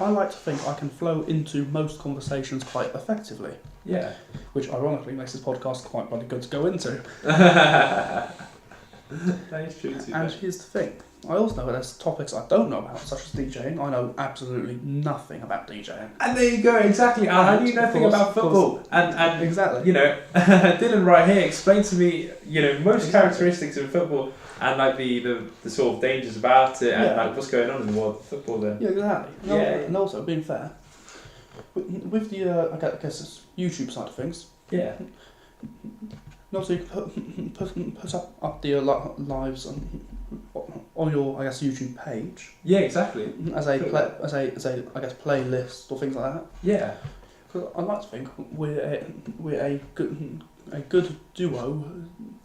I like to think I can flow into most conversations quite effectively. Yeah. Which ironically makes this podcast quite bloody good to go into. That is true too. And here's the thing. I also know that there's topics I don't know about, such as DJing. I know absolutely nothing about DJing. And there you go, exactly. I knew nothing about football. And exactly. Dylan right here explained to me, most characteristics of football and like the sort of dangers about it and like what's going on in the world of football then. Yeah, exactly. And also, being fair, with the I guess YouTube side of things. Yeah. And also, you put up the lives on your YouTube page. Yeah, exactly. As a playlist or things like that. Yeah. Because I like to think we're a good duo.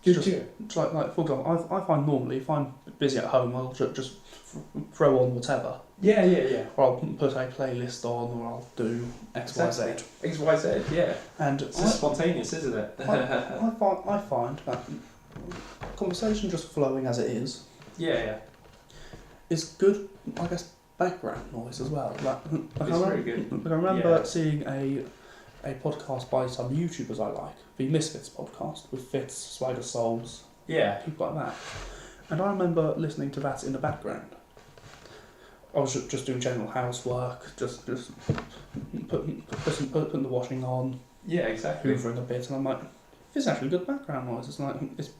Like for example, I find normally if I'm busy at home, I'll just throw on whatever. Yeah. Or I'll put a playlist on, or I'll do XYZ. XYZ, yeah. And it's just spontaneous, isn't it? I find that conversation just flowing as it is. Yeah. Is good, I guess, background noise as well. It's very good. I remember seeing a podcast by some YouTubers I like, the Misfits podcast with Fitz, Swagger Souls, people like that. And I remember listening to that in the background. I was just doing general housework, just putting the washing on. Yeah, exactly. Hoovering a bit, and I'm like, this is actually good background noise. It's like it's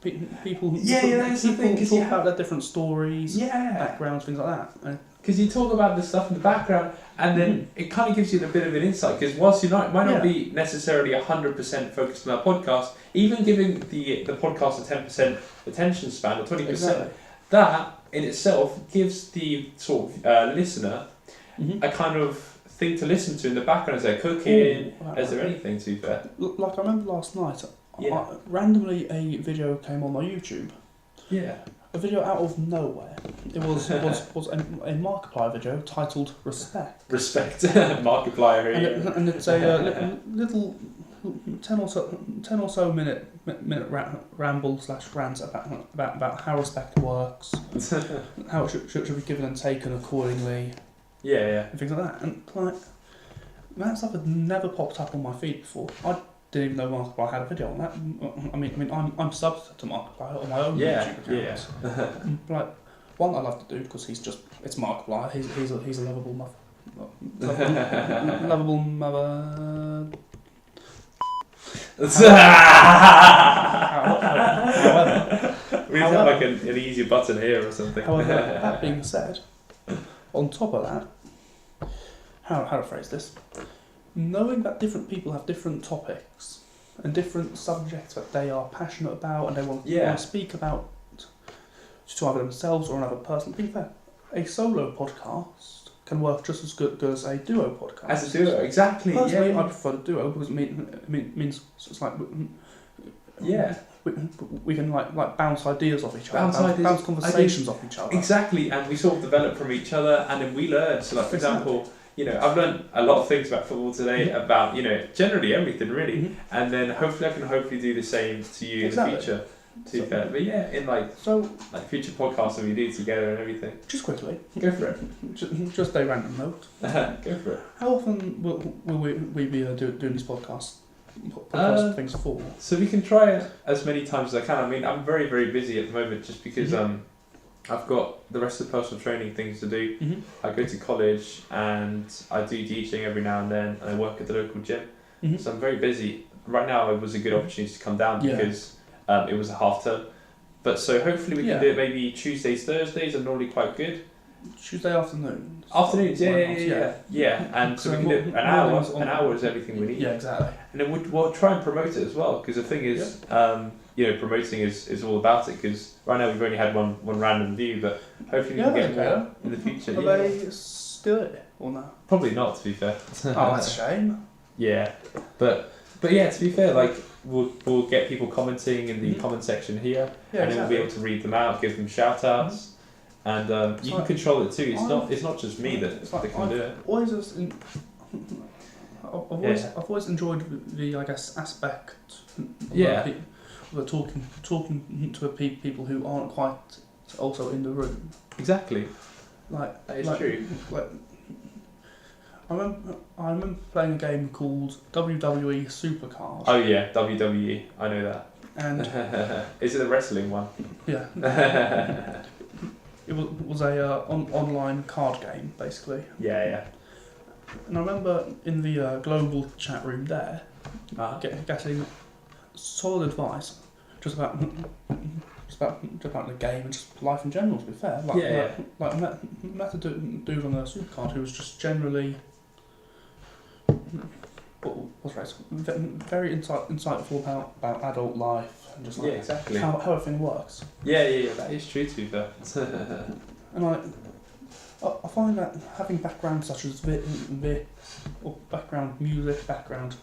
people. That's the thing. Talk about their different stories, backgrounds, things like that. Because you talk about the stuff in the background, and then it kind of gives you a bit of an insight. Because whilst you might not be necessarily 100% focused on that podcast, even giving the podcast a 10% attention span or 20%, that in itself gives the sort of listener a kind of thing to listen to in the background as they're cooking. Is there anything to fair? Like I remember last night, randomly a video came on my YouTube. Yeah. A video out of nowhere. It was a Markiplier video titled "Respect." Respect, Markiplier here. And it's a little 10 or so minute ramble / rant about how respect works, how it should be given and taken accordingly. Yeah. And things like that. And like that stuff had never popped up on my feed before. I didn't even know Markiplier had a video on that. I mean, I'm subbed to Markiplier on my own YouTube account. Yeah. Like, one I love to do because it's Markiplier. He's a lovable mother. Lovable mother. However, we need to have like an easy button here or something. However, that being said, on top of that, how to phrase this? Knowing that different people have different topics and different subjects that they are passionate about and they want to speak about to either themselves or another person. Be fair, a solo podcast can work just as good as a duo podcast. As a duo, exactly. Personally, I prefer the duo because it means it's like we can like bounce ideas off each other, bounce conversations off each other. Exactly, and we sort of develop from each other, and then we learn. So, like for example, I've learned a lot of things about football today, about generally everything really, and then hopefully I can do the same to you in the future. But in like future podcasts that we do together and everything. Just quickly, go for it. Just a random note. Go for it. How often will we be doing these podcasts things for? So we can try it as many times as I can. I mean, I'm very, very busy at the moment just because I've got the rest of the personal training things to do. I go to college and I do DJing every now and then, and I work at the local gym. So I'm very busy. Right now it was a good opportunity to come down because it was a half term. But so hopefully we can do it maybe Tuesdays, Thursdays are normally quite good. Tuesday afternoons. Afternoons, yeah. And so we can do an hour. An hour is everything we need. Yeah, exactly. And then we'll try and promote it as well, because the thing is, promoting is all about it. Because right now we've only had one random view, but hopefully we can get more in the future. Are they still it or no? Probably not, to be fair. Oh, that's a shame. Yeah, but yeah, to be fair, like we'll get people commenting in the comment section here, and then we'll be able to read them out, give them shout outs. And you can control it too. It's not just me that can do it. I've always enjoyed the aspect. Of talking to people who aren't quite also in the room. Exactly. That is true. I remember playing a game called WWE Supercard. Oh yeah, WWE. I know that. And is it a wrestling one? Yeah. It was a online card game, basically. Yeah. And I remember in the global chat room there, getting solid advice just about the game and just life in general. To be fair, I met a dude on a supercard who was just generally, very insightful about adult life. And just exactly how everything works. Yeah, that is true to be fair. And I find that having backgrounds such as or background music, background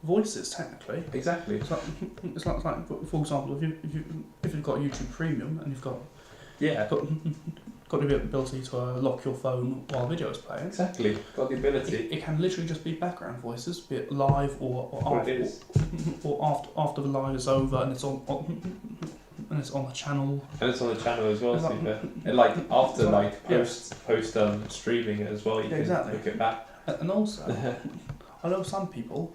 voices, technically. Exactly. It's like for example, if you've got YouTube Premium and you've got the ability to lock your phone while video is playing. Exactly. Got the ability. It can literally just be background voices, be it live or after the live is over and it's on the channel. And it's on the channel as well. To be fair. And like after post streaming it as well, you can look it back. And also, I know some people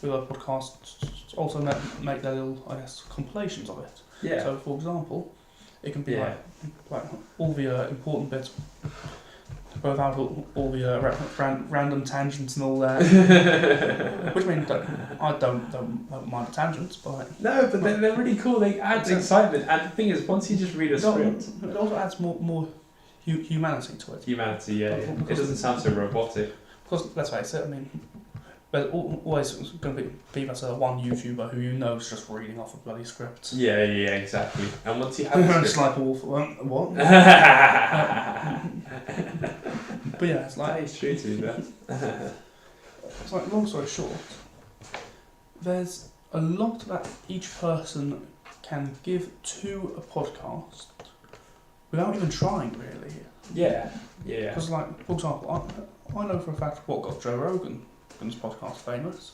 who have podcasts also make their little compilations of it. Yeah. So for example, it can be like all the important bits, both out all the random tangents and all that. Which means I don't mind the tangents, but no, but they're really cool. They add excitement, and the thing is, once you just read a script, it also adds more humanity to it. Humanity, yeah. It doesn't sound so robotic. Because let's face it, I mean, there's always going to be that one YouTuber who is just reading off a bloody script. Yeah, exactly. And once you have a script... like what? But yeah, it's like... That is true to you, It's like, long story short, there's a lot that each person can give to a podcast without even trying, really. Yeah. Because, like, for example, I know for a fact what got Joe Rogan's podcast famous.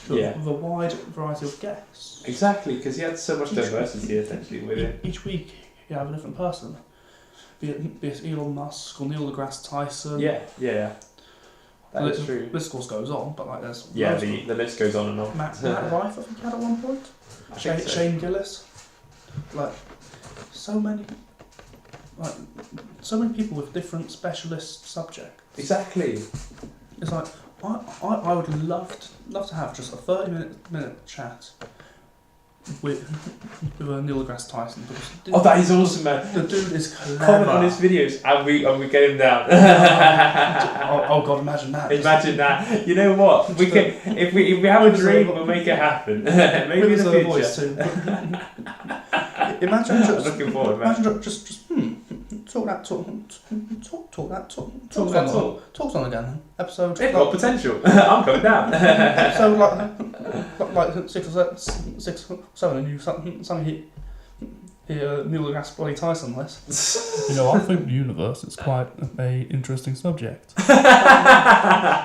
The wide variety of guests. Exactly, because he had so much diversity essentially with it. Each week you have a different person. Be it Elon Musk or Neil deGrasse Tyson. Yeah. That is true. The list of course goes on, but like there's... the list goes on and on. Matt Rife, I think he had at one point. Shane Gillis. Like, so many people with different specialist subjects. Exactly. It's like, I would love to have just a 30-minute chat with Neil deGrasse Tyson. Oh, that is awesome, man. The dude is clever. Comment on his videos and we get him down. oh God, imagine that. Imagine that. You know what? We can if we have a dream, we'll make it happen. Maybe in the future. Voice too. Imagine just. Looking forward, man. Imagine just talk on again. Episode. It's got potential. I'm coming down. Episode like 6 or 7, and you suddenly hear Neil deGrasse bloody Tyson list. You know, I think the universe is quite a interesting subject. I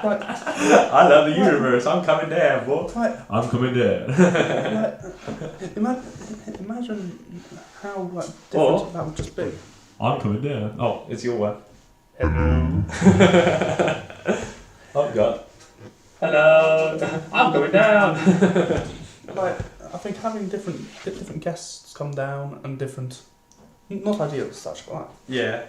love the universe. I'm coming down, boy. I'm coming down. Imagine how different that would just be. I'm coming down. Oh, it's your one. Hello. Oh God. Hello. I'm coming down. I think having different guests come down and different, not ideas as such, but yeah,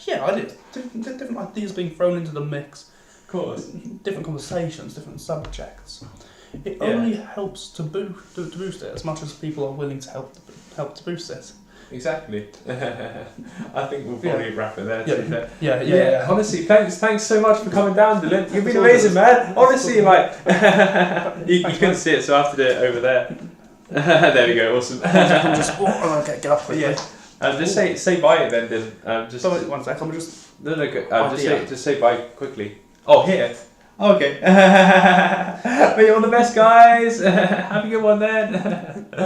ideas, different ideas being thrown into the mix. Of course. Different conversations, different subjects. It only helps to boost it as much as people are willing to help to boost it. Exactly. I think we'll probably wrap it there. Yeah. Honestly, thanks so much for coming down, Dylan. You've been amazing, man. Honestly, like you couldn't see it, so I have to do it over there. There we go. Awesome. I'm just get up quickly. Yeah. Just say bye then, Dylan. Just wait 1 second. I'm just just say bye quickly. Oh, here. Okay. But you're all the best, guys. Have a good one then.